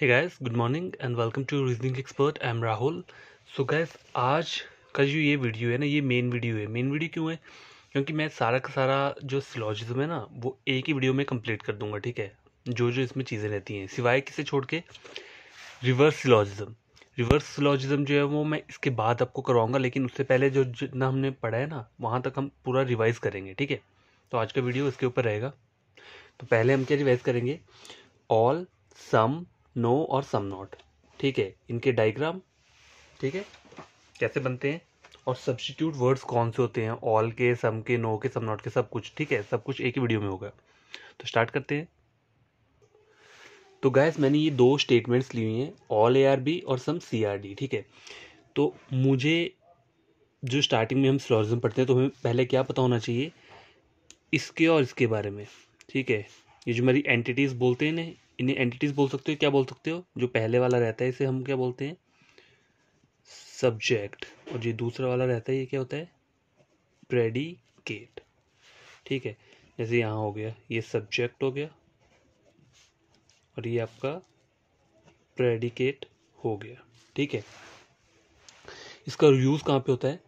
Hey guys, good morning and welcome to reasoning expert. I am Rahul. So guys, आज का जो ये video है ना, ये मेन वीडियो है। मेन वीडियो क्यों है? क्योंकि मैं सारा का सारा जो सिलॉजिज्म है ना, वो एक ही वीडियो में कंप्लीट कर दूंगा। ठीक है, जो जो इसमें चीज़ें रहती हैं, सिवाय किसे छोड़ के रिवर्स सिलॉजिज्म। रिवर्स सिलॉजिज्म जो है वो मैं इसके बाद आपको करवाऊंगा, लेकिन उससे पहले जो जितना हमने पढ़ा है ना, वहाँ तक हम पूरा रिवाइज करेंगे। ठीक है, तो आज का वीडियो इसके ऊपर रहेगा। तो पहले हम क्या रिवाइज करेंगे? ऑल, सम, नो और सम नॉट। ठीक है, इनके डायग्राम, ठीक है, कैसे बनते हैं, और सब्स्टिट्यूट वर्ड्स कौन से होते हैं, ऑल के, सम के, नो के, सम नॉट के, सब कुछ। ठीक है, सब कुछ एक ही वीडियो में होगा। तो स्टार्ट करते हैं। तो गाइस, मैंने ये दो स्टेटमेंट्स ली हुई हैं, ऑल ए आर बी और सम सी आर डी। ठीक है, तो मुझे जो स्टार्टिंग में हम सिलॉजिज्म पढ़ते हैं, तो हमें पहले क्या पता होना चाहिए, इसके और इसके बारे में। ठीक है, ये जो हमारी एंटिटीज बोलते हैं ना, इन्हें एंटिटीज बोल सकते हो। क्या बोल सकते हो? जो पहले वाला रहता है इसे हम क्या बोलते हैं? सब्जेक्ट। और जो दूसरा वाला रहता है ये क्या होता है? प्रेडिकेट। ठीक है, जैसे यहाँ हो गया, ये सब्जेक्ट हो गया और ये आपका प्रेडिकेट हो गया। ठीक है, इसका यूज़ कहाँ पे होता है?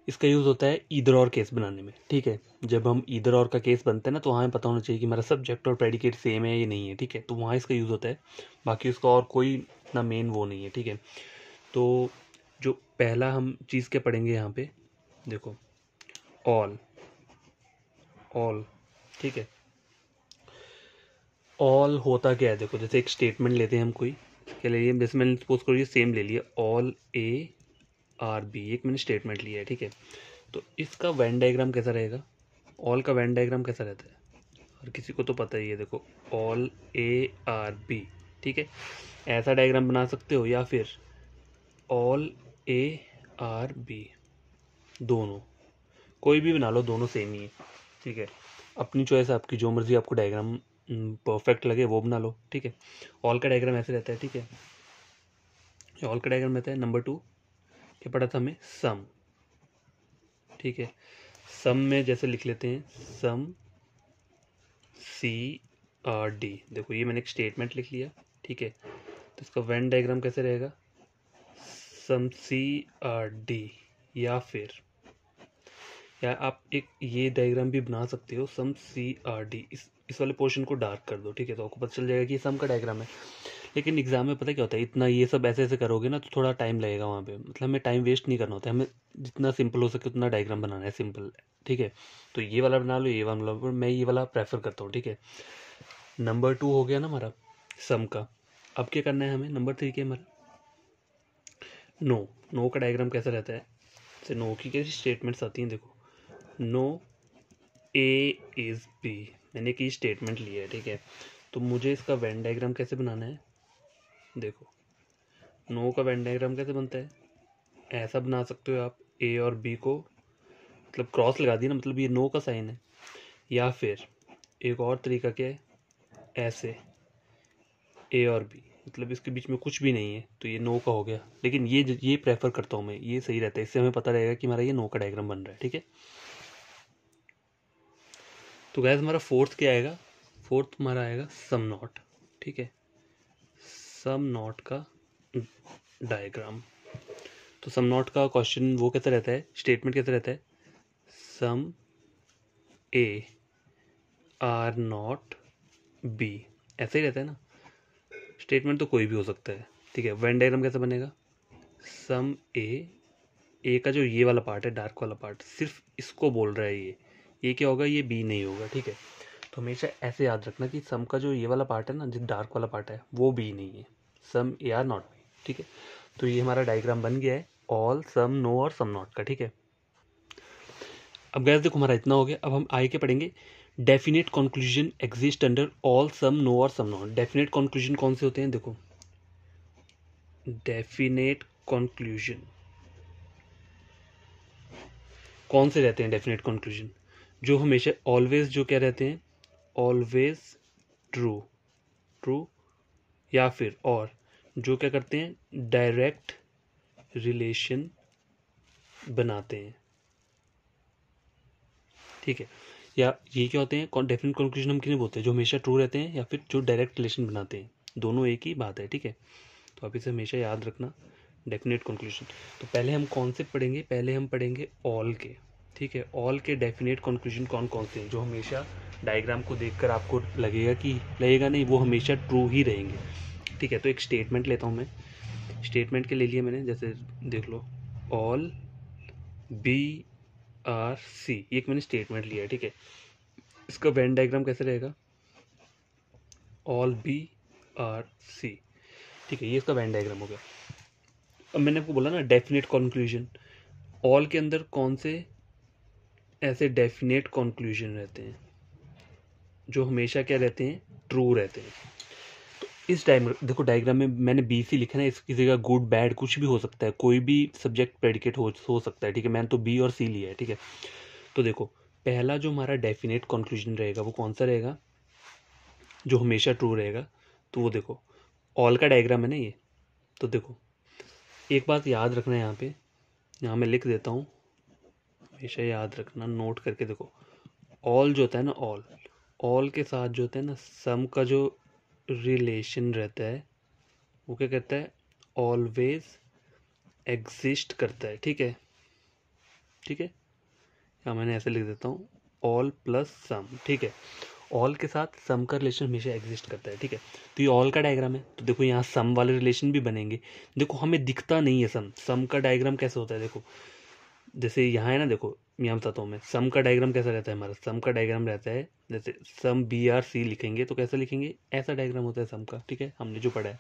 इसका यूज़ होता है ईदर और केस बनाने में। ठीक है, जब हम ईदर और का केस बनते हैं ना, तो वहाँ हमें पता होना चाहिए कि हमारा सब्जेक्ट और प्रेडिकेट सेम है या नहीं है। ठीक है, तो वहाँ इसका यूज़ होता है। बाकी उसका और कोई ना मेन वो नहीं है। ठीक है, तो जो पहला हम चीज़ क्या पढ़ेंगे यहाँ पे, देखो, ऑल। ऑल, ठीक है, ऑल होता क्या है? देखो, जैसे एक स्टेटमेंट लेते हैं हम, कोई क्या ले लिए, जैसे मैंने सपोज करो ये सेम ले लिया, ऑल ए आर बी, एक मैंने स्टेटमेंट लिया है। ठीक है, तो इसका वेन डायग्राम कैसा रहेगा? ऑल का वेन डायग्राम कैसा रहता है? और किसी को तो पता ही है। देखो, ऑल ए आर बी, ठीक है, ऐसा डायग्राम बना सकते हो, या फिर ऑल ए आर बी, दोनों, कोई भी बना लो, दोनों सेम ही है। ठीक है, अपनी चॉइस, आपकी जो मर्जी आपको डायग्राम परफेक्ट लगे वो बना लो। ठीक है, ऑल का डायग्राम ऐसे रहता है। ठीक है, ऑल का डायग्राम रहता है, नंबर 2 क्या पढ़ा था हमें? सम। ठीक है, सम में जैसे लिख लेते हैं, सम सी आर डी। देखो, ये मैंने एक स्टेटमेंट लिख लिया। ठीक है, तो इसका वेन डायग्राम कैसे रहेगा? सम सी आर डी, या आप एक ये डायग्राम भी बना सकते हो, सम सी आर डी। इस वाले पोर्शन को डार्क कर दो। ठीक है, तो आपको पता चल जाएगा कि ये सम का डायग्राम है। लेकिन एग्जाम में पता क्या होता है, इतना ये सब ऐसे ऐसे करोगे ना, तो थोड़ा टाइम लगेगा वहाँ पे। मतलब हमें टाइम वेस्ट नहीं करना होता है, हमें जितना सिंपल हो सके उतना डायग्राम बनाना है, सिंपल। ठीक है, तो ये वाला बना लो, ये वाला बना लो, पर मैं ये वाला प्रेफर करता हूँ। ठीक है, नंबर 2 हो गया ना हमारा सम का। अब क्या करना है हमें? नंबर 3 के हमारा नो। नो का डायग्राम कैसा रहता है? जैसे नो की कैसी स्टेटमेंट्स आती हैं, देखो, नो ए इज बी, मैंने की स्टेटमेंट ली है। ठीक है, तो मुझे इसका वेन डायग्राम कैसे बनाना है? देखो, नो का वेन डायग्राम कैसे बनता है? ऐसा बना सकते हो आप, ए और बी को मतलब क्रॉस लगा दी ना, मतलब ये नो का साइन है। या फिर एक और तरीका क्या है, ऐसे ए और बी, मतलब इसके बीच में कुछ भी नहीं है, तो ये नो का हो गया। लेकिन ये प्रेफर करता हूँ मैं, ये सही रहता है, इससे हमें पता रहेगा कि हमारा ये नो का डायग्राम बन रहा है। ठीक है, तो गैस हमारा फोर्थ क्या आएगा? फोर्थ हमारा आएगा सम नॉट। ठीक है, सम नॉट का डायग्राम। तो सम नॉट का क्वेश्चन वो कैसा रहता है, स्टेटमेंट कैसा रहता है? Some A are not B, ऐसा ही रहता है ना। स्टेटमेंट तो कोई भी हो सकता है। ठीक है, वेन डायग्राम कैसा बनेगा? सम ए का जो ये वाला पार्ट है, डार्क वाला पार्ट, सिर्फ इसको बोल रहा है ये क्या होगा? ये बी नहीं होगा। ठीक है, तो हमेशा ऐसे याद रखना कि सम का जो ये वाला पार्ट है ना, जो डार्क वाला पार्ट है, वो बी नहीं है, some A are not B. ठीक है, तो ये हमारा डायग्राम बन गया है ऑल, सम, नो और सम नॉट का। ठीक है, अब गैस देखो, हमारा इतना हो गया। अब हम आगे के पढ़ेंगे, definite conclusion exist under all, some, no और सम नॉट। डेफिनेट कंक्लूजन कौन से होते हैं? देखो, डेफिनेट कंक्लूजन कौन से रहते हैं? डेफिनेट कंक्लूजन जो हमेशा ऑलवेज, जो क्या रहते हैं, ऑलवेज ट्रू, ट्रू, या फिर और जो क्या करते हैं, डायरेक्ट रिलेशन बनाते हैं। ठीक है, या ये क्या होते हैं? डेफिनेट कंक्लूजन हम किन्हें बोलते हैं? जो हमेशा ट्रू रहते हैं, या फिर जो डायरेक्ट रिलेशन बनाते हैं। दोनों एक ही बात है, ठीक है। तो आप इसे हमेशा याद रखना, डेफिनेट कंक्लूजन। तो पहले हम कौन से पढ़ेंगे, पहले हम पढ़ेंगे ऑल के, ठीक है। ऑल के डेफिनेट कंक्लूजन कौन कौन से हैं जो हमेशा डायग्राम को देखकर आपको लगेगा नहीं, वो हमेशा ट्रू ही रहेंगे, ठीक है। तो एक स्टेटमेंट लेता हूँ मैं, स्टेटमेंट के ले लिया मैंने, जैसे देख लो ऑल बी आर सी, एक मैंने स्टेटमेंट लिया है, ठीक है। इसका वेन डायग्राम कैसे रहेगा, ऑल बी आर सी, ठीक है, ये इसका वेन डायग्राम हो गया। अब मैंने आपको बोला ना डेफिनेट कंक्लूजन, ऑल के अंदर कौन से ऐसे डेफिनेट कंक्लूजन रहते हैं जो हमेशा क्या रहते हैं, ट्रू रहते हैं। तो इस टाइम देखो डायग्राम में मैंने बी सी लिखा है ना, इस किसी का गुड बैड कुछ भी हो सकता है, कोई भी सब्जेक्ट प्रेडिकेट हो सकता है, ठीक है। मैंने तो बी और सी लिया है, ठीक है। तो देखो पहला जो हमारा डेफिनेट कंक्लूजन रहेगा वो कौन सा रहेगा, जो हमेशा ट्रू रहेगा। तो वो देखो ऑल का डायग्राम है ना ये। तो देखो एक बात याद रखना है, यहाँ मैं लिख देता हूँ, हमेशा याद रखना, नोट करके देखो। ऑल जो होता है ना, ऑल के साथ जो होता है ना सम का जो रिलेशन रहता है वो क्या कहता है, ऑलवेज एग्जिस्ट करता है, ठीक है, ठीक है। या मैंने ऐसे लिख देता हूँ ऑल प्लस सम, ठीक है। ऑल के साथ सम का रिलेशन हमेशा एग्जिस्ट करता है, ठीक है। तो ये ऑल का डायग्राम है, तो देखो यहाँ सम वाले रिलेशन भी बनेंगे। देखो हमें दिखता नहीं है सम का डायग्राम कैसे होता है, देखो जैसे यहाँ है ना, देखो यहाँ बताता हूँ मैं, सम का डायग्राम कैसा रहता है हमारा। सम का डायग्राम रहता है जैसे सम बी आर सी लिखेंगे तो कैसा लिखेंगे, ऐसा डायग्राम होता है सम का, ठीक है, हमने जो पढ़ा है।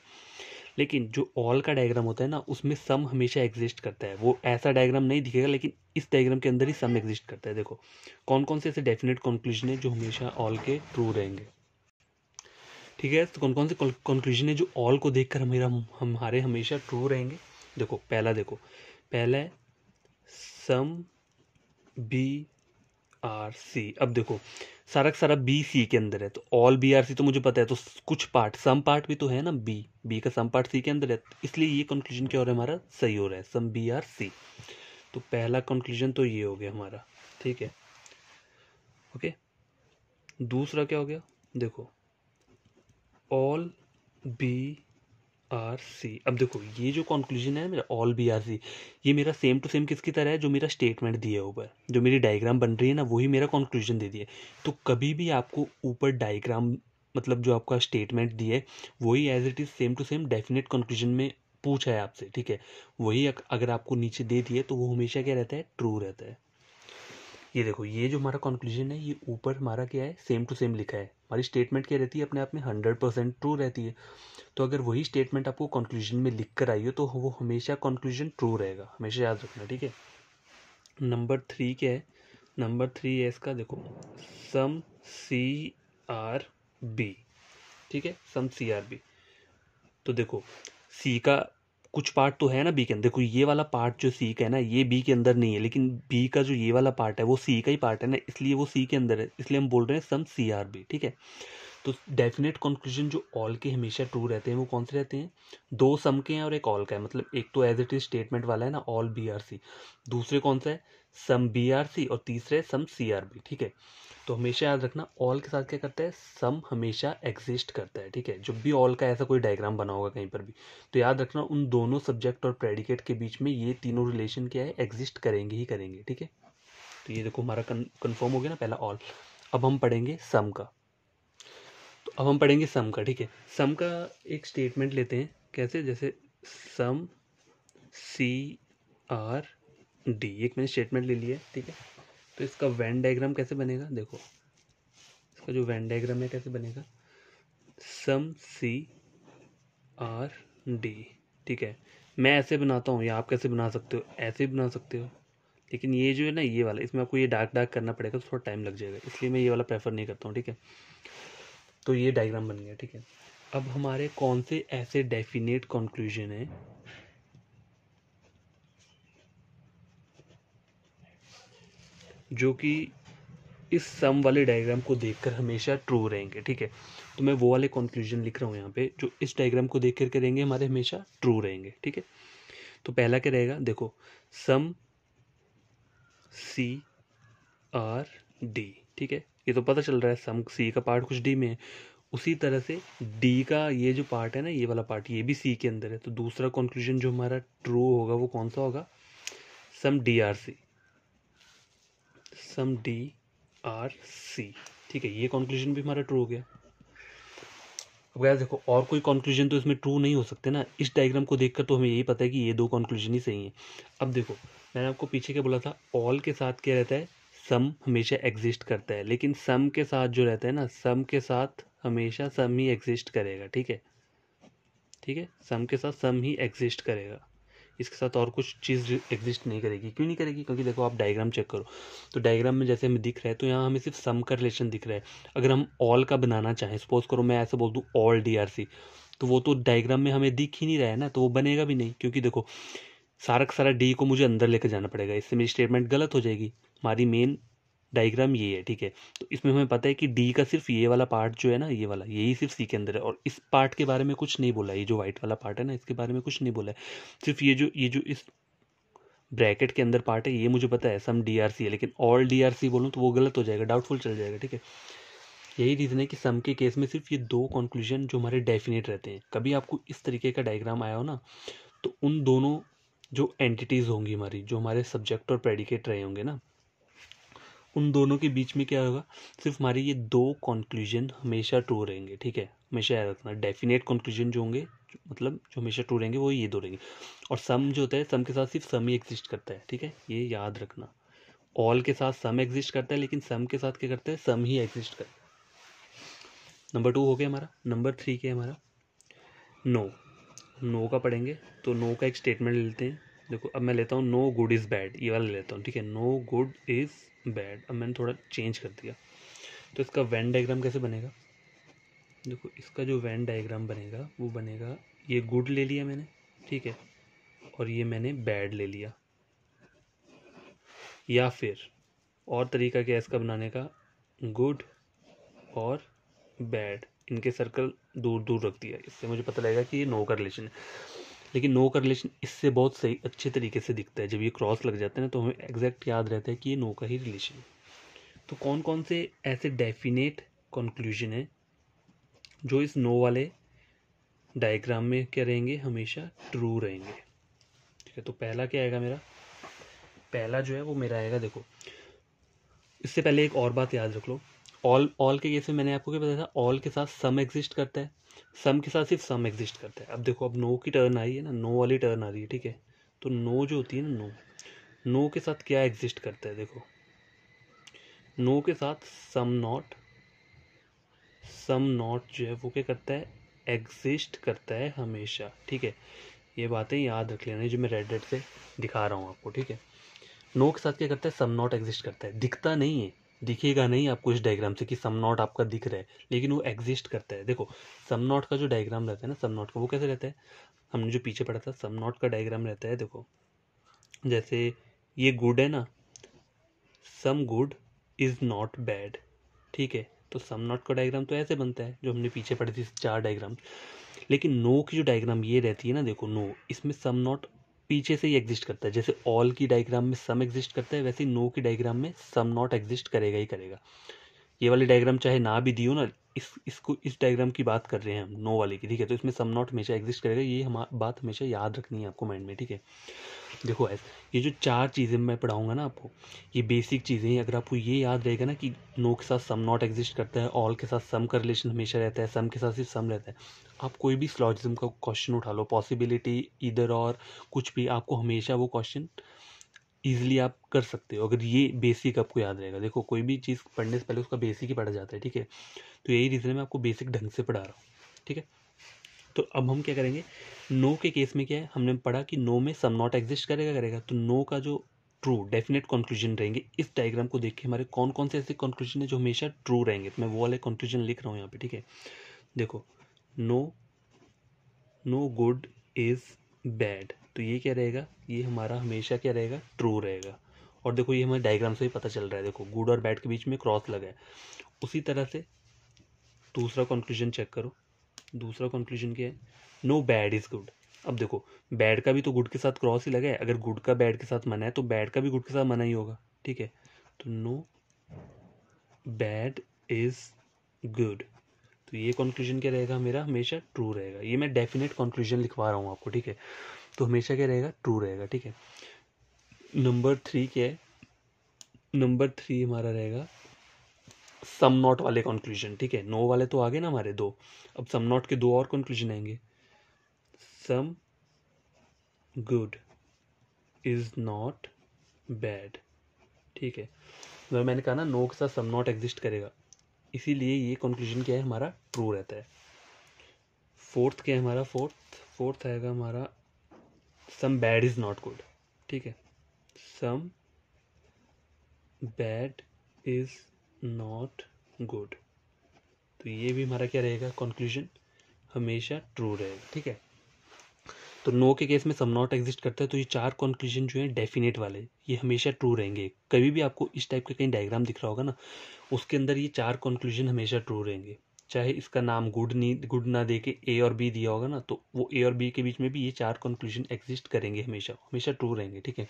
लेकिन जो ऑल का डायग्राम होता है ना उसमें सम हमेशा एग्जिस्ट करता है, वो ऐसा डायग्राम नहीं दिखेगा लेकिन इस डायग्राम के अंदर ही सम एग्जिस्ट करता है। देखो कौन कौन से ऐसे डेफिनेट कंक्लूजन है जो हमेशा ऑल के ट्रू रहेंगे, ठीक है। तो कौन कौन से कंक्लूजन है जो ऑल को देखकर हमारे हमेशा ट्रू रहेंगे। देखो पहला है सम बी आर सी। अब देखो सारा का सारा बी सी के अंदर है, तो ऑल बी आर सी तो मुझे पता है, तो कुछ पार्ट सम पार्ट भी तो है ना, बी का सम पार्ट सी के अंदर है, इसलिए ये कंक्लूजन क्या हो रहा है हमारा, सही हो रहा है, सम बी आर सी। तो पहला कंक्लूजन तो ये हो गया हमारा, ठीक है, ओके। दूसरा क्या हो गया, देखो ऑल बी आर सी। अब देखो ये जो कंक्लूजन है मेरा ऑल बी आर सी, ये मेरा सेम टू सेम किसकी तरह है, जो मेरा स्टेटमेंट दिया है ऊपर, जो मेरी डायग्राम बन रही है ना वही मेरा कंक्लूजन दे दिया है। तो कभी भी आपको ऊपर डायग्राम मतलब जो आपका स्टेटमेंट दिया है वही as it is same to same definite conclusion में पूछा है आपसे, ठीक है, वही अगर आपको नीचे दे दिए तो वो हमेशा क्या रहता है, ट्रू रहता है। ये देखो ये जो हमारा कंक्लूजन है ये ऊपर हमारा क्या है, सेम टू सेम लिखा है। हमारी स्टेटमेंट क्या रहती है, अपने आप में 100% ट्रू रहती है। तो अगर वही स्टेटमेंट आपको कंक्लूजन में लिख कर आई हो तो वो हमेशा कंक्लूजन ट्रू रहेगा, हमेशा याद रखना, ठीक है। नंबर 3 क्या है, नंबर 3 है इसका, देखो सम सी आर बी, ठीक है, सम सी आर बी। तो देखो सी का कुछ पार्ट तो है ना बी के अंदर, देखो ये वाला पार्ट जो सी का है ना ये बी के अंदर नहीं है, लेकिन बी का जो ये वाला पार्ट है वो सी का ही पार्ट है ना, इसलिए वो सी के अंदर है, इसलिए हम बोल रहे हैं सम सी आर बी, ठीक है। तो डेफिनेट कंक्लूजन जो ऑल के हमेशा ट्रू रहते हैं वो कौन से रहते हैं, दो सम के हैं और एक ऑल का है, मतलब एक तो एज इट इज स्टेटमेंट वाला है ना ऑल बी आर सी, दूसरे कौन सा है सम बी आर सी, और तीसरे सम सी आर बी, ठीक है। तो हमेशा याद रखना ऑल के साथ क्या करता है, सम हमेशा एग्जिस्ट करता है, ठीक है। जब भी ऑल का ऐसा कोई डायग्राम बना होगा कहीं पर भी तो याद रखना उन दोनों सब्जेक्ट और प्रेडिकेट के बीच में ये तीनों रिलेशन क्या है, एग्जिस्ट करेंगे ही करेंगे, ठीक है। तो ये देखो हमारा कन्फर्म हो गया ना पहला ऑल। अब हम पढ़ेंगे सम का, तो अब हम पढ़ेंगे सम का, ठीक है। सम का एक स्टेटमेंट लेते हैं, कैसे, जैसे सम सी आर डी, एक मैंने स्टेटमेंट ले लिया है, ठीक है। तो इसका वेन डायग्राम कैसे बनेगा, देखो इसका जो वेन डायग्राम है कैसे बनेगा, सम सी आर डी, ठीक है। मैं ऐसे बनाता हूँ या आप कैसे बना सकते हो, ऐसे भी बना सकते हो, लेकिन ये जो है ना ये वाला, इसमें आपको ये डार्क डार्क करना पड़ेगा तो थोड़ा टाइम लग जाएगा, इसलिए मैं ये वाला प्रेफर नहीं करता हूँ, ठीक है। तो ये डायग्राम बन गया, ठीक है। अब हमारे कौन से ऐसे डेफिनेट कंक्लूजन है जो कि इस सम वाले डायग्राम को देखकर हमेशा ट्रू रहेंगे, ठीक है। तो मैं वो वाले कंक्लूजन लिख रहा हूँ यहाँ पे जो इस डायग्राम को देख कर करेंगे हमारे हमेशा ट्रू रहेंगे, ठीक है। तो पहला क्या रहेगा, देखो सम सी आर डी, ठीक है, ये तो पता चल रहा है सम सी का पार्ट कुछ डी में है, उसी तरह से डी का ये जो पार्ट है ना, ये वाला पार्ट, ये भी सी के अंदर है, तो दूसरा कंक्लूजन जो हमारा ट्रू होगा वो कौन सा होगा, सम डी आर सी, सम डी आर सी। ठीक है, ये कंक्लूजन भी हमारा ट्रू हो गया। अब यार देखो, और कोई कंक्लूजन तो इसमें ट्रू नहीं हो सकते ना, इस डायग्राम को देखकर तो हमें यही पता है कि ये दो कंक्लूजन ही सही हैं। अब देखो, मैंने आपको पीछे क्या बोला था, ऑल के साथ क्या रहता है, सम हमेशा एग्जिस्ट करता है, लेकिन सम के साथ जो रहता है ना, सम के साथ हमेशा सम ही एग्जिस्ट करेगा। ठीक है, ठीक है, सम के साथ सम ही एग्जिस्ट करेगा, इसके साथ और कुछ चीज़ एग्जिस्ट नहीं करेगी। क्यों नहीं करेगी, क्योंकि देखो आप डायग्राम चेक करो, तो डायग्राम में जैसे हमें दिख रहा है, तो यहाँ हमें सिर्फ सम का रिलेशन दिख रहा है। अगर हम ऑल का बनाना चाहें, सपोज करो मैं ऐसे बोल दूँ ऑल डी आर सी, तो वो तो डायग्राम में हमें दिख ही नहीं रहा है ना, तो वो बनेगा भी नहीं, क्योंकि देखो सारा का सारा डी को मुझे अंदर लेकर जाना पड़ेगा, इससे मेरी स्टेटमेंट गलत हो जाएगी। हमारी मेन डायग्राम ये है। ठीक है, तो इसमें हमें पता है कि डी का सिर्फ ये वाला पार्ट जो है ना, ये वाला, यही सिर्फ सी के अंदर है, और इस पार्ट के बारे में कुछ नहीं बोला है, ये जो व्हाइट वाला पार्ट है ना, इसके बारे में कुछ नहीं बोला है। सिर्फ ये जो इस ब्रैकेट के अंदर पार्ट है, ये मुझे पता है सम डी आर सी है, लेकिन ऑल डी आर सी बोलूँ तो वो गलत हो जाएगा, डाउटफुल चल जाएगा। ठीक है, यही रीज़न है कि सम के केस में सिर्फ ये दो कंक्लूजन जो हमारे डेफिनेट रहते हैं। कभी आपको इस तरीके का डायग्राम आया हो ना, तो उन दोनों जो एंटिटीज़ होंगी हमारी, जो हमारे सब्जेक्ट और प्रेडिकेट रहे होंगे ना, उन दोनों के बीच में क्या होगा, सिर्फ हमारे ये दो कंक्लूजन हमेशा ट्रू रहेंगे। ठीक है, हमेशा याद रखना, डेफिनेट कंक्लूजन जो होंगे, मतलब जो हमेशा ट्रू रहेंगे, वो ये दो रहेंगे। और सम जो होता है, सम के साथ सिर्फ सम ही एग्जिस्ट करता है। ठीक है, ये याद रखना, ऑल के साथ सम एग्जिस्ट करता है, लेकिन सम के साथ क्या करता है, सम ही एग्जिस्ट करता है। नंबर 2 हो गया हमारा। नंबर 3 क्या है हमारा, नो। नो का पढ़ेंगे, तो नो का एक स्टेटमेंट ले लेते हैं। देखो अब मैं लेता हूँ नो गुड इज़ बैड, ये वाला लेता हूँ। ठीक है, नो गुड इज़ बैड। अब मैंने थोड़ा चेंज कर दिया, तो इसका वेन डायग्राम कैसे बनेगा, देखो इसका जो वेन डायग्राम बनेगा वो बनेगा, ये गुड ले लिया मैंने, ठीक है, और ये मैंने बैड ले लिया। या फिर और तरीका क्या है इसका बनाने का, गुड और बैड, इनके सर्कल दूर दूर रख दिया, इससे मुझे पता लगेगा कि ये नो का रिलेशन है। लेकिन नो का रिलेशन इससे बहुत सही अच्छे तरीके से दिखता है, जब ये क्रॉस लग जाते हैं ना, तो हमें एग्जैक्ट याद रहता है कि ये नो का ही रिलेशन है। तो कौन कौन से ऐसे डेफिनेट कंक्लूजन है जो इस नो वाले डायग्राम में क्या रहेंगे, हमेशा ट्रू रहेंगे। ठीक है, तो पहला क्या आएगा मेरा, पहला जो है वो मेरा आएगा, देखो इससे पहले एक और बात याद रख लो, ऑल के केस में मैंने आपको क्या बताया था, ऑल के साथ सम एग्जिस्ट करता है, सम के साथ सिर्फ सम एग्जिस्ट करता है। अब देखो, अब नो की टर्न आई है ना, नो वाली टर्न आ रही है। ठीक है, तो नो जो होती है ना, नो, नो के साथ क्या एग्जिस्ट करता है, देखो नो के साथ सम नॉट, सम नॉट जो है वो क्या करता है, एग्जिस्ट करता है हमेशा। ठीक है, ये बातें याद रख लेना जो मैं रेड रेड से दिखा रहा हूँ आपको। ठीक है, नो के साथ क्या करता है, सम नॉट एग्जिस्ट करता है, दिखता नहीं है, दिखेगा नहीं आपको इस डायग्राम से कि सम नॉट आपका दिख रहा है, लेकिन वो एग्जिस्ट करता है। देखो सम नॉट का जो डायग्राम रहता है ना, सम नॉट का वो कैसे रहता है, हमने जो पीछे पढ़ा था, सम नॉट का डायग्राम रहता है, देखो जैसे ये गुड है ना, some good is not bad. ठीक है, तो सम नॉट का डायग्राम तो ऐसे बनता है, जो हमने पीछे पढ़ी थी 4 डायग्राम। लेकिन नो की जो डायग्राम ये रहती है ना, देखो नो, इसमें सम नॉट पीछे से ही एग्जिस्ट करता है, जैसे ऑल की डायग्राम में सम एग्जिस्ट करता है, वैसे ही नो की डायग्राम में सम नॉट एग्जिस्ट करेगा ही करेगा। ये वाली डायग्राम चाहे ना भी दी हो ना, इस डायग्राम की बात कर रहे हैं हम, नो वाले की। ठीक है, तो इसमें सम नॉट हमेशा एग्जिस्ट करेगा, ये हम बात हमेशा याद रखनी है आपको माइंड में। ठीक है, देखो ऐसे ये जो 4 चीज़ें मैं पढ़ाऊंगा ना आपको, ये बेसिक चीज़ें हैं। अगर आपको ये याद रहेगा ना कि नो के साथ सम नॉट एग्जिस्ट करता है, ऑल के साथ सम का रिलेशन हमेशा रहता है, सम के साथ सिर्फ सम रहता है, आप कोई भी सिलॉजिज्म का क्वेश्चन उठा लो, पॉसिबिलिटी इधर और कुछ भी, आपको हमेशा वो क्वेश्चन ईजिली आप कर सकते हो, अगर ये बेसिक आपको याद रहेगा। देखो कोई भी चीज़ पढ़ने से पहले उसका बेसिक ही पढ़ा जाता है। ठीक है, तो यही रीज़न है मैं आपको बेसिक ढंग से पढ़ा रहा हूँ। ठीक है, तो अब हम क्या करेंगे, नो के केस में क्या है, हमने पढ़ा कि नो में सम नॉट एग्जिस्ट करेगा, तो नो का जो ट्रू डेफिनेट कंक्लूजन रहेंगे, इस डायग्राम को देख के हमारे कौन कौन से ऐसे कंक्लूजन है जो हमेशा ट्रू रहेंगे, तो मैं वो वाले कंक्लूजन लिख रहा हूँ यहाँ पे। ठीक है, देखो no, no good is bad, तो ये क्या रहेगा, ये हमारा हमेशा क्या रहेगा, ट्रू रहेगा। और देखो ये हमें डायग्राम से ही पता चल रहा है, देखो गुड और बैड के बीच में क्रॉस लगा है। उसी तरह से दूसरा कंक्लूजन चेक करो, दूसरा कंक्लूजन क्या है, नो बैड इज गुड। अब देखो बैड का भी तो गुड के साथ क्रॉस ही लगा है, अगर गुड का बैड के साथ मना है तो बैड का भी गुड के साथ मना ही होगा। ठीक है, तो नो बैड इज गुड, तो ये कंक्लूजन क्या रहेगा मेरा, हमेशा ट्रू रहेगा। ये मैं डेफिनेट कंक्लूजन लिखवा रहा हूँ आपको, ठीक है। तो हमेशा क्या रहेगा, ट्रू रहेगा, ठीक है। नंबर 3 क्या है, नंबर 3 हमारा रहेगा सम नॉट वाले कंक्लूजन, ठीक है। नो वाले तो आ गए ना हमारे 2, अब सम नॉट के 2 और कंक्लूजन आएंगे। Some good is not bad, ठीक है। तो मैंने कहा ना नो के साथ सम नॉट एग्जिस्ट करेगा, इसीलिए ये कंक्लूजन क्या है हमारा, ट्रू रहता है। फोर्थ क्या है हमारा, फोर्थ आएगा हमारा some bad is not good, ठीक है। Some bad is not good, तो ये भी हमारा क्या रहेगा कंक्लूजन, हमेशा ट्रू रहेगा, ठीक है। तो नो के केस में सम नॉट एग्जिस्ट करता है, तो ये 4 कंक्लूजन जो है डेफिनेट वाले, ये हमेशा ट्रू रहेंगे। कभी भी आपको इस टाइप का कहीं डायग्राम दिख रहा होगा ना, उसके अंदर ये 4 कंक्लूजन हमेशा ट्रू रहेंगे। चाहे इसका नाम गुड ना दे के ए और बी दिया होगा ना, तो वो ए और बी के बीच में भी ये 4 कंक्लूजन एग्जिस्ट करेंगे, हमेशा हमेशा ट्रू रहेंगे, ठीक है।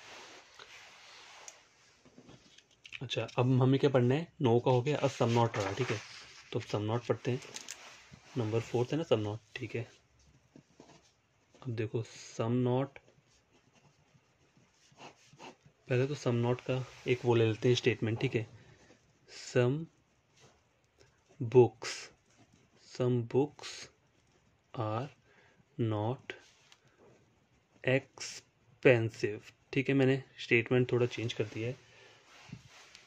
अच्छा, अब हमें क्या पढ़ना है, नो का हो गया, अब सम नॉट रहा, ठीक है। तो सम नॉट पढ़ते हैं, नंबर 4 है ना सम नॉट, ठीक है। अब देखो सम नॉट, पहले तो सम नॉट का एक वो ले लेते हैं स्टेटमेंट, ठीक है। Some books are not expensive, ठीक है। मैंने स्टेटमेंट थोड़ा चेंज कर दिया है,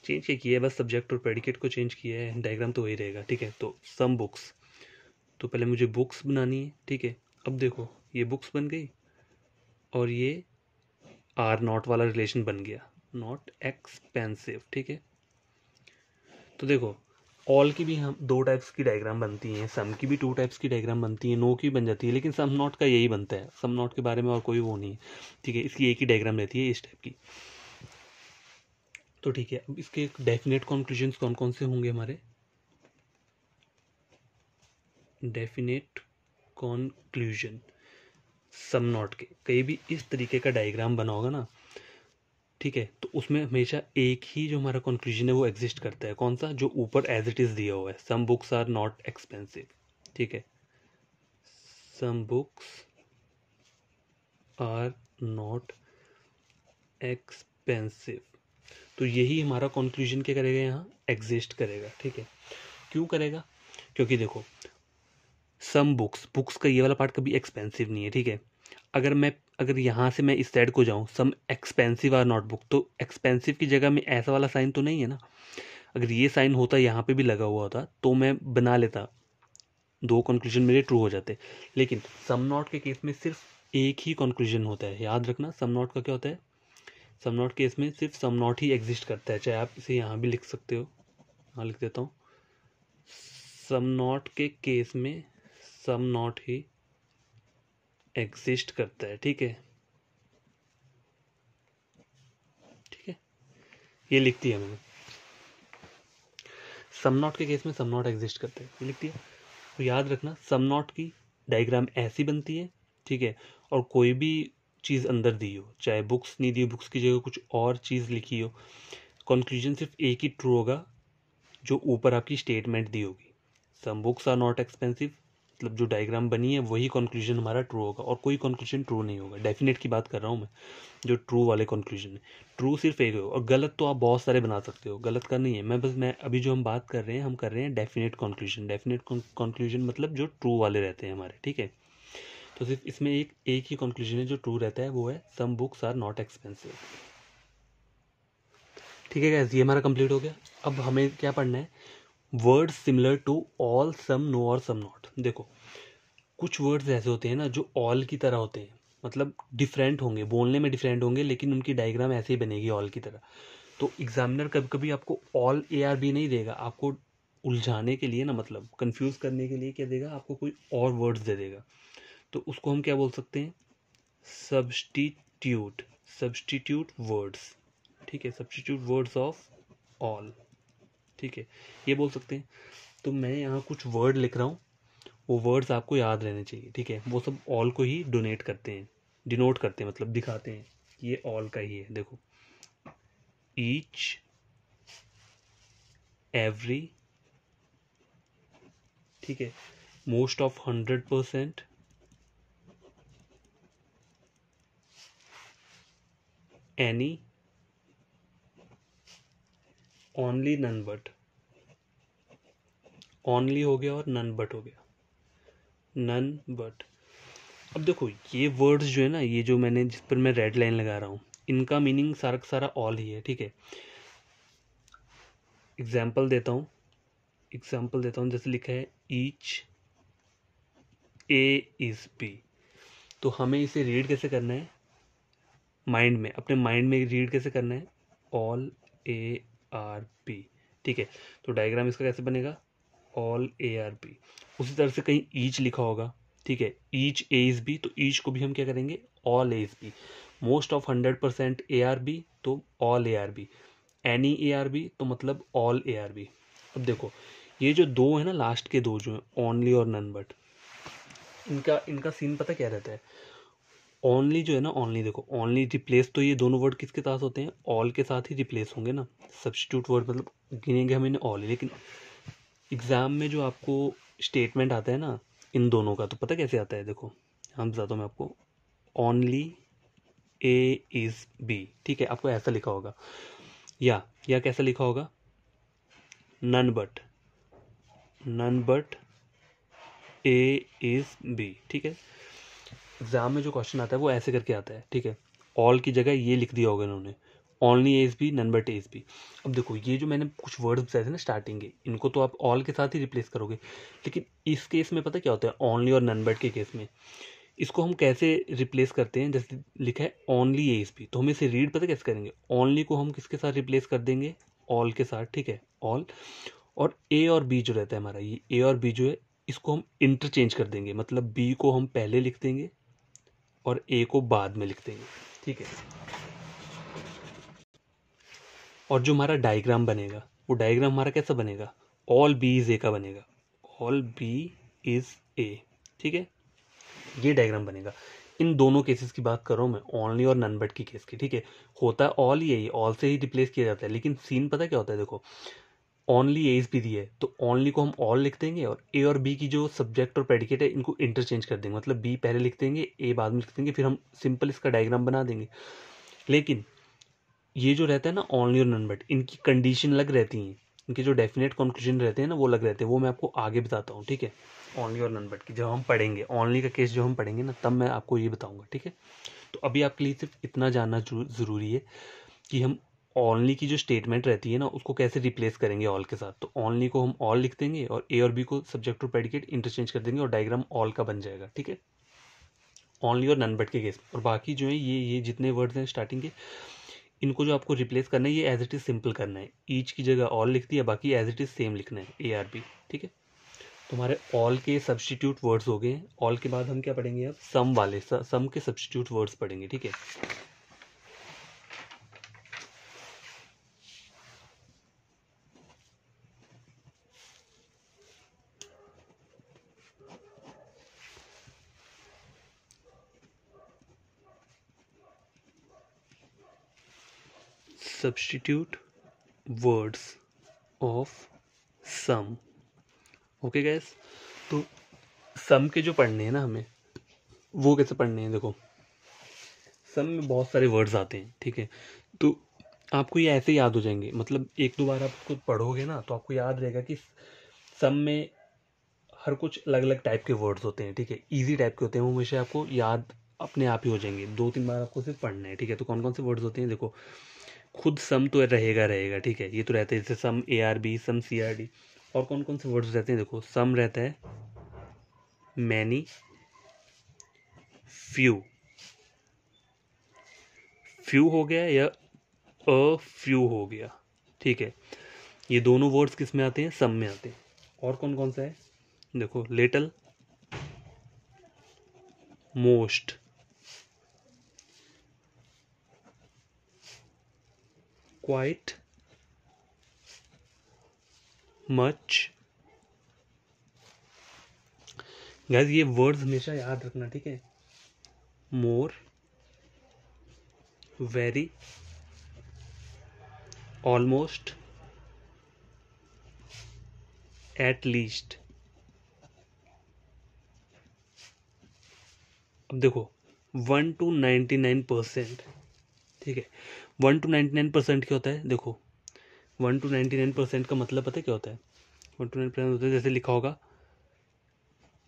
चेंज क्या किया है, बस सब्जेक्ट और प्रेडिकेट को चेंज किया है, डायग्राम तो वही रहेगा, ठीक है। तो सम बुक्स, तो पहले मुझे बुक्स बनानी है, ठीक है। अब देखो ये बुक्स बन गई और ये आर नॉट वाला रिलेशन बन गया, नॉट एक्सपेंसिव, ठीक है। तो देखो ऑल की भी हम 2 टाइप्स की डायग्राम बनती हैं, सम की भी 2 टाइप्स की डायग्राम बनती है, नो की बन जाती है, लेकिन सम नॉट का यही बनता है, सम नॉट के बारे में और कोई वो नहीं है, ठीक है। इसकी एक ही डायग्राम रहती है इस टाइप की। तो ठीक है, अब इसके डेफिनेट कंक्लूजन्स कौन कौन से होंगे हमारे, डेफिनेट कंक्लूजन सम नॉट के, कहीं भी इस तरीके का डायग्राम बना होगा ना, ठीक है, तो उसमें हमेशा एक ही जो हमारा कंक्लूजन है वो एग्जिस्ट करता है, कौन सा, जो ऊपर एज इट इज दिया हुआ है, some books are not expensive, ठीक है। Some books are not expensive, तो यही हमारा कंक्लूजन क्या करेगा, यहाँ एग्जिस्ट करेगा, ठीक है। क्यों करेगा, क्योंकि देखो सम बुक्स का ये वाला पार्ट कभी एक्सपेंसिव नहीं है, ठीक है। अगर यहाँ से मैं इस साइड को जाऊँ, सम एक्सपेंसिव आर नॉट बुक, तो एक्सपेंसिव की जगह में ऐसा वाला साइन तो नहीं है ना। अगर ये साइन होता यहाँ पे भी लगा हुआ होता तो मैं बना लेता, 2 कंक्लूजन मेरे ट्रू हो जाते। लेकिन सम नॉट के केस में सिर्फ एक ही कंक्लूजन होता है, याद रखना सम नॉट का क्या होता है, सम नॉट केस में सिर्फ सम नॉट ही एग्जिस्ट करता है। चाहे आप इसे यहाँ भी लिख सकते हो, यहाँ लिख देता हूँ, सम नॉट के केस में सम नॉट ही एग्जिस्ट करता है, ठीक है, ठीक है। ये लिख दिया मैंने, सम नॉट के केस में सम नॉट एग्जिस्ट करता है, ये लिख दिया। तो याद रखना सम नॉट की डायग्राम ऐसी बनती है, ठीक है। और कोई भी चीज़ अंदर दी हो, चाहे बुक्स नहीं दी, बुक्स की जगह कुछ और चीज़ लिखी हो, कंक्लूजन सिर्फ एक ही ट्रू होगा, जो ऊपर आपकी स्टेटमेंट दी होगी। Some books are not expensive, मतलब जो डायग्राम बनी है वही कंक्लूजन हमारा ट्रू होगा, और कोई कंक्लूजन ट्रू नहीं होगा। डेफिनेट की बात कर रहा हूँ मैं, जो ट्रू वाले कंक्लूजन है, ट्रू सिर्फ एक है, और गलत तो आप बहुत सारे बना सकते हो, गलत का नहीं है। मैं अभी जो हम बात कर रहे हैं, हम कर रहे हैं डेफिनेट कंक्लूजन। डेफिनेट कंक्लूजन मतलब जो ट्रू वाले रहते हैं हमारे, ठीक है। तो सिर्फ इसमें एक ही कंक्लूजन है जो ट्रू रहता है, वो है some books are not expensive, ठीक है गाइस, ये हमारा कंप्लीट हो गया। अब हमें क्या पढ़ना है, words similar to all, some, no और सम नॉट। देखो कुछ वर्ड्स ऐसे होते हैं ना जो ऑल की तरह होते हैं, मतलब डिफरेंट होंगे, बोलने में डिफरेंट होंगे, लेकिन उनकी डायग्राम ऐसे ही बनेगी ऑल की तरह। तो एग्जामिनर कभी कभी आपको ऑल ए आर बी नहीं देगा, आपको उलझाने के लिए ना, मतलब कंफ्यूज करने के लिए क्या देगा, आपको कोई और वर्ड्स दे देगा। तो उसको हम क्या बोल सकते हैं, सब्स्टिट्यूट, सब्स्टिट्यूट वर्ड्स, ठीक है, सब्स्टिट्यूट वर्ड्स ऑफ ऑल, ठीक है, ये बोल सकते हैं। तो मैं यहाँ कुछ वर्ड लिख रहा हूँ, वो वर्ड्स आपको याद रहने चाहिए, ठीक है। वो सब ऑल को ही डोनेट करते हैं, डिनोट करते हैं, मतलब दिखाते हैं कि ये ऑल का ही है। देखो ईच, एवरी, ठीक है, most of 100%, any, only, none but. Only हो गया और नन बट हो गया, नन बट। अब देखो ये वर्ड्स जो है ना, ये जो मैंने जिस पर मैं रेड लाइन लगा रहा हूँ, इनका मीनिंग सारा का सारा ऑल ही है, ठीक है। एग्जाम्पल देता हूँ, जैसे लिखा है ईच ए इज बी। तो हमें इसे रीड कैसे करना है, माइंड में, अपने माइंड में रीड कैसे करना है, ऑल ए आर बी, ठीक है। तो डायग्राम इसका कैसे बनेगा, ऑल ए आर बी। उसी तरह से कहीं ईच लिखा होगा, ठीक है, ईच ए इज बी, तो ईच को भी हम क्या करेंगे, all A is B. Most of 100% A are B, तो all A are B. Any A are B, तो मतलब ऑल ए आर बी। अब देखो ये जो दो है ना, लास्ट के दो जो है ओनली और नन बट, इनका इनका सीन पता क्या रहता है। ओनली जो है ना, ओनली देखो, ओनली रिप्लेस, तो ये दोनों वर्ड किसके साथ होते हैं, ऑल के साथ ही रिप्लेस होंगे ना। सब्स्टिट्यूट वर्ड मतलब गिनेंगे हम इन्हें ऑल, लेकिन एग्जाम में जो आपको स्टेटमेंट आता है ना इन दोनों का, तो पता कैसे आता है, देखो हम बताता हूँ मैं आपको, ओनली ए इज बी, ठीक है, आपको ऐसा लिखा होगा, या कैसा लिखा होगा, none but, none but A is B, ठीक है। एग्जाम में जो क्वेश्चन आता है वो ऐसे करके आता है, ठीक है। ऑल की जगह ये लिख दिया होगा इन्होंने, only A is B, none but A is B. अब देखो ये जो मैंने कुछ वर्ड्स बताए थे ना स्टार्टिंग के, इनको तो आप ऑल के साथ ही रिप्लेस करोगे, लेकिन इस केस में पता क्या होता है, ओनली और नन बट के केस में इसको हम कैसे रिप्लेस करते हैं, जैसे लिखा है ओनली एज बी, तो हम इसे रीड पता कैसे करेंगे, ओनली को हम किसके साथ रिप्लेस कर देंगे, ऑल के साथ, ठीक है, ऑल। और ए और बी जो रहता है हमारा, ये ए और बी जो है, इसको हम इंटरचेंज कर देंगे, मतलब बी को हम पहले लिख देंगे और ए को बाद में लिख देंगे, ठीक है। और जो हमारा डायग्राम बनेगा, वो डायग्राम हमारा कैसा बनेगा, ऑल बी इज ए का बनेगा, ऑल बी इज ए, ठीक है, ये डायग्राम बनेगा। इन दोनों केसेस की बात कर रहा हूँ मैं, ओनली और नन बट की केस की, ठीक है। होता है ऑल यही, ऑल से ही रिप्लेस किया जाता है, लेकिन सीन पता क्या होता है, देखो only A is be the है, तो ओनली को हम ऑल लिख देंगे, और ए और बी की जो सब्जेक्ट और प्रेडिकेट है इनको इंटरचेंज कर देंगे, मतलब बी पहले लिख देंगे, ए बाद में लिख देंगे, फिर हम सिंपल इसका डायग्राम बना देंगे। लेकिन ये जो रहता है ना ओनली और नन बट, इनकी कंडीशन अलग रहती हैं, इनके जो डेफिनेट कंक्लूजन रहते हैं ना वो अलग रहते हैं, वो मैं आपको आगे बताता हूँ, ठीक है। ओनली और नन बट की जब हम पढ़ेंगे, ओनली का केस जो हम पढ़ेंगे ना, तब मैं आपको ये बताऊंगा, ठीक है। तो अभी आपके लिए सिर्फ इतना जानना ज़रूरी है कि हम ओनली की जो स्टेटमेंट रहती है ना उसको कैसे रिप्लेस करेंगे ऑल के साथ। तो ओनली को हम ऑल लिख देंगे और ए और बी को सब्जेक्ट और प्रेडिकेट इंटरचेंज कर देंगे और डायग्राम ऑल का बन जाएगा, ठीक है, ओनली और नन बट के केस। और बाकी जो है ये जितने वर्ड्स हैं स्टार्टिंग के, इनको जो आपको रिप्लेस करना है, ये एज इट इज सिंपल करना है, ईच की जगह ऑल लिख दिया, बाकी एज इट इज सेम लिखना है, ए आर बी, ठीक है। तो हमारे ऑल के सब्स्टिट्यूट वर्ड्स हो गए। ऑल के बाद हम क्या पढ़ेंगे, अब सम वाले, सम के सब्स्टिट्यूट वर्ड्स पढ़ेंगे, ठीक है। Substitute words of some, okay guys. तो सम के जो पढ़ने हैं ना हमें, वो कैसे पढ़ने हैं, देखो सम में बहुत सारे वर्ड्स आते हैं, ठीक है। तो आपको ये ऐसे याद हो जाएंगे, मतलब एक दो बार आप उसको पढ़ोगे ना तो आपको याद रहेगा कि सम में हर कुछ अलग अलग टाइप के वर्ड्स होते हैं, ठीक है, इजी टाइप के होते हैं, वो हमेशा आपको याद अपने आप ही हो जाएंगे, दो तीन बार आपको सिर्फ पढ़ना है, ठीक है। तो कौन कौन से वर्ड्स होते हैं, देखो खुद सम तो रहेगा रहेगा, ठीक है, ये तो रहता है, जैसे some A are B, some C are D. और कौन कौन से वर्ड्स रहते हैं, देखो सम रहता है, मैनी, फ्यू, फ्यू हो गया या अ फ्यू हो गया, ठीक है, ये दोनों वर्ड्स किस में आते हैं, सम में आते हैं। और कौन कौन सा है, देखो little, most, quite, much. Guys ये वर्ड्स हमेशा याद रखना, ठीक है, मोर, वेरी, ऑलमोस्ट, एट लीस्ट, अब देखो 1 to 99%, ठीक है। 1 to 99% क्या होता है, देखो 1 to 99% का मतलब पता है क्या होता है? 1 to 99% होता है, जैसे लिखा होगा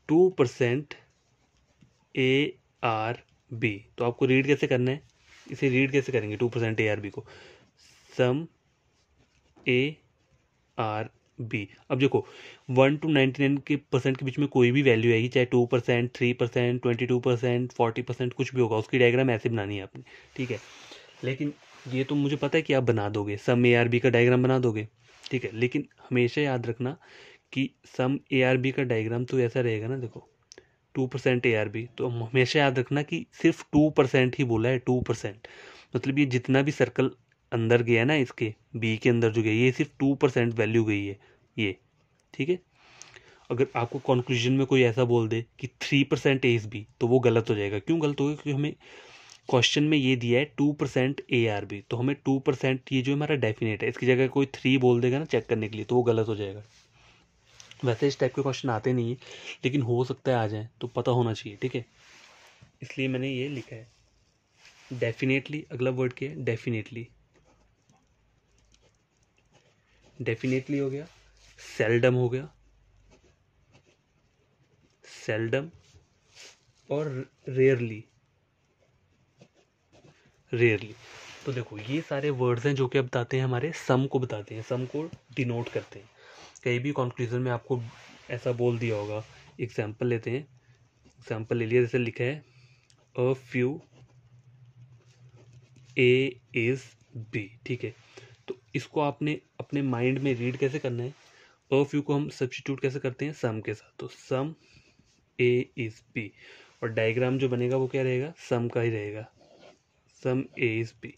2% ARB। तो आपको रीड कैसे करना है, इसे रीड कैसे करेंगे 2% ARB को? सम ARB। अब देखो 1 to 99 के परसेंट के बीच में कोई भी वैल्यू आएगी, चाहे 2%, 3%, 22%, 40%, कुछ भी होगा, उसकी डायग्राम ऐसे बनानी है आपने, ठीक है। लेकिन ये तो मुझे पता है कि आप बना दोगे, सम ARB का डायग्राम बना दोगे, ठीक है। लेकिन हमेशा याद रखना कि सम ARB का डायग्राम तो ऐसा रहेगा ना, देखो 2% ARB, तो हमेशा याद रखना कि सिर्फ 2% ही बोला है, 2%। मतलब ये जितना भी सर्कल अंदर गया ना, इसके बी के अंदर जो गया, ये सिर्फ 2% वैल्यू गई है ये, ठीक है। अगर आपको कंक्लूजन में कोई ऐसा बोल दे कि 3% ए इज बी, तो वो गलत हो जाएगा। क्यों गलत होगा? क्योंकि हमें क्वेश्चन में ये दिया है 2% ARB, तो हमें 2% ये जो हमारा डेफिनेट है, इसकी जगह कोई 3 बोल देगा ना चेक करने के लिए, तो वो गलत हो जाएगा। वैसे इस टाइप के क्वेश्चन आते नहीं है, लेकिन हो सकता है आ जाए, तो पता होना चाहिए, ठीक है। इसलिए मैंने ये लिखा है डेफिनेटली। अगला वर्ड क्या है? डेफिनेटली। डेफिनेटली हो गया, सेल्डम हो गया, सेल्डम, और रेयरली। रेयरली। तो देखो ये सारे वर्ड्स हैं जो कि बताते हैं, हमारे सम को बताते हैं, सम को डिनोट करते हैं। कहीं भी कंक्लूजन में आपको ऐसा बोल दिया होगा, एग्जाम्पल लेते हैं, एग्जाम्पल ले लिया, जैसे लिखा है a few A is B, ठीक है। तो इसको आपने अपने माइंड में रीड कैसे करना है? अ फ्यू को हम सब्स्टिट्यूट कैसे करते हैं? सम के साथ, तो सम ए इज बी, और डायग्राम जो बनेगा वो क्या रहेगा? सम का ही रहेगा, सम ए इज बी।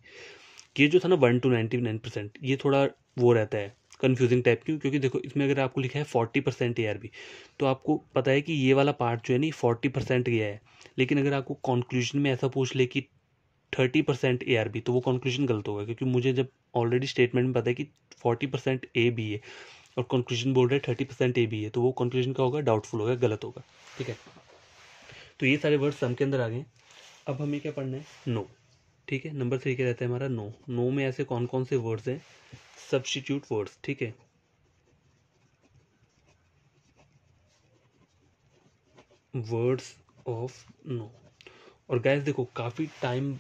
ये जो था ना 1 to 99%, ये थोड़ा वो रहता है कंफ्यूजिंग टाइप। क्यों? क्योंकि देखो इसमें अगर आपको लिखा है 40% ARB, तो आपको पता है कि ये वाला पार्ट जो है नहीं 40% गया है। लेकिन अगर आपको कंक्लूजन में ऐसा पूछ ले कि 30% ARB, तो वो कंक्लूजन गलत होगा, क्योंकि मुझे जब ऑलरेडी स्टेटमेंट में पता है कि 40% AB है और कंक्लूजन बोल रहा है 30% AB है, तो वो कंक्लूजन क्या होगा? डाउटफुल होगा, गलत होगा, ठीक है। तो ये सारे वर्ड सम के अंदर आ गए। अब हमें क्या पढ़ना है? नो, ठीक है। नंबर 3 क्या रहता है हमारा? नो। नो में ऐसे कौन कौन से वर्ड्स हैं? सब्स्टिट्यूट वर्ड्स, ठीक है। Words of no. और गैस देखो काफ़ी टाइम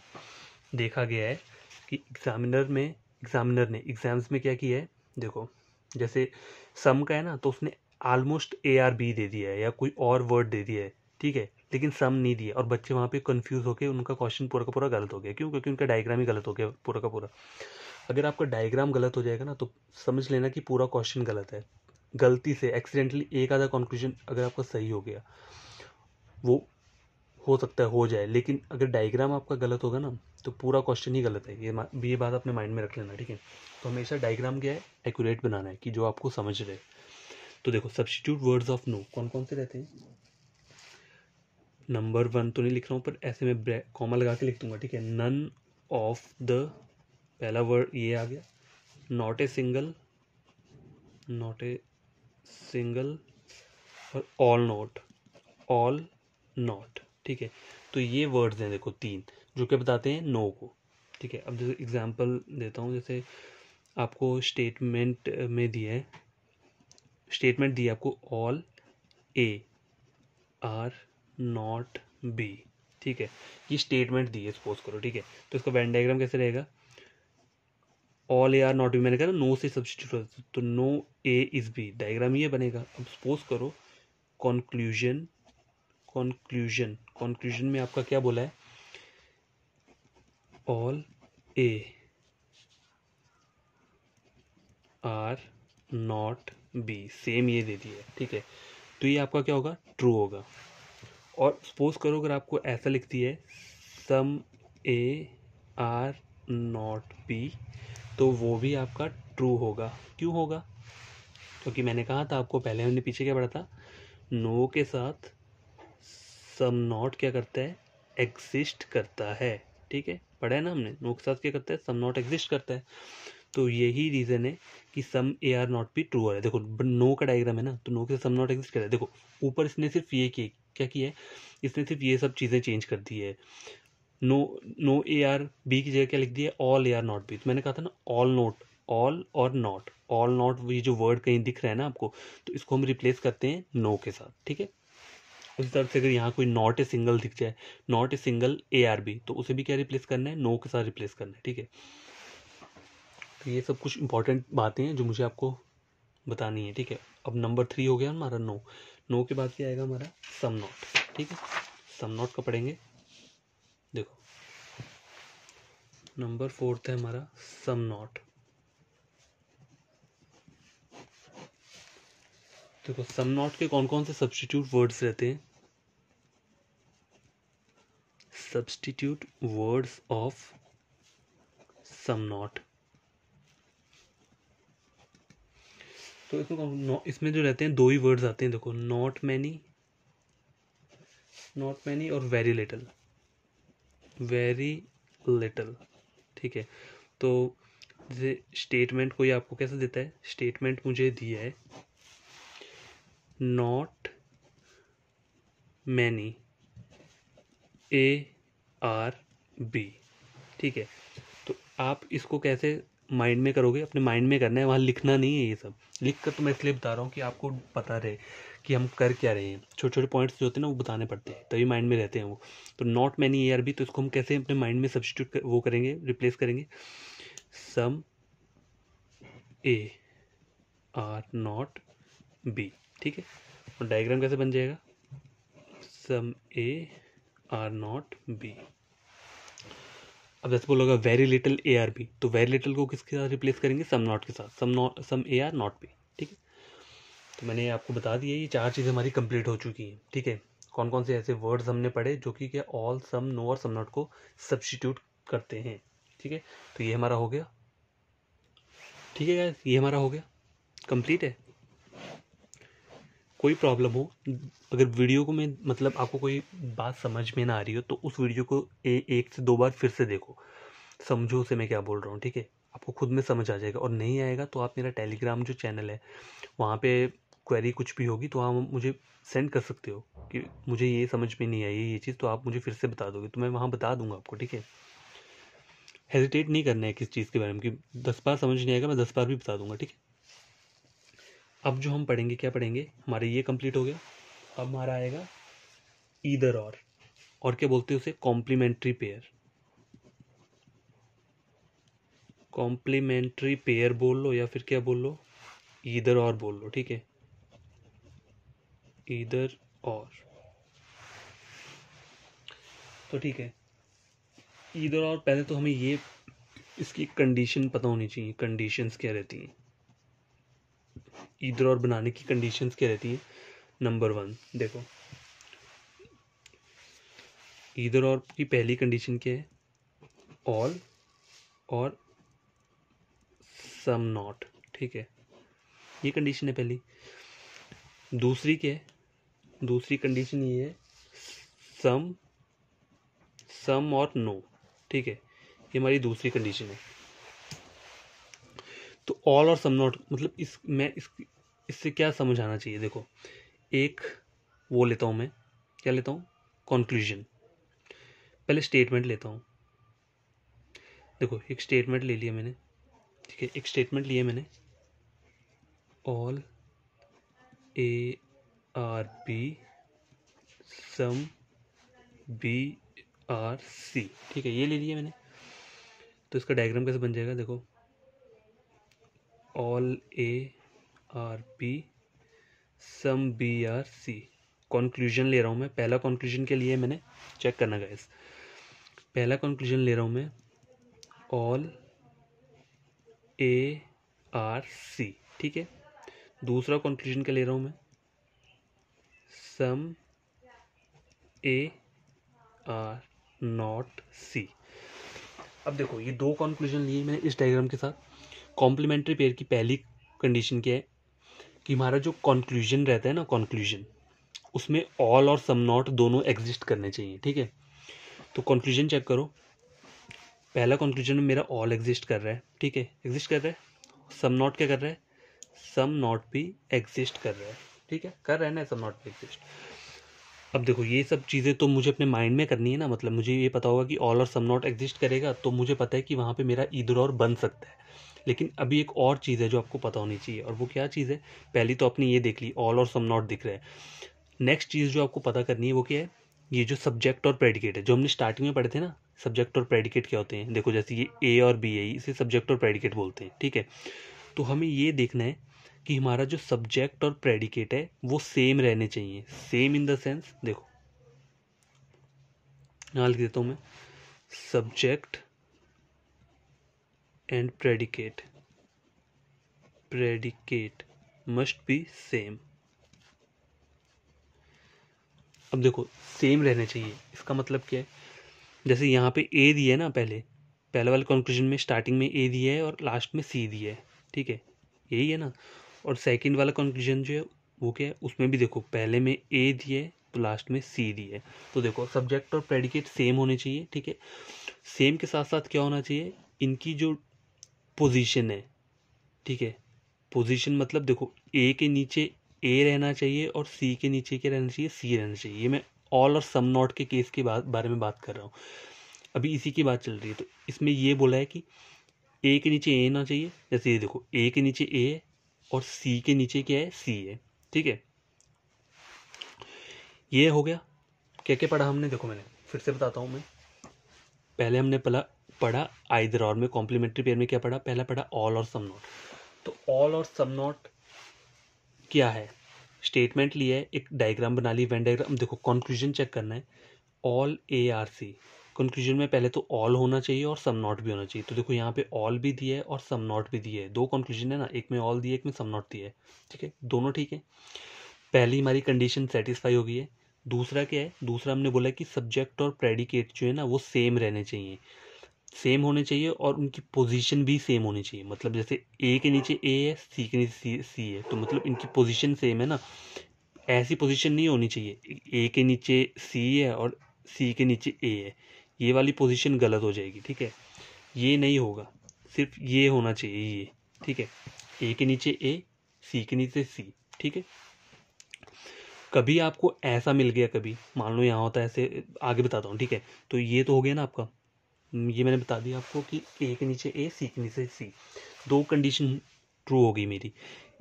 देखा गया है कि एग्जामिनर ने एग्जाम्स में क्या किया है, देखो जैसे सम का है ना, तो उसने ऑलमोस्ट ARB दे दिया है या कोई और वर्ड दे दिया है, ठीक है, लेकिन सम नहीं दिया, और बच्चे वहाँ पे कंफ्यूज होकर उनका क्वेश्चन पूरा का पूरा गलत हो गया। क्यों? क्योंकि उनका डायग्राम ही गलत हो गया पूरा का पूरा। अगर आपका डायग्राम गलत हो जाएगा ना, तो समझ लेना कि पूरा क्वेश्चन गलत है। गलती से एक्सीडेंटली एक आधा कंक्लूजन अगर आपका सही हो गया, वो हो सकता है हो जाए, लेकिन अगर डायग्राम आपका गलत होगा ना, तो पूरा क्वेश्चन ही गलत है। ये बात अपने माइंड में रख लेना, ठीक है। तो हमेशा डायग्राम क्या है? एक्यूरेट बनाना है कि जो आपको समझ रहे। तो देखो सब्स्टिट्यूट वर्ड्स ऑफ नो कौन कौन से रहते हैं? नंबर 1 तो नहीं लिख रहा हूँ, पर ऐसे में कॉमा लगा के लिख दूंगा, ठीक है। नन ऑफ द, पहला वर्ड ये आ गया। Not a single, not a single, और ऑल नॉट, ठीक है। तो ये वर्ड्स हैं देखो 3, जो कि बताते हैं नो को, ठीक है। अब जैसे एग्जांपल देता हूँ, जैसे आपको स्टेटमेंट में दिया है, स्टेटमेंट दिया आपको all A are not B, ठीक है। ये स्टेटमेंट दी है, सपोज करो, ठीक है। तो इसका वेन डायग्राम कैसे रहेगा? All A are not B, मैंने कहा ना नो से सब्स्टिट्यूट, तो no A is B, diagram ये बनेगा। अब सपोज करो कंक्लूजन, कंक्लूजन में आपका क्या बोला है? All A are not B, same ये दे दिया है, ठीक है। तो ये आपका क्या होगा? ट्रू होगा। और सपोज करो अगर आपको ऐसा लिखती है some A are not B, तो वो भी आपका ट्रू होगा। क्यों होगा? क्योंकि मैंने कहा था आपको, पहले हमने पीछे क्या पढ़ा था, नो के साथ सम नॉट क्या करता है? एग्जिस्ट करता है, ठीक है, पढ़ा है ना हमने। नो के साथ क्या करता है? सम नॉट एग्जिस्ट करता है। तो यही रीज़न है कि सम ए आर नॉट भी ट्रू है। देखो नो का डायग्राम है ना, तो नो के सम नॉट एग्जिस्ट कर रहा है। देखो ऊपर इसने सिर्फ ये क्या किया है, इसने सिर्फ ये सब चीज़ें चेंज कर दी है। नो ए आर बी की जगह क्या लिख दिया है, all A are not B. तो मैंने कहा था ना ऑल नोट, ऑल और नॉट, ऑल नॉट, ये जो वर्ड कहीं दिख रहा है ना आपको, तो इसको हम रिप्लेस करते हैं नो के साथ, ठीक है। उसी तरह से अगर यहाँ कोई नॉट ए सिंगल दिख जाए, not a single A are B, तो उसे भी क्या रिप्लेस करना है, नो के साथ रिप्लेस करना है, ठीक है। तो ये सब कुछ इंपॉर्टेंट बातें हैं जो मुझे आपको बतानी है, ठीक है। अब नंबर 3 हो गया हमारा नो। नो के बाद क्या आएगा हमारा, सम नॉट, ठीक है। सम नॉट का पढ़ेंगे, देखो नंबर 4 है हमारा सम नॉट। देखो सम नॉट के कौन कौन से सब्स्टिट्यूट वर्ड्स रहते हैं, substitute words of some not. तो इसमें जो रहते हैं दो ही वर्ड्स आते हैं, देखो नॉट मैनी और वेरी लिटिल, वेरी लिटिल, ठीक है। तो जैसे स्टेटमेंट कोई आपको कैसे देता है, स्टेटमेंट मुझे दिया है not many A are B, ठीक है। तो आप इसको कैसे माइंड में करोगे, अपने माइंड में करना है, वहाँ लिखना नहीं है। ये सब लिख कर तो मैं इसलिए बता रहा हूँ कि आपको पता रहे कि हम कर क्या रहे हैं। छोटे छोटे पॉइंट्स जो होते हैं ना वो बताने पड़ते हैं, तभी माइंड में रहते हैं वो। तो not many A are B, तो इसको हम कैसे अपने माइंड में सब्स्टिट्यूट वो करेंगे, रिप्लेस करेंगे, some A are not B, ठीक है। और डायग्राम कैसे बन जाएगा, some A are not B. अब जैसे बोलोगा very little A are B, तो वेरी लिटिल को किसके साथ रिप्लेस करेंगे, सम नॉट के साथ, some A are not B, ठीक है। तो मैंने आपको बता दिया, ये 4 चीज़ें हमारी कंप्लीट हो चुकी हैं, ठीक है। कौन कौन से ऐसे वर्ड्स हमने पढ़े जो कि क्या ऑल, सम, नो और सम नॉट को सब्स्टिट्यूट करते हैं, ठीक है। तो ये हमारा हो गया, ठीक है गाइस, ये हमारा हो गया, कंप्लीट है। कोई प्रॉब्लम हो, अगर वीडियो को मैं मतलब आपको कोई बात समझ में ना आ रही हो, तो उस वीडियो को 1 से 2 बार फिर से देखो, समझो उसे मैं क्या बोल रहा हूँ, ठीक है। आपको खुद में समझ आ जाएगा। और नहीं आएगा तो आप मेरा टेलीग्राम जो चैनल है वहाँ पे क्वेरी कुछ भी होगी तो आप मुझे सेंड कर सकते हो कि मुझे ये समझ में नहीं आई ये चीज़, तो आप मुझे फिर से बता दोगे, तो मैं वहाँ बता दूंगा आपको, ठीक है। हेजिटेट नहीं करना है किस चीज़ के बारे में कि 10 बार समझ नहीं आएगा, मैं 10 बार भी बता दूंगा, ठीक है। अब जो हम पढ़ेंगे, क्या पढ़ेंगे, हमारे ये कंप्लीट हो गया। अब हमारा आएगा ईदर और क्या बोलते हैं उसे, कॉम्प्लीमेंट्री पेयर। कॉम्प्लीमेंट्री पेयर बोल लो या फिर क्या बोल लो, ईदर और बोल लो, ठीक है, ईदर और। तो ठीक है, ईदर और पहले तो हमें ये इसकी कंडीशन पता होनी चाहिए, कंडीशंस क्या रहती हैं, ईदर और बनाने की कंडीशंस क्या रहती हैं। नंबर 1 देखो, ईदर और की पहली कंडीशन क्या है, ऑल और सम नॉट, ठीक है, ये कंडीशन है पहली। दूसरी क्या है, दूसरी कंडीशन ये है सम और नो, ठीक है, ये हमारी दूसरी कंडीशन है। तो ऑल और सम नॉट मतलब इससे क्या समझ आना चाहिए, देखो एक वो लेता हूँ मैं, क्या लेता हूँ, कंक्लूजन। पहले स्टेटमेंट लेता हूँ, देखो एक स्टेटमेंट ले लिया मैंने, ठीक है, एक स्टेटमेंट लिया मैंने, all A are B some B are C, ठीक है, ये ले लिया मैंने। तो इसका डायग्राम कैसे बन जाएगा, देखो all A are B some B are C, conclusion ले रहा हूँ मैं। पहला कंक्लूजन के लिए मैंने चेक करना गाइस, पहला कंक्लूजन ले रहा हूँ मैं ऑल ए आर सी, ठीक है। दूसरा कंक्लूजन क्या ले रहा हूँ मैं, सम ए आर नॉट सी। अब देखो ये दो कंक्लूजन लिए मैंने इस डायग्राम के साथ। कॉम्प्लीमेंट्री पेयर की पहली कंडीशन क्या है कि हमारा जो कंक्लूजन रहता है ना, कंक्लूजन उसमें ऑल और सम नॉट दोनों एग्जिस्ट करने चाहिए, ठीक है। तो कंक्लूजन चेक करो, पहला कंक्लूजन में मेरा ऑल एग्जिस्ट कर रहा है, ठीक है, एग्जिस्ट कर रहा है। सम नॉट क्या कर रहा है, सम नॉट भी एग्जिस्ट कर रहा है, ठीक है, कर रहा है ना सम नॉट भी एग्जिस्ट। अब देखो ये सब चीज़ें तो मुझे अपने माइंड में करनी है ना, मतलब मुझे ये पता होगा कि ऑल और सम नॉट एग्जिस्ट करेगा, तो मुझे पता है कि वहाँ पे मेरा ईदर और बन सकता है। लेकिन अभी एक और चीज़ है जो आपको पता होनी चाहिए, और वो क्या चीज़ है? पहली तो अपनी ये देख ली, ऑल और सम नॉट दिख रहा है। नेक्स्ट चीज़ जो आपको पता करनी है वो क्या है? ये जो सब्जेक्ट और प्रेडिकेट है, जो हमने स्टार्टिंग में पढ़े थे ना, सब्जेक्ट और प्रेडिकेट क्या होते हैं। देखो जैसे ये ए और बी है, इसे सब्जेक्ट और प्रेडिकेट बोलते हैं, ठीक है। तो हमें ये देखना है कि हमारा जो सब्जेक्ट और प्रेडिकेट है वो सेम रहने चाहिए। सेम इन द सेंस, देखो यहाँ लिख देता हूँ मैं, subject and predicate must be same. अब देखो सेम रहने चाहिए, इसका मतलब क्या है? जैसे यहाँ पे ए दिया है ना, पहले वाले कंक्लूजन में स्टार्टिंग में ए दिया है और लास्ट में सी दिया है, ठीक है, यही है ना। और सेकंड वाला कंक्लूजन जो है वो क्या है, उसमें भी देखो पहले में ए दिया है तो लास्ट में सी दिया है। तो देखो सब्जेक्ट और प्रेडिकेट सेम होने चाहिए, ठीक है। सेम के साथ साथ क्या होना चाहिए, इनकी जो पोजीशन है, ठीक है। पोजीशन मतलब देखो ए के नीचे ए रहना चाहिए और सी के नीचे क्या रहना चाहिए, सी रहना चाहिए। ये मैं ऑल और सम नॉट के केस के बारे में बात कर रहा हूँ, अभी इसी की बात चल रही है। तो इसमें ये बोला है कि ए के नीचे ए ना चाहिए, जैसे ये देखो ए के नीचे ए है और सी के नीचे क्या है, सी है, ठीक है। ये हो गया। क्या क्या पढ़ा हमने, देखो मैंने फिर से बताता हूँ मैं। पहले हमने पढ़ा आइदर और में, कॉम्प्लीमेंट्री पेयर में क्या पढ़ा, पहला पढ़ा ऑल और सम नॉट। तो ऑल और सम नॉट क्या है, स्टेटमेंट लिया है, एक डायग्राम बना ली, वेन डायग्राम। देखो कंक्लूजन चेक करना है, all A are C. Conclusion में पहले तो ऑल होना चाहिए और सम नॉट भी होना चाहिए। तो देखो यहाँ पे ऑल भी दिया है और सम नॉट भी दिया है, दो कंक्लूजन है ना, एक में ऑल दिया है, एक में सम नॉट दिया है, ठीक है, दोनों ठीक है। पहली हमारी कंडीशन सेटिस्फाई हो गई है। दूसरा क्या है, दूसरा हमने बोला कि सब्जेक्ट और प्रेडिकेट जो है ना वो सेम रहने चाहिए, सेम होने चाहिए और उनकी पोजीशन भी सेम होनी चाहिए। मतलब जैसे ए के नीचे ए है, सी के नीचे सी है, तो मतलब इनकी पोजीशन सेम है ना। ऐसी पोजीशन नहीं होनी चाहिए ए के नीचे सी है और सी के नीचे ए है, ये वाली पोजीशन गलत हो जाएगी, ठीक है। ये नहीं होगा, सिर्फ ये होना चाहिए ये, ठीक है। ए के नीचे ए, सी के नीचे सी, ठीक है। कभी आपको ऐसा मिल गया, कभी मान लो यहाँ होता है ऐसे, आगे बताता हूँ, ठीक है। तो ये तो हो गया ना आपका, ये मैंने बता दिया आपको कि ए के नीचे ए, सी के नीचे सी, दो कंडीशन ट्रू हो गई मेरी।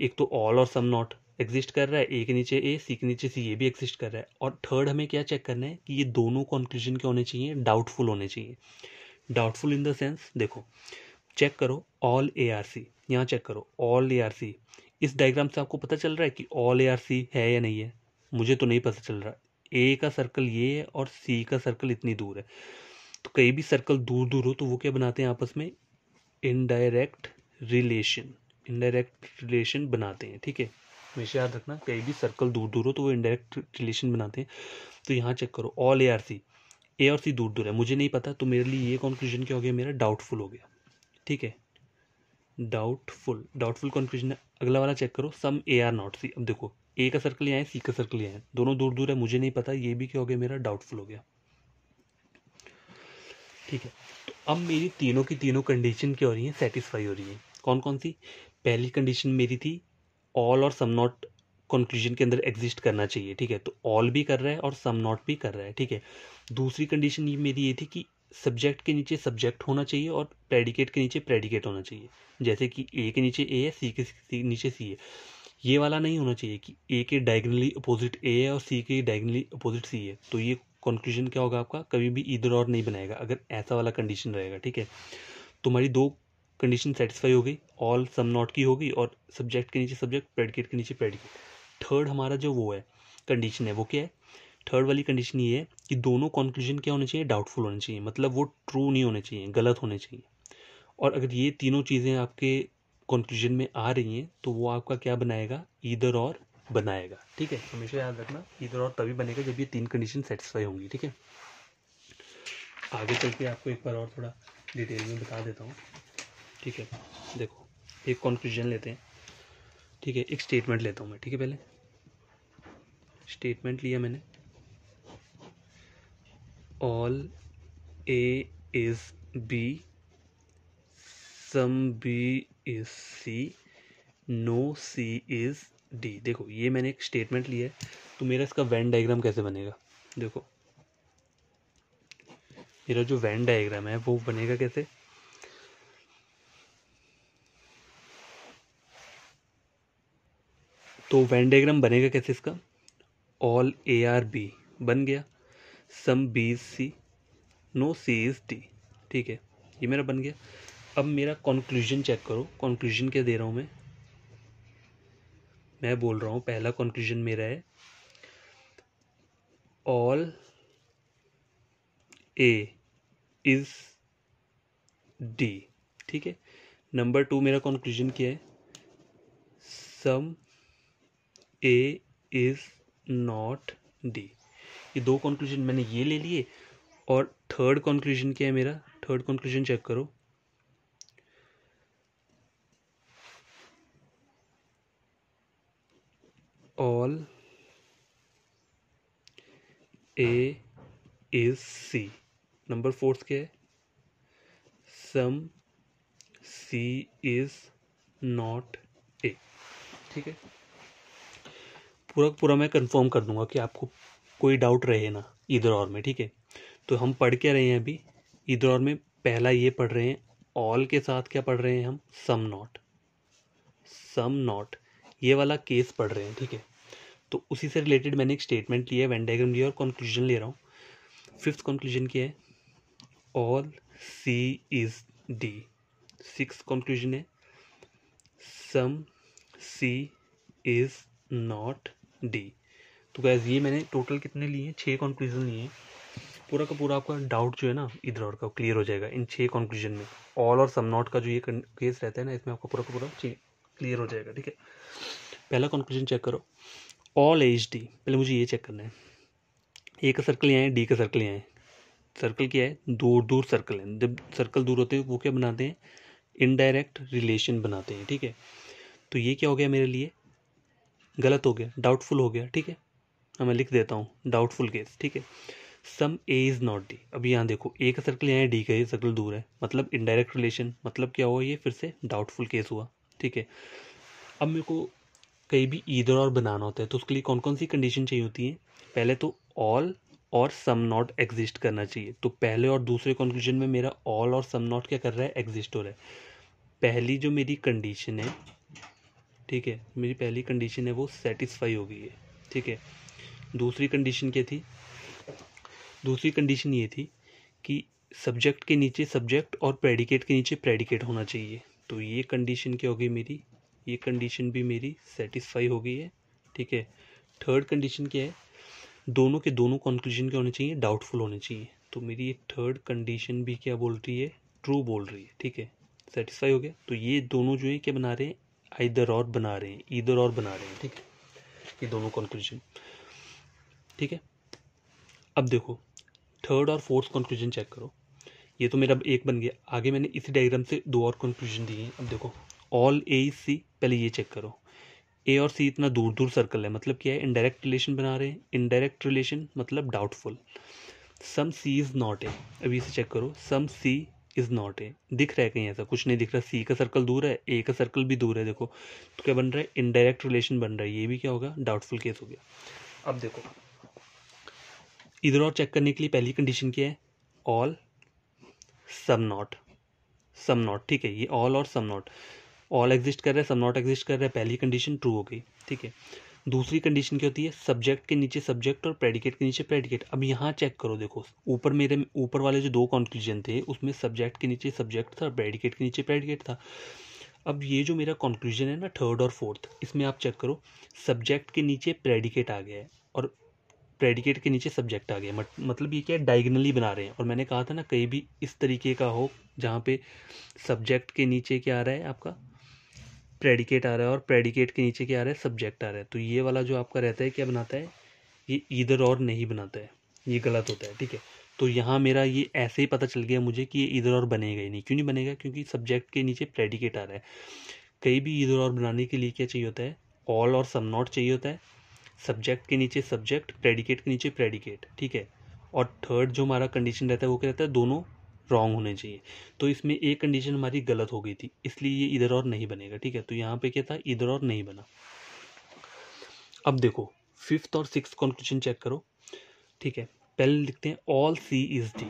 एक तो ऑल और सम नॉट एग्जिस्ट कर रहा है, ए के नीचे ए, सी के नीचे सी, ये भी एग्जिस्ट कर रहा है। और थर्ड हमें क्या चेक करना है कि ये दोनों कंक्लूजन क्या होने चाहिए, डाउटफुल होने चाहिए। डाउटफुल इन द सेंस, देखो चेक करो ऑल ए आर सी, यहाँ चेक करो ऑल ए आर सी। इस डायग्राम से आपको पता चल रहा है कि ऑल ए आर सी है या नहीं है? मुझे तो नहीं पता चल रहा। ए का सर्कल ये है और सी का सर्कल इतनी दूर है। तो कहीं भी सर्कल दूर दूर हो तो वो क्या बनाते हैं आपस में, इनडायरेक्ट रिलेशन, इनडायरेक्ट रिलेशन बनाते हैं, ठीक है। हमेशा याद रखना, कहीं भी सर्कल दूर दूर हो तो वो इनडायरेक्ट रिलेशन बनाते हैं। तो यहाँ चेक करो ऑल ए आर सी, ए और सी दूर दूर है, मुझे नहीं पता, तो मेरे लिए ये कंक्लूजन क्या हो गया, मेरा डाउटफुल हो गया, ठीक है। डाउटफुल कंक्लूजन है। अगला वाला चेक करो, सम ए आर नॉट सी। अब देखो ए का सर्कल यहाँ है, सी का सर्कल यहाँ है, दोनों दूर दूर है, मुझे नहीं पता, ये भी क्या हो गया, मेरा डाउटफुल हो गया, ठीक है। तो अब मेरी तीनों की तीनों कंडीशन क्या हो रही है, सेटिस्फाई हो रही है। कौन कौन सी? पहली कंडीशन मेरी थी ऑल और सम नॉट कंक्लूजन के अंदर एग्जिस्ट करना चाहिए, ठीक है, तो ऑल भी कर रहा है और सम नॉट भी कर रहा है, ठीक है। दूसरी कंडीशन ये मेरी ये थी कि सब्जेक्ट के नीचे सब्जेक्ट होना चाहिए और प्रेडिकेट के नीचे प्रेडिकेट होना चाहिए। जैसे कि ए के नीचे ए है, सी के नीचे सी है। ये वाला नहीं होना चाहिए कि ए के डायगनली अपोजिट ए है और सी के डायगनली अपोजिट सी है। तो ये कंक्लूजन क्या होगा आपका, कभी भी इधर और नहीं बनाएगा अगर ऐसा वाला कंडीशन रहेगा, ठीक है। तुम्हारी दो कंडीशन सेटिस्फाई हो गई, ऑल सम नॉट की होगी और सब्जेक्ट के नीचे सब्जेक्ट, प्रेडिकेट के नीचे प्रेडिकेट। थर्ड हमारा जो वो है कंडीशन है वो क्या है, थर्ड वाली कंडीशन ये है कि दोनों कंक्लूजन क्या होने चाहिए, डाउटफुल होने चाहिए, मतलब वो ट्रू नहीं होने चाहिए, गलत होने चाहिए। और अगर ये तीनों चीज़ें आपके कंक्लूजन में आ रही हैं तो वो आपका क्या बनाएगा, ईदर और बनाएगा, ठीक है। हमेशा याद रखना, ईदर और तभी बनेगा जब ये तीन कंडीशन सेटिस्फाई होंगी, ठीक है। आगे चल के आपको एक बार और थोड़ा डिटेल में बता देता हूँ, ठीक है। देखो एक कंक्लूजन लेते हैं, ठीक है, एक स्टेटमेंट लेता हूँ मैं, ठीक है। पहले स्टेटमेंट लिया मैंने, all A is B, some B is C, no C is D. देखो ये मैंने एक स्टेटमेंट लिया है, तो मेरा इसका वेन डायग्राम कैसे बनेगा, देखो मेरा जो वेन डायग्राम है वो बनेगा कैसे, तो वेन डायग्राम बनेगा कैसे इसका, ऑल ए आर बी बन गया, some B is C, no C is D. ठीक है, ये मेरा बन गया। अब मेरा कंक्लूजन चेक करो, कंक्लूजन क्या दे रहा हूँ मैं बोल रहा हूँ पहला कंक्लूजन मेरा है ऑल ए इज डी। ठीक है, नंबर 2 मेरा कंक्लूजन क्या है, some A is not D. ये दो कंक्लूजन मैंने ये ले लिए। और थर्ड कंक्लूजन क्या है मेरा, थर्ड कंक्लूजन चेक करो, all A is C. Number 4 क्या है, सम सी इज नॉट ए। ठीक है, पूरा पूरा मैं कंफर्म कर दूंगा कि आपको कोई डाउट रहे ना इधर और में। ठीक है, तो हम पढ़ क्या रहे हैं अभी इधर और में, पहला ये पढ़ रहे हैं ऑल के साथ क्या पढ़ रहे हैं हम, सम नॉट, सम नॉट ये वाला केस पढ़ रहे हैं। ठीक है, तो उसी से रिलेटेड मैंने एक स्टेटमेंट लिया है, वेन डायग्राम लिया और कंक्लूजन ले रहा हूँ। फिफ्थ कंक्लूजन क्या है, all C is D. Six conclusion है some C is not D. तो गैस ये मैंने टोटल कितने लिए हैं, 6 कंक्लूजन लिए हैं। पूरा का पूरा आपका डाउट जो है ना इधर और का क्लियर हो जाएगा इन 6 कंक्लूजन में। ऑल और सम नॉट का जो ये केस रहता है ना, इसमें आपका पूरा का पूरा क्लियर हो जाएगा। ठीक है, पहला कंक्लूजन चेक करो, ऑल एच डी। पहले मुझे ये चेक करना है, ए का सर्कल यहाँ है, डी का सर्कल यहाँ है। सर्कल क्या है, दूर दूर सर्कल है। जब सर्कल दूर होते हैं वो क्या बनाते हैं, इनडायरेक्ट रिलेशन बनाते हैं। ठीक है, तो ये क्या हो गया मेरे लिए, गलत हो गया, डाउटफुल हो गया। ठीक है, मैं लिख देता हूँ डाउटफुल केस। ठीक है, some A is not D. अब यहाँ देखो ए का सर्कल यहाँ है, डी का ये सर्कल दूर है, मतलब इनडायरेक्ट रिलेशन, मतलब क्या हुआ, ये फिर से डाउटफुल केस हुआ। ठीक है, अब मेरे को कहीं भी ईदर और बनाना होता है तो उसके लिए कौन कौन सी कंडीशन चाहिए होती है, पहले तो ऑल और सम नॉट एग्जिस्ट करना चाहिए। तो पहले और दूसरे कंक्लूजन में मेरा ऑल और सम नॉट क्या कर रहा है, एग्जिस्ट हो रहा है। पहली जो मेरी कंडीशन है, ठीक है, मेरी पहली कंडीशन है वो सेटिस्फाई हो गई है। ठीक है, दूसरी कंडीशन क्या थी, दूसरी कंडीशन ये थी कि सब्जेक्ट के नीचे सब्जेक्ट और प्रेडिकेट के नीचे प्रेडिकेट होना चाहिए। तो ये कंडीशन क्या होगी मेरी, ये कंडीशन भी मेरी सेटिस्फाई हो गई है। ठीक है, थर्ड कंडीशन क्या है, दोनों के दोनों कंक्लूजन क्या होने चाहिए, डाउटफुल होने चाहिए। तो मेरी ये थर्ड कंडीशन भी क्या बोल रही है, ट्रू बोल रही है। ठीक है, सेटिस्फाई हो गया। तो ये दोनों जो है क्या बना रहे हैं, आइदर और बना रहे हैं, ईदर और बना रहे हैं। ठीक है, ये दोनों कंक्लूजन। ठीक है, अब देखो थर्ड और फोर्थ कंक्लूजन चेक करो, ये तो मेरा एक बन गया। आगे मैंने इसी डायग्राम से 2 और कंक्लूजन दिए हैं। अब देखो ऑल ए इज सी, पहले ये चेक करो, ए और सी इतना दूर दूर सर्कल है, मतलब क्या है, इनडायरेक्ट रिलेशन बना रहे हैं। इनडायरेक्ट रिलेशन मतलब doubtful. Some C is not A, अभी इसे चेक करो, सम सी इज नॉट ए, दिख रहा है कहीं, ऐसा कुछ नहीं दिख रहा। सी का सर्कल दूर है, ए का सर्कल भी दूर है, देखो तो क्या बन रहा है, इनडायरेक्ट रिलेशन बन रहा है। ये भी क्या होगा, डाउटफुल केस हो गया। अब देखो इधर और चेक करने के लिए पहली कंडीशन क्या है, all some not, some not. ठीक है, ये ऑल और सम नॉट, ऑल एग्जिस्ट कर रहा है, सम नॉट एग्जिस्ट कर रहा है, पहली कंडीशन ट्रू हो गई। ठीक है, दूसरी कंडीशन क्या होती है, सब्जेक्ट के नीचे सब्जेक्ट और प्रेडिकेट के नीचे प्रेडिकेट। अब यहाँ चेक करो, देखो ऊपर मेरे ऊपर वाले जो 2 कंक्लूजन थे उसमें सब्जेक्ट के नीचे सब्जेक्ट था, प्रेडिकेट के नीचे प्रेडिकेट था। अब ये जो मेरा कंक्लूजन है ना थर्ड और फोर्थ, इसमें आप चेक करो, सब्जेक्ट के नीचे प्रेडिकेट आ गया है और प्रेडिकेट के नीचे सब्जेक्ट आ गया। मतलब ये क्या है, डायगोनली बना रहे हैं। और मैंने कहा था ना कहीं भी इस तरीके का हो जहाँ पे सब्जेक्ट के नीचे क्या आ रहा है, आपका प्रेडिकेट आ रहा है और प्रेडिकेट के नीचे क्या आ रहा है, सब्जेक्ट आ रहा है, तो ये वाला जो आपका रहता है क्या बनाता है, ये ईदर और नहीं बनाता है, ये गलत होता है। ठीक है, तो यहाँ मेरा ये ऐसे ही पता चल गया मुझे कि ये ईदर और बनेगा ही नहीं। क्यों नहीं बनेगा, क्योंकि सब्जेक्ट के नीचे प्रेडिकेट आ रहा है। कहीं भी ईदर और बनाने के लिए क्या चाहिए होता है, ऑल और सम नॉट चाहिए होता है, सब्जेक्ट के नीचे सब्जेक्ट, प्रेडिकेट के नीचे प्रेडिकेट। ठीक है, और थर्ड जो हमारा कंडीशन रहता है वो क्या रहता है, दोनों रॉन्ग होने चाहिए। तो इसमें एक कंडीशन हमारी गलत हो गई थी, इसलिए ये इधर और नहीं बनेगा। ठीक है, तो यहाँ पे क्या था, इधर और नहीं बना। अब देखो फिफ्थ और सिक्स्थ कंक्लूजन चेक करो, ठीक है, पहले लिखते हैं all C is D,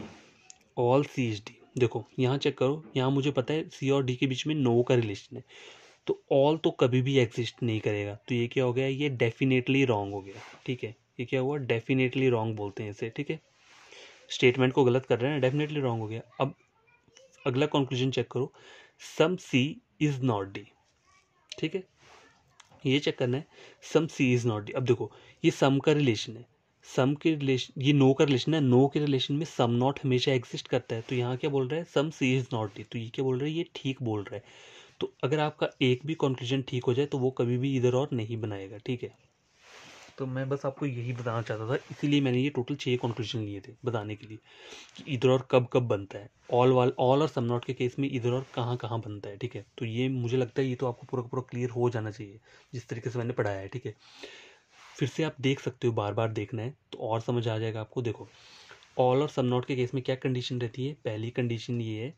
all C is D. देखो यहाँ चेक करो, यहाँ मुझे पता है सी और डी के बीच में नो का रिलेशन है, तो ऑल तो कभी भी एग्जिस्ट नहीं करेगा, तो ये क्या हो गया, ये डेफिनेटली रॉन्ग हो गया। ठीक है, ये क्या हुआ, डेफिनेटली रॉन्ग बोलते हैं इसे। ठीक है, स्टेटमेंट को गलत कर रहे हैं, डेफिनेटली रॉन्ग हो गया। अब अगला कंक्लूजन चेक करो, सम सी इज नॉट डी। ठीक है, ये चेक करना है, some C is not D. अब देखो ये सम का रिलेशन है, सम के रिलेशन, ये नो का रिलेशन है, नो के रिलेशन में सम नॉट हमेशा एग्जिस्ट करता है, तो यहाँ क्या बोल रहा है, some C is not D, तो ये क्या बोल रहा है, ये ठीक बोल रहा है। तो अगर आपका एक भी कंक्लूजन ठीक हो जाए तो वो कभी भी इधर और नहीं बनाएगा। ठीक है, तो मैं बस आपको यही बताना चाहता था, इसीलिए मैंने ये टोटल 6 कंक्लूजन लिए थे बताने के लिए कि इधर और कब कब बनता है, ऑल और सम नॉट के केस में इधर और कहाँ कहाँ बनता है। ठीक है, तो ये मुझे लगता है ये तो आपको पूरा पूरा क्लियर हो जाना चाहिए जिस तरीके से मैंने पढ़ाया है। ठीक है, फिर से आप देख सकते हो, बार बार देखना है तो और समझ आ जाएगा आपको। देखो ऑल और सम नॉट के केस में क्या कंडीशन रहती है, पहली कंडीशन ये है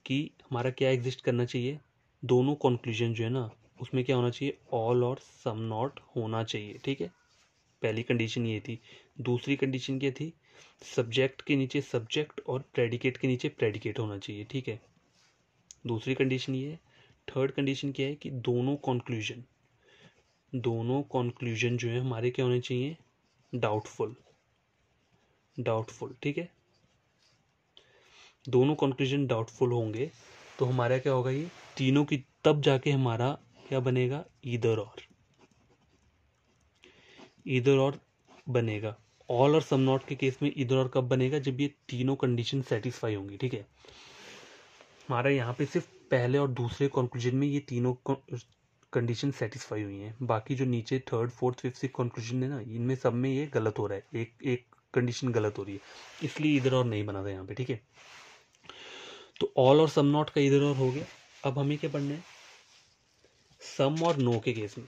कि हमारा क्या एग्जिस्ट करना चाहिए, दोनों कंक्लूजन जो है ना उसमें क्या होना चाहिए, ऑल और सम नॉट होना चाहिए। ठीक है, पहली कंडीशन ये थी। दूसरी कंडीशन क्या थी, सब्जेक्ट के नीचे सब्जेक्ट और प्रेडिकेट के नीचे प्रेडिकेट होना चाहिए। ठीक है, दूसरी कंडीशन ये है। थर्ड कंडीशन क्या है कि दोनों कॉन्क्लूजन जो है हमारे क्या होने चाहिए, डाउटफुल, डाउटफुल। ठीक है, दोनों कॉन्क्लूजन डाउटफुल होंगे तो हमारा क्या होगा, ये तीनों की, तब जाके हमारा क्या बनेगा, इधर और बनेगा। ऑल और सम नॉट के केस में इधर और कब बनेगा, जब ये तीनों कंडीशन सेटिस्फाई होंगी। ठीक है, हमारा यहाँ पे सिर्फ पहले और दूसरे कंक्लूजन में ये तीनों कंडीशन सेटिस्फाई हुई हैं, बाकी जो नीचे third fourth fifth six conclusion है ना, इनमें सब में ये गलत हो रहा है, एक एक कंडीशन गलत हो रही है, इसलिए इधर और नहीं बना था यहाँ पे। ठीक है, तो ऑल और सम नॉट का इधर और हो गया। अब हमें क्या पढ़ना है, सम और नो के केस में,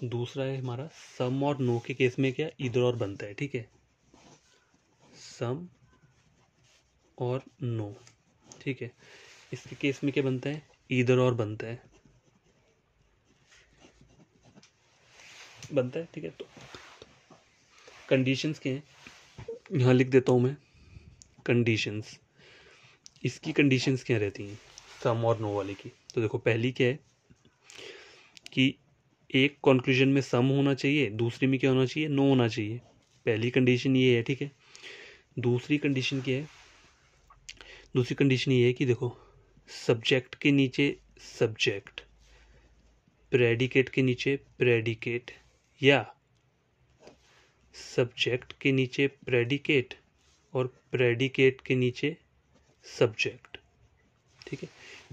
दूसरा है हमारा सम और नो के केस में क्या इधर और बनता है। ठीक है, सम और नो। ठीक है, इसके केस में क्या बनता है, इधर और बनता है, ठीक है, तो कंडीशंस क्या हैं, यहाँ लिख देता हूँ मैं कंडीशंस। इसकी कंडीशंस क्या रहती हैं सम और नो वाले की, तो देखो पहली क्या है कि एक कंक्लूजन में सम होना चाहिए, दूसरी में क्या होना चाहिए, नो होना चाहिए, पहली कंडीशन ये है। ठीक है, दूसरी कंडीशन क्या है, दूसरी कंडीशन ये है कि देखो सब्जेक्ट के नीचे सब्जेक्ट, प्रेडिकेट के नीचे प्रेडिकेट, या सब्जेक्ट के नीचे प्रेडिकेट और प्रेडिकेट के नीचे सब्जेक्ट। ठीक है,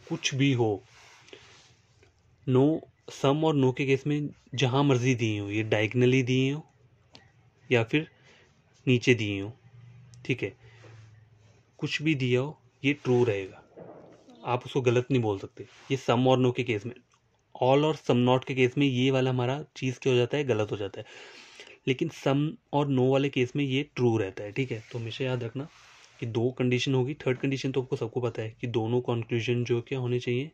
कुछ भी हो, नो, सम और नो के केस में जहां मर्जी दिए हो, ये डायगनली दिए हो या फिर नीचे दिए हो। ठीक है, कुछ भी दिया हो ये ट्रू रहेगा, आप उसको गलत नहीं बोल सकते। ये सम और नो के केस में, ऑल और सम नॉट के केस में ये वाला हमारा चीज़ क्या हो जाता है, गलत हो जाता है, लेकिन सम और नो वाले केस में ये ट्रू रहता है। ठीक है, तो हमेशा याद रखना कि दो कंडीशन होगी। थर्ड कंडीशन तो आपको सबको पता है कि दोनों कंक्लूजन जो क्या होने चाहिए,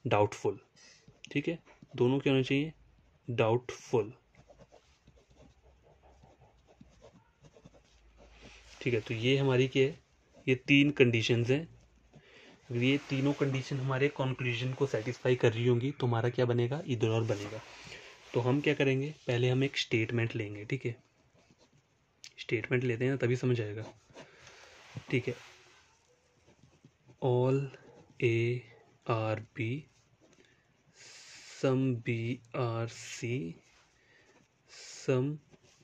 डाउटफुल। ठीक है, दोनों क्या होने चाहिए, डाउटफुल। ठीक है, तो ये हमारी क्या है, ये तीन कंडीशंस हैं। अगर ये तीनों कंडीशन हमारे कंक्लूजन को सेटिस्फाई कर रही होंगी तो हमारा क्या बनेगा, इधर और बनेगा। तो हम क्या करेंगे, पहले हम एक स्टेटमेंट लेंगे। ठीक है, स्टेटमेंट लेते हैं ना तभी समझ आएगा। ठीक है, all A are B, some B are C, some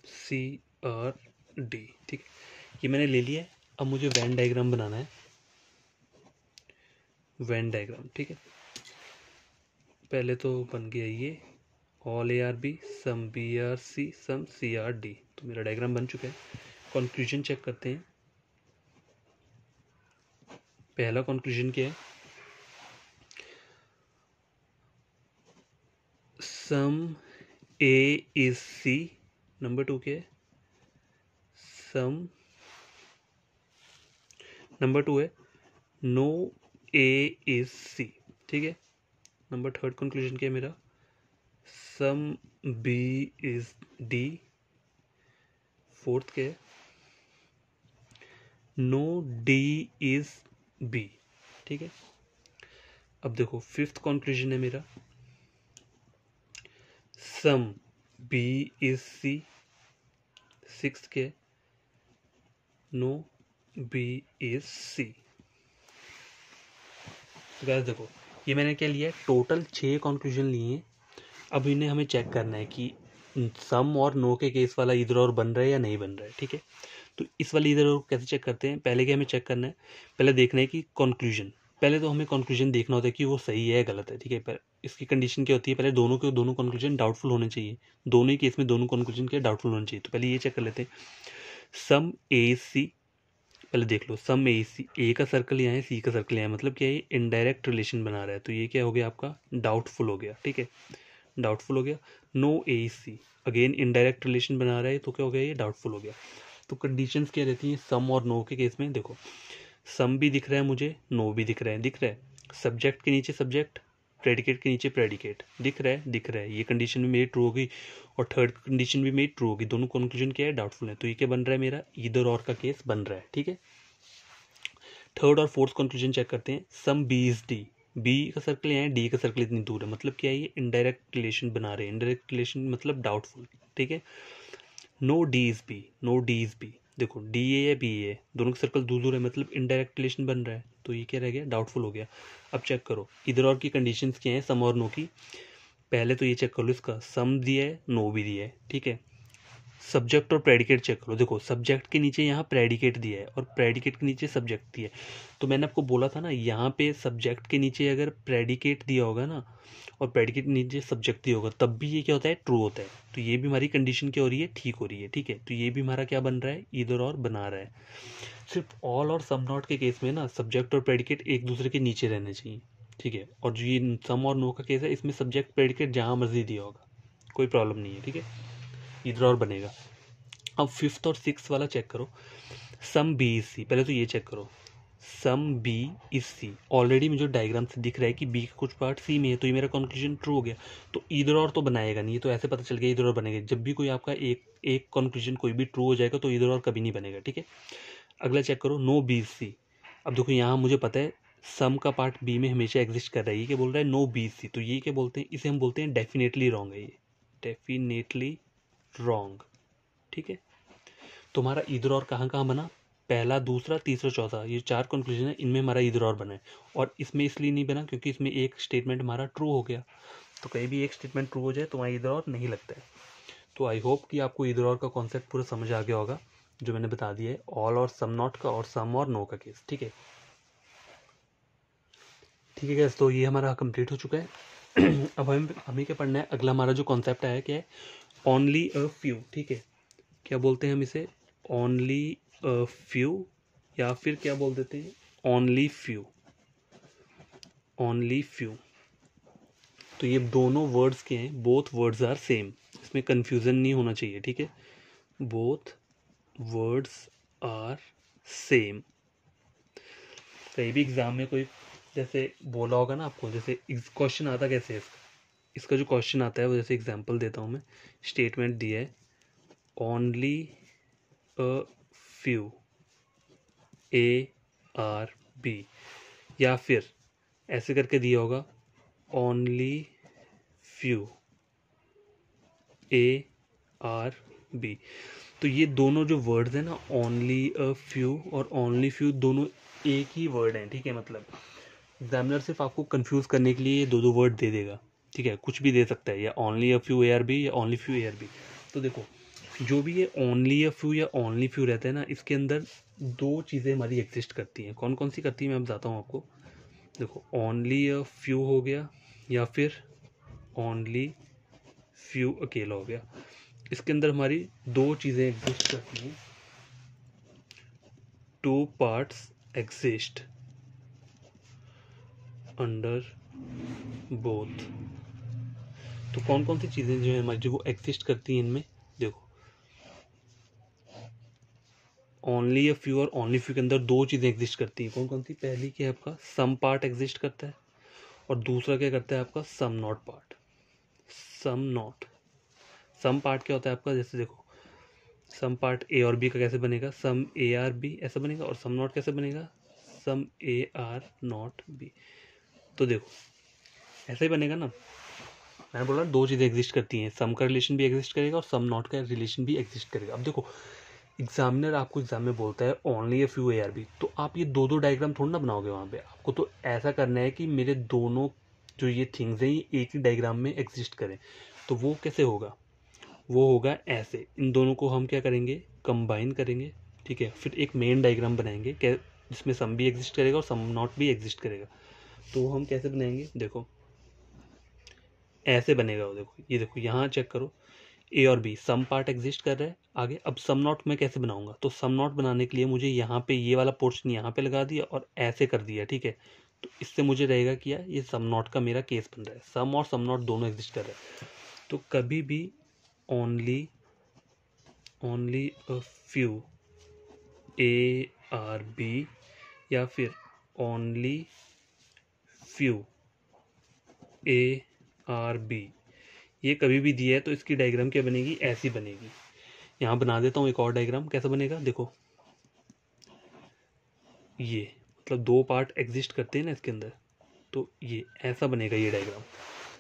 C are D. ठीक है, ये मैंने ले लिया है। अब मुझे वेन डायग्राम बनाना है, वेन डायग्राम। ठीक है, पहले तो बन गया ये all A are B, some B are C, some C are D, तो मेरा डायग्राम बन चुका है। कंक्लूजन चेक करते हैं। पहला कंक्लूजन क्या है, some A is C. Number two क्या है, सम, नंबर टू है नो ए इज सी। ठीक है, नंबर थर्ड कंक्लूजन क्या है मेरा, some B is D, fourth क्या है, नो डी इज बी, ठीक है। अब देखो फिफ्थ कंक्लूजन है मेरा, some B is C. Sixth क्या है, नो बी इज सी। तो गाइस देखो ये मैंने क्या लिया है, टोटल 6 कंक्लूजन लिए हैं। अब इन्हें हमें चेक करना है कि सम और नो के केस वाला इधर और बन रहा है या नहीं बन रहा है, ठीक है। तो इस वाले इधर और कैसे चेक करते हैं, पहले क्या हमें चेक करना है, पहले देखना है कि कंक्लूजन, पहले तो हमें कंक्लूजन देखना होता है कि वो सही है गलत है, ठीक है। पर इसकी कंडीशन क्या होती है, पहले दोनों के दोनों कंक्लूजन डाउटफुल होने चाहिए, दोनों ही केस में दोनों कंक्लूजन के डाउटफुल होने चाहिए। तो पहले ये चेक कर लेते हैं, सम ए सी, पहले देख लो सम ए सी, ए का सर्कल यहाँ है, सी का सर्कल यहाँ है, मतलब क्या है, इनडायरेक्ट रिलेशन बना रहा है, तो ये क्या हो गया आपका, डाउटफुल हो गया, ठीक है, डाउटफुल हो गया। नो ए सी, अगेन इनडायरेक्ट रिलेशन बना रहा है, तो क्या हो गया, ये डाउटफुल हो गया। तो कंडीशंस क्या रहती हैं सम और नो के केस में, देखो सम भी दिख रहा है मुझे, नो भी दिख रहा है, सब्जेक्ट के नीचे सब्जेक्ट, प्रेडिकेट के नीचे प्रेडिकेट दिख रहा है, ये कंडीशन भी मेरी ट्रू होगी और थर्ड कंडीशन भी मेरी ट्रू होगी, दोनों कंक्लूजन क्या है, डाउटफुल है। तो ये क्या बन रहा है, मेरा इधर और का केस बन रहा है, ठीक है। थर्ड और फोर्थ कंक्लूजन चेक करते हैं, some B is D, B का सर्कल यहाँ है, डी का सर्कल इतनी दूर है, मतलब क्या है, ये इनडायरेक्ट रिलेशन बना रहे हैं, इनडायरेक्ट रिलेशन मतलब डाउटफुल, ठीक है। No D is B, no D is B, देखो डी ए या बी ए दोनों के सर्कल दूर दूर है, मतलब इनडायरेक्ट रिलेशन बन रहा है, तो ये क्या रह गया, डाउटफुल हो गया। अब चेक करो इधर और की कंडीशंस क्या हैं सम और नो की, पहले तो ये चेक कर लो, इसका सम दिया है, नो भी दिया है, ठीक है। सब्जेक्ट और प्रेडिकेट चेक करो, देखो सब्जेक्ट के नीचे यहाँ प्रेडिकेट दिया है और प्रेडिकेट के नीचे सब्जेक्ट दिया है, तो मैंने आपको बोला था ना, यहाँ पे सब्जेक्ट के नीचे अगर प्रेडिकेट दिया होगा ना और प्रेडिकेट के नीचे सब्जेक्ट दिया होगा, तब भी ये क्या होता है, ट्रू होता है। तो ये भी हमारी कंडीशन क्या हो रही है, ठीक हो रही है, ठीक है। तो ये भी हमारा क्या बन रहा है, इधर और बना रहा है। सिर्फ ऑल और सम नॉट के केस में ना सब्जेक्ट और प्रेडिकेट एक दूसरे के नीचे रहने चाहिए, ठीक है। और जो ये सम और नो का केस है, इसमें सब्जेक्ट प्रेडिकेट जहाँ मर्जी दिया होगा, कोई प्रॉब्लम नहीं है, ठीक है, इधर और बनेगा। अब फिफ्थ और सिक्स वाला चेक करो, सम बी इज सी, पहले तो ये चेक करो, some B is C, already मुझे डायग्राम से दिख रहा है कि बी का कुछ पार्ट सी में है, तो ये मेरा कंक्लूजन ट्रू हो गया। तो इधर और तो बनाएगा नहीं, ये तो ऐसे पता चल गया इधर और बनेगा, जब भी कोई आपका एक कंक्लूजन कोई भी ट्रू हो जाएगा तो इधर और कभी नहीं बनेगा, ठीक है। अगला चेक करो, नो बी इज सी, अब देखो यहाँ मुझे पता है सम का पार्ट बी में हमेशा एग्जिस्ट कर रहा है, ये क्या बोल रहा है, नो बी सी, तो ये क्या बोलते हैं, इसे हम बोलते हैं डेफिनेटली रॉन्ग है, ये डेफिनेटली रॉन्ग, ठीक है। तुम्हारा इधर और कहाँ कहाँ बना, पहला दूसरा तीसरा चौथा, ये 4 कंक्लूजन है, इनमें हमारा इधर और बना है, और इसमें इसलिए नहीं बना क्योंकि इसमें एक स्टेटमेंट हमारा ट्रू हो गया। तो कहीं भी एक स्टेटमेंट ट्रू हो जाए तो वहाँ इधर और नहीं लगता है। तो आई होप कि आपको इधर और का कॉन्सेप्ट पूरा समझ आ गया होगा, जो मैंने बता दिया है, ऑल और सम नॉट का और सम और नो का केस, ठीक है। ठीक है गैस, तो ये हमारा कंप्लीट हो चुका है। अब हमें क्या पढ़ना है, अगला हमारा जो कॉन्सेप्ट आया क्या है, ओनली अ फ्यू, ठीक है। क्या बोलते हैं हम इसे, ओनली अ फ्यू, या फिर क्या बोल देते हैं, ओनली फ्यू, ओनली फ्यू। तो ये दोनों वर्ड्स के हैं, बोथ वर्ड्स आर सेम, इसमें कंफ्यूजन नहीं होना चाहिए, ठीक है। Both words are same. कहीं भी एग्जाम में कोई जैसे बोला होगा ना आपको, जैसे क्वेश्चन आता कैसे है इसका जो क्वेश्चन आता है वो, जैसे एग्जांपल देता हूँ मैं, स्टेटमेंट दिया है only a few A are B, या फिर ऐसे करके दिया होगा only few A are B. तो ये दोनों जो वर्ड्स हैं ना, ओनली अ फ्यू और ओनली फ्यू, दोनों एक ही वर्ड हैं, ठीक है। मतलब एग्जामिनर सिर्फ आपको कंफ्यूज करने के लिए ये दो दो वर्ड दे देगा, ठीक है, कुछ भी दे सकता है, या only a few A are B या only few A are B. तो देखो जो भी ये ओनली अ फ्यू या ओनली फ्यू रहता है ना, इसके अंदर दो चीज़ें हमारी एग्जिस्ट करती हैं। कौन कौन सी करती हैं मैं बताता हूँ आपको। देखो ओनली अ फ्यू हो गया, या फिर ओनली फ्यू अकेला हो गया। इसके अंदर हमारी दो चीज़ें एग्जिस्ट करती हैं, two parts exist under both. तो कौन कौन सी चीज़ें जो है हमारी जो वो एग्जिस्ट करती हैं इनमें, देखो ओनली अ फ्यू और ओनली फ्यू के अंदर दो चीज़ें एग्जिस्ट करती हैं। कौन कौन सी, पहली क्या है आपका सम पार्ट एग्जिस्ट करता है, और दूसरा क्या करता है आपका some not part. Some not, some part क्या होता है आपका, जैसे देखो सम पार्ट ए और बी का कैसे बनेगा, सम ए आर बी ऐसा बनेगा, और सम नॉट कैसे बनेगा, सम ए आर नॉट बी। तो देखो ऐसा ही बनेगा ना, मैंने बोला दो चीज़ें एग्जिस्ट करती हैं, सम का रिलेशन भी एग्जिस्ट करेगा और सम नॉट का रिलेशन भी एग्जिस्ट करेगा। अब देखो एग्जामिनर आपको एग्जाम में बोलता है only a few A are B, तो आप ये दो दो डायग्राम थोड़ा ना बनाओगे वहाँ पे, आपको तो ऐसा करना है कि मेरे दोनों जो ये थिंग्स हैं ये एक ही डायग्राम में एग्जिस्ट करें। तो वो कैसे होगा, वो होगा ऐसे, इन दोनों को हम क्या करेंगे, कंबाइन करेंगे, ठीक है, फिर एक मेन डायग्राम बनाएंगे जिसमें सम भी एग्जिस्ट करेगा और सम नॉट भी एग्जिस्ट करेगा। तो हम कैसे बनाएंगे, देखो ऐसे बनेगा वो, देखो ये देखो यहाँ चेक करो, ए और बी सम पार्ट एग्जिस्ट कर रहा है आगे। अब सम नॉट मैं कैसे बनाऊंगा, तो सम नॉट बनाने के लिए मुझे यहाँ पे ये वाला पोर्शन यहाँ पे लगा दिया और ऐसे कर दिया, ठीक है। तो इससे मुझे रहेगा कि यार ये सम नॉट का मेरा केस बन रहा है, सम और सम नॉट दोनों एग्जिस्ट कर रहे हैं। तो कभी भी only a few A are B या फिर only few A are B, ये कभी भी दिया है तो इसकी डायग्राम क्या बनेगी, ऐसी बनेगी। यहाँ बना देता हूँ एक और डायग्राम, कैसा बनेगा देखो, ये मतलब दो पार्ट एग्जिस्ट करते हैं ना इसके अंदर, तो ये ऐसा बनेगा ये डायग्राम।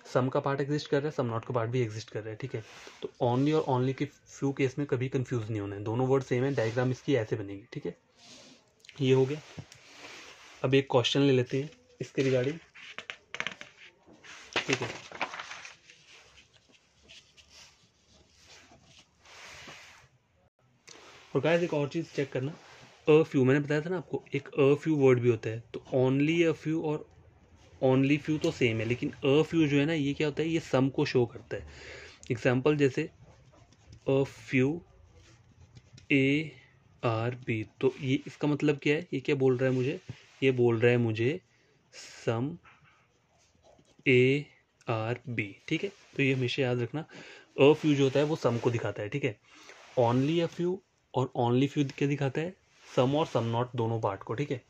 सम का पार्ट एग्जिस्ट कर रहा है, सम नॉट का पार्ट भी एग्जिस्ट कर रहा है, ठीक है। तो ओनली और ओनली के फ्यू केस में कभी कंफ्यूज नहीं होना है, दोनों वर्ड सेम है, डायग्राम इसकी ऐसे बनेगी, ठीक है। ये हो गया। अब एक क्वेश्चन ले लेते हैं इसके रिगार्डिंग, ठीक है। और गाइस एक और चीज़ चेक करना, अ फ्यू मैंने बताया था ना आपको, एक अ फ्यू वर्ड भी होता है। तो ओनली अ फ्यू और ओनली फ्यू तो सेम है, लेकिन अ फ्यू जो है ना ये क्या होता है, ये सम को शो करता है। एग्जाम्पल जैसे a few A are B, तो ये इसका मतलब क्या है, ये क्या बोल रहा है मुझे, ये बोल रहा है मुझे सम ए आर बी, ठीक है। तो ये हमेशा याद रखना, अ फ्यू जो होता है वो सम को दिखाता है, ठीक है। ओनली अ फ्यू और ओनली फ्यू क्या दिखाता है, सम और सम नॉट दोनों पार्ट को, ठीक है।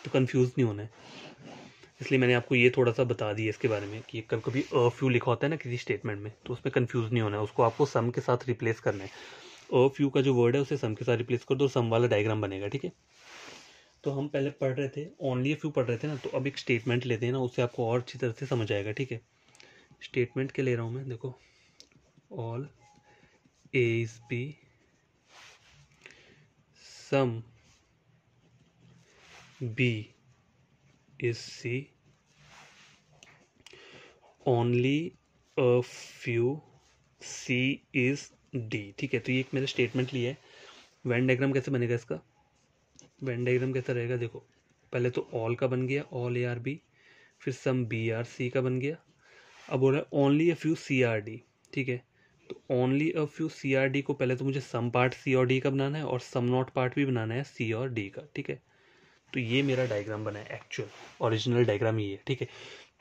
तो कंफ्यूज नहीं होना है, इसलिए मैंने आपको ये थोड़ा सा बता दिया इसके बारे में कि कभी कभी अ फ्यू लिखा होता है ना किसी स्टेटमेंट में, तो उसमें कंफ्यूज नहीं होना है, उसको आपको सम के साथ रिप्लेस करना है। अ फ्यू का जो वर्ड है उसे सम के साथ रिप्लेस कर दो, सम वाला डायग्राम बनेगा, ठीक है। तो हम पहले पढ़ रहे थे ओनली अ फ्यू पढ़ रहे थे ना, तो अब एक स्टेटमेंट लेते हैं ना, उससे आपको और अच्छी तरह से समझ आएगा, ठीक है। स्टेटमेंट के ले रहा हूँ मैं, देखो all A is B, some B is C, only a few C is D, ठीक है। तो ये एक मेरा स्टेटमेंट लिया है। वेन डायग्राम कैसे बनेगा इसका, वेन डायग्राम कैसा रहेगा, देखो पहले तो ऑल का बन गया, ऑल ए आर बी, फिर सम बी आर सी का बन गया। अब हो रहा है only a few C are D, ठीक है। तो only a few C are D को पहले तो मुझे सम पार्ट सी और डी का बनाना है और सम नॉट पार्ट भी बनाना है सी और डी का, ठीक है। तो ये मेरा डायग्राम बना है, एक्चुअल ओरिजिनल डायग्राम ये है, ठीक है।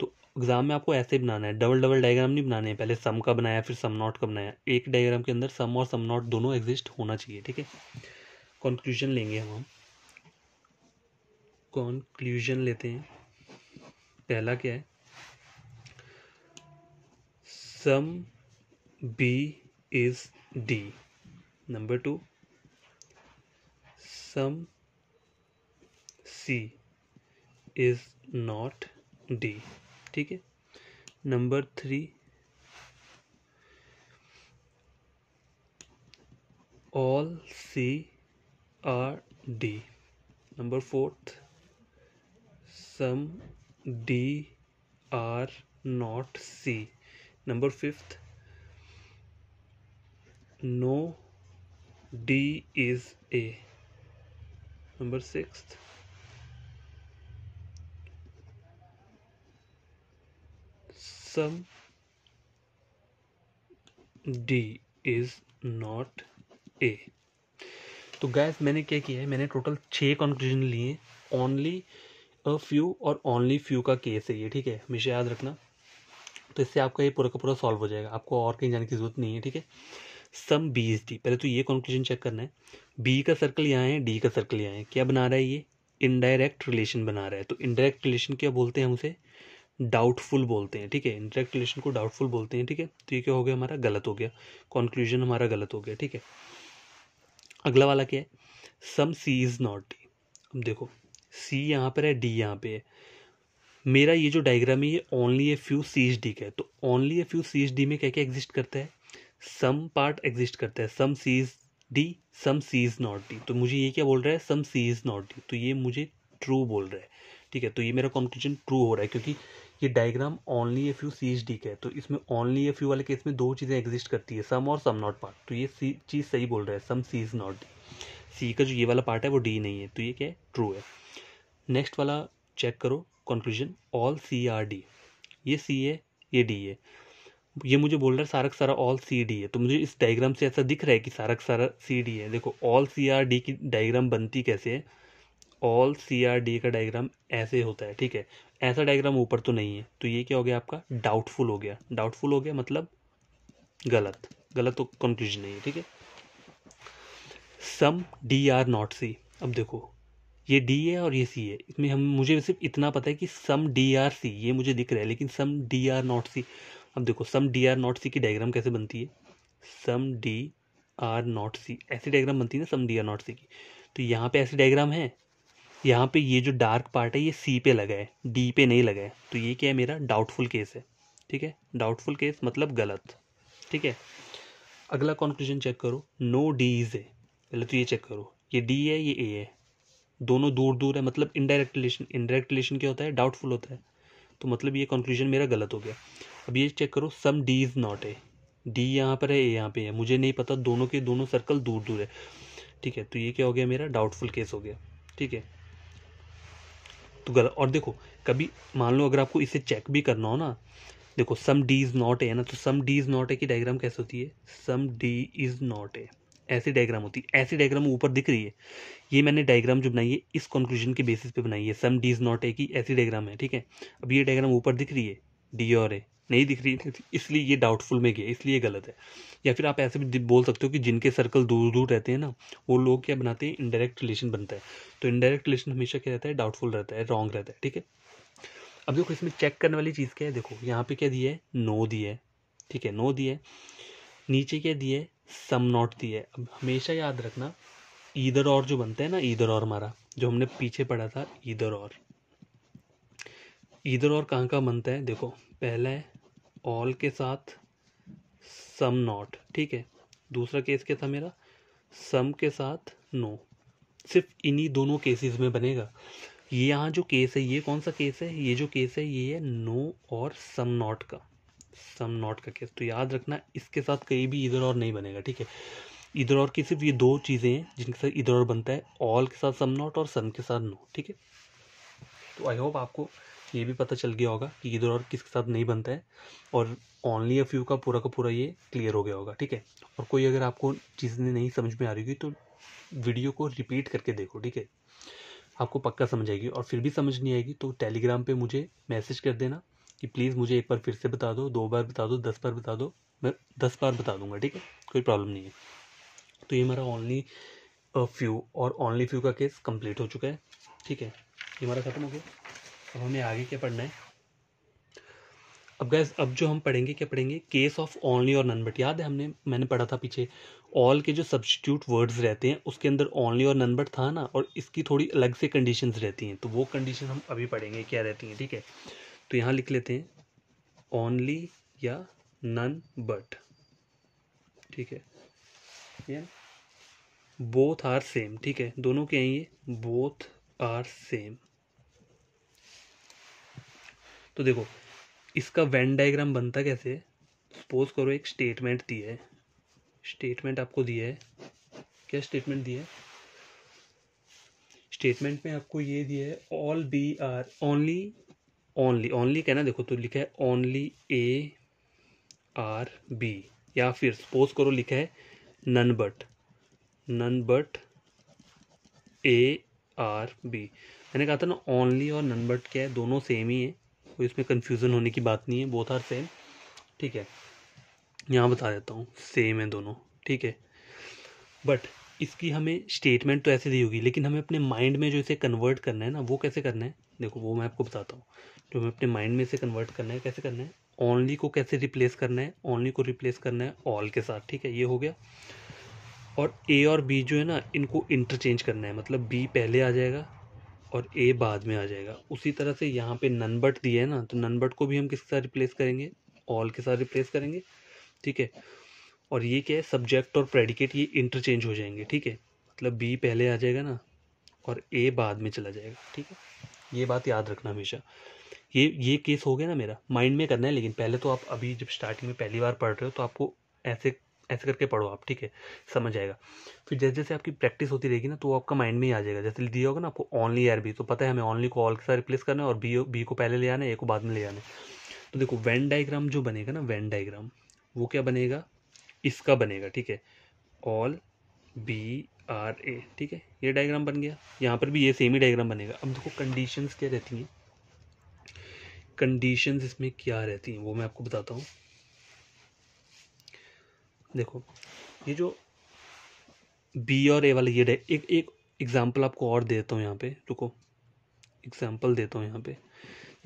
तो एग्जाम में आपको ऐसे बनाना है, डबल डबल डायग्राम नहीं बनाने हैं, पहले सम का बनाया फिर सम नॉट का बनाया, एक डायग्राम के अंदर सम और सम नॉट दोनों एग्जिस्ट होना चाहिए, ठीक है। कंक्लूजन लेंगे हम कंक्लूजन लेते हैं। पहला क्या है, some B is D. Number two, some C is not D, ठीक है। Number three, all C are D. Number fourth, some D are not C. Number fifth, no D is A. Number sixth, some D is not A। तो gas मैंने क्या किया है, मैंने total 6 conclusion लिए, only a few और only few का case है ये, ठीक है, हमेशा याद रखना। तो इससे आपका ये पूरा का पूरा सॉल्व हो जाएगा, आपको और कहीं जाने की जरूरत नहीं है, ठीक है। सम बी इज डी, पहले तो ये कंक्लूजन चेक करना है, बी का सर्कल यहाँ है, डी का सर्कल यहाँ है, क्या बना रहा है ये, इनडायरेक्ट रिलेशन बना रहा है। तो इनडायरेक्ट रिलेशन क्या बोलते हैं हम उसे, डाउटफुल बोलते हैं, ठीक है। इनडायरेक्ट रिलेशन को डाउटफुल बोलते हैं, ठीक है। तो ये क्या हो गया हमारा, गलत हो गया, कंक्लूजन हमारा गलत हो गया, ठीक है। अगला वाला क्या है, some C is not D. अब देखो सी यहाँ पर है, डी यहाँ पे है, मेरा ये जो डायग्राम है ये only a few C is D का है। तो only a few C is D में क्या क्या एग्जिस्ट करता है, सम पार्ट एग्जिस्ट करता है, some C is D, some C is not D. तो मुझे ये क्या बोल रहा है, some C is not D, तो ये मुझे ट्रू बोल रहा है। ठीक है, तो ये मेरा कंक्लूजन ट्रू हो रहा है, क्योंकि ये diagram only a few C is D का है। तो इसमें ओनली ए फ्यू वाले केस में दो चीज़ें एग्जिस्ट करती है, सम और सम नॉट पार्ट। तो ये चीज़ सही बोल रहा है, some C is not D. सी का जो ये वाला पार्ट है वो डी नहीं है, तो ये क्या है, ट्रू है। नेक्स्ट वाला चेक करो conclusion, all C are D. ये सी है, ये डी है, ये मुझे बोल रहा है सारा का सारा ऑल सी डी है। तो मुझे इस डायग्राम से ऐसा दिख रहा है कि सारा का सारा सी डी है। देखो ऑल सी आर डी की डायग्राम बनती कैसे है, ऑल सी आर डी का डायग्राम ऐसे होता है। ठीक है, ऐसा डायग्राम ऊपर तो नहीं है, तो ये क्या हो गया आपका, डाउटफुल हो गया। डाउटफुल हो गया मतलब गलत, गलत तो कंक्लूजन नहीं है। ठीक है, सम डी आर नॉट सी। अब देखो ये डी है और ये सी है, इसमें हम मुझे सिर्फ इतना पता है कि सम डी आर सी ये मुझे दिख रहा है, लेकिन सम डी आर नॉट सी। अब देखो सम डी आर नॉट सी की डायग्राम कैसे बनती है, सम डी आर नॉट सी ऐसी डायग्राम बनती है ना सम डी आर नॉट सी की। तो यहाँ पे ऐसी डायग्राम है, यहाँ पे ये जो डार्क पार्ट है ये सी पे लगा है, डी पे नहीं लगा है। तो ये क्या है, मेरा डाउटफुल केस है। ठीक है, डाउटफुल केस मतलब गलत। ठीक है, अगला कंक्लूजन चेक करो, नो डी इज ए। पहले तो ये चेक करो, ये डी है ये ए है, दोनों दूर दूर है, मतलब इनडायरेक्ट रिलेशन। इनडायरेक्ट रिलेशन क्या होता है, डाउटफुल होता है। तो मतलब ये कंक्लूजन मेरा गलत हो गया। अब ये चेक करो, some D is not A. D यहाँ पर है, ए यहाँ पे है, मुझे नहीं पता, दोनों के दोनों सर्कल दूर दूर है। ठीक है, तो ये क्या हो गया, मेरा डाउटफुल केस हो गया। ठीक है, तो गलत। और देखो कभी मान लो अगर आपको इसे चेक भी करना हो ना, देखो सम डी इज़ नॉट ए है ना, तो सम डी इज़ नॉट ए की डायग्राम कैसे होती है, सम डी इज़ नॉट ए ऐसी डायग्राम होती है। ऐसी डायग्राम ऊपर दिख रही है, ये मैंने डायग्राम जो बनाई है इस कंक्लूजन के बेसिस पे बनाई है, सम डी इज नॉट ए की ऐसी डायग्राम है। ठीक है, अब ये डायग्राम ऊपर दिख रही है, डी और ए नहीं दिख रही है, इसलिए ये डाउटफुल में गया, इसलिए गलत है। या फिर आप ऐसे भी बोल सकते हो कि जिनके सर्कल दूर दूर रहते हैं ना, वो लोग क्या बनाते हैं, इनडायरेक्ट रिलेशन बनता है। तो इनडायरेक्ट रिलेशन हमेशा क्या रहता है, डाउटफुल रहता है, रॉन्ग रहता है। ठीक है, अब देखो इसमें चेक करने वाली चीज़ क्या है, देखो यहाँ पे क्या दिया है, नो दिया है। ठीक है, नो दिया है, नीचे क्या दिया है, सम नॉट दिया है। अब हमेशा याद रखना, ईदर और जो बनता है ना, ईदर और हमारा जो हमने पीछे पढ़ा था, ईदर और, ईदर और कहाँ का बनता है, देखो पहला है ऑल के साथ सम नॉट। ठीक है, दूसरा केस क्या था मेरा, सम के साथ नो। सिर्फ इन्हीं दोनों केसेस में बनेगा। ये यहाँ जो केस है, ये कौन सा केस है, ये जो केस है ये है नो और सम नॉट का, सम नॉट का केस। तो याद रखना इसके साथ कहीं भी इधर और नहीं बनेगा। ठीक है, इधर और की सिर्फ ये दो चीज़ें हैं जिनके साथ इधर और बनता है, ऑल के साथ सम नॉट और सम के साथ नो। ठीक है, तो आई होप आपको ये भी पता चल गया होगा कि इधर और किसके साथ नहीं बनता है, और ओनली अ फ्यू का पूरा ये क्लियर हो गया होगा। ठीक है, और कोई अगर आपको चीज़ें नहीं समझ में आ रही होगी तो वीडियो को रिपीट करके देखो। ठीक है, आपको पक्का समझ आएगी, और फिर भी समझ नहीं आएगी तो टेलीग्राम पे मुझे मैसेज कर देना कि प्लीज़ मुझे एक बार फिर से बता दो, 2 बार बता दो, 10 बार बता दो, मैं 10 बार बता दूंगा। ठीक है, कोई प्रॉब्लम नहीं है। तो ये हमारा ओनली फ्यू और ओनली फ्यू का केस कंप्लीट हो चुका है। ठीक है, ये हमारा ख़त्म हो गया। अब हमें आगे क्या पढ़ना है, अब गैस अब जो हम पढ़ेंगे क्या पढ़ेंगे, केस ऑफ ओनली और नन बट। याद है मैंने पढ़ा था पीछे, ऑल के जो सब्स्टिट्यूट वर्ड्स रहते हैं उसके अंदर ओनली और नन बट था ना, और इसकी थोड़ी अलग से कंडीशंस रहती हैं, तो वो कंडीशन हम अभी पढ़ेंगे क्या रहती हैं। ठीक है, तो यहाँ लिख लेते हैं ओनली या नन बट। ठीक है, ये बोथ आर सेम। ठीक है, दोनों क्या हैं ये, बोथ आर सेम। तो देखो इसका वेन डायग्राम बनता कैसे है, सपोज करो एक स्टेटमेंट दिया है, स्टेटमेंट आपको दिया है, क्या स्टेटमेंट दिया है, स्टेटमेंट में आपको ये दिया है all B are only, only only कहना, देखो तो लिखा है ओनली ए आर बी, या फिर सपोज करो लिखा है none but A are B. मैंने कहा था ना ओनली और नन बट क्या है, दोनों सेम ही है, कोई इसमें कन्फ्यूज़न होने की बात नहीं है, बोथ आर सेम। ठीक है, यहाँ बता देता हूँ सेम है दोनों। ठीक है, बट इसकी हमें स्टेटमेंट तो ऐसे दी होगी, लेकिन हमें अपने माइंड में जो इसे कन्वर्ट करना है ना, वो कैसे करना है, देखो वो मैं आपको बताता हूँ। जो हमें अपने माइंड में इसे कन्वर्ट करना है, कैसे करना है, ओनली को कैसे रिप्लेस करना है, ओनली को रिप्लेस करना है ऑल के साथ। ठीक है, ये हो गया। और ए और बी जो है ना इनको इंटरचेंज करना है, मतलब बी पहले आ जाएगा और ए बाद में आ जाएगा। उसी तरह से यहाँ पे नन बट दिया है ना, तो नन बट को भी हम किसके साथ रिप्लेस करेंगे, ऑल के साथ रिप्लेस करेंगे, ठीक है। और ये क्या है, सब्जेक्ट और प्रेडिकेट ये इंटरचेंज हो जाएंगे, ठीक है। मतलब बी पहले आ जाएगा ना और ए बाद में चला जाएगा, ठीक है। ये बात याद रखना हमेशा। ये केस हो गया ना मेरा, माइंड में करना है, लेकिन पहले तो आप अभी जब स्टार्टिंग में पहली बार पढ़ रहे हो तो आपको ऐसे ऐसे करके पढ़ो आप, ठीक है, समझ आएगा। फिर जैसे जैसे आपकी प्रैक्टिस होती रहेगी ना तो आपका माइंड में ही आ जाएगा। जैसे दिया होगा ना आपको ओनली आर बी, तो पता है हमें ओनली को ऑल के साथ रिप्लेस करना है और बी को पहले ले आना है, ए को बाद में ले आना है। तो देखो वेन डायग्राम जो बनेगा ना, वेन डायग्राम वो क्या बनेगा, इसका बनेगा, ठीक है, ऑल बी आर ए, ठीक है। ये डायग्राम बन गया, यहाँ पर भी ये सेम ही डायग्राम बनेगा। अब देखो कंडीशंस क्या रहती हैं, कंडीशंस इसमें क्या रहती हैं वो मैं आपको बताता हूँ। देखो ये जो बी और ए वाला ये एक एग्जांपल आपको और देता हूँ यहाँ पे, रुको एग्जांपल देता हूँ यहाँ पे।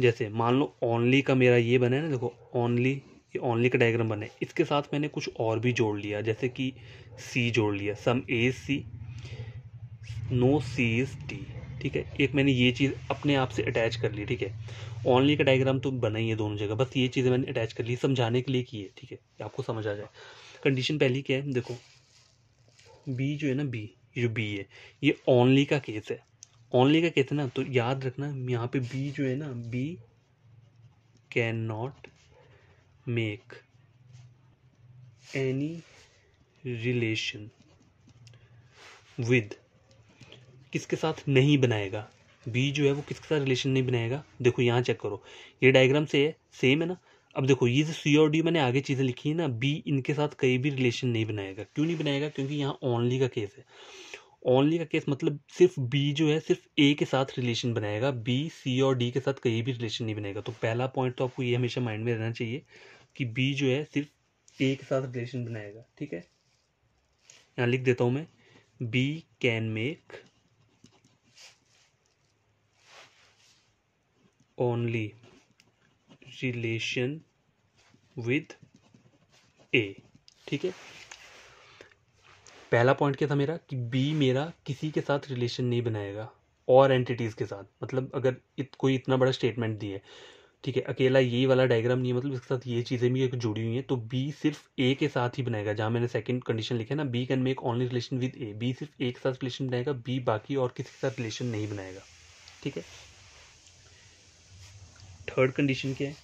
जैसे मान लो ओनली का मेरा ये बना है ना, देखो ओनली, ये ओनली का डायग्राम बना है, इसके साथ मैंने कुछ और भी जोड़ लिया, जैसे कि सी जोड़ लिया, some A is C, no C is D, ठीक है। एक मैंने ये चीज़ अपने आप से अटैच कर ली, ठीक है। ओनली का डायग्राम तो बना ही है दोनों जगह, बस ये चीज़ें मैंने अटैच कर ली समझाने के लिए की है, ठीक है, आपको समझ आ जाए। कंडीशन पहली क्या है, देखो बी जो है ना, बी, ये जो बी है ये ओनली का केस है, ओनली का केस है ना, तो याद रखना यहाँ पे बी जो है ना, B can not make any relation with, किसके साथ नहीं बनाएगा, बी जो है वो किसके साथ रिलेशन नहीं बनाएगा। देखो यहाँ चेक करो, ये डायग्राम से है, सेम है ना। अब देखो ये जो सी और डी मैंने आगे चीज़ें लिखी है ना, बी इनके साथ कहीं भी रिलेशन नहीं बनाएगा। क्यों नहीं बनाएगा, क्योंकि यहाँ ओनली का केस है। ओनली का केस मतलब सिर्फ बी जो है सिर्फ ए के साथ रिलेशन बनाएगा, बी सी और डी के साथ कहीं भी रिलेशन नहीं बनेगा। तो पहला पॉइंट तो आपको ये हमेशा माइंड में रहना चाहिए कि बी जो है सिर्फ ए के साथ रिलेशन बनाएगा, ठीक है। यहाँ लिख देता हूँ मैं, B can make only relation with A, ठीक है। पहला पॉइंट क्या था मेरा कि बी मेरा किसी के साथ रिलेशन नहीं बनाएगा और एंटिटीज़ के साथ, मतलब अगर कोई इतना बड़ा स्टेटमेंट दिए, ठीक है, अकेला ये वाला डायग्राम नहीं है, मतलब इसके साथ ये चीज़ें भी एक जुड़ी हुई हैं, तो बी सिर्फ ए के साथ ही बनाएगा। जहाँ मैंने सेकंड कंडीशन लिखा है ना, B can make only relation with A, B सिर्फ ए के साथ रिलेशन बनाएगा, बी बाकी और किसी के साथ रिलेशन नहीं बनाएगा, ठीक है। थर्ड कंडीशन क्या है,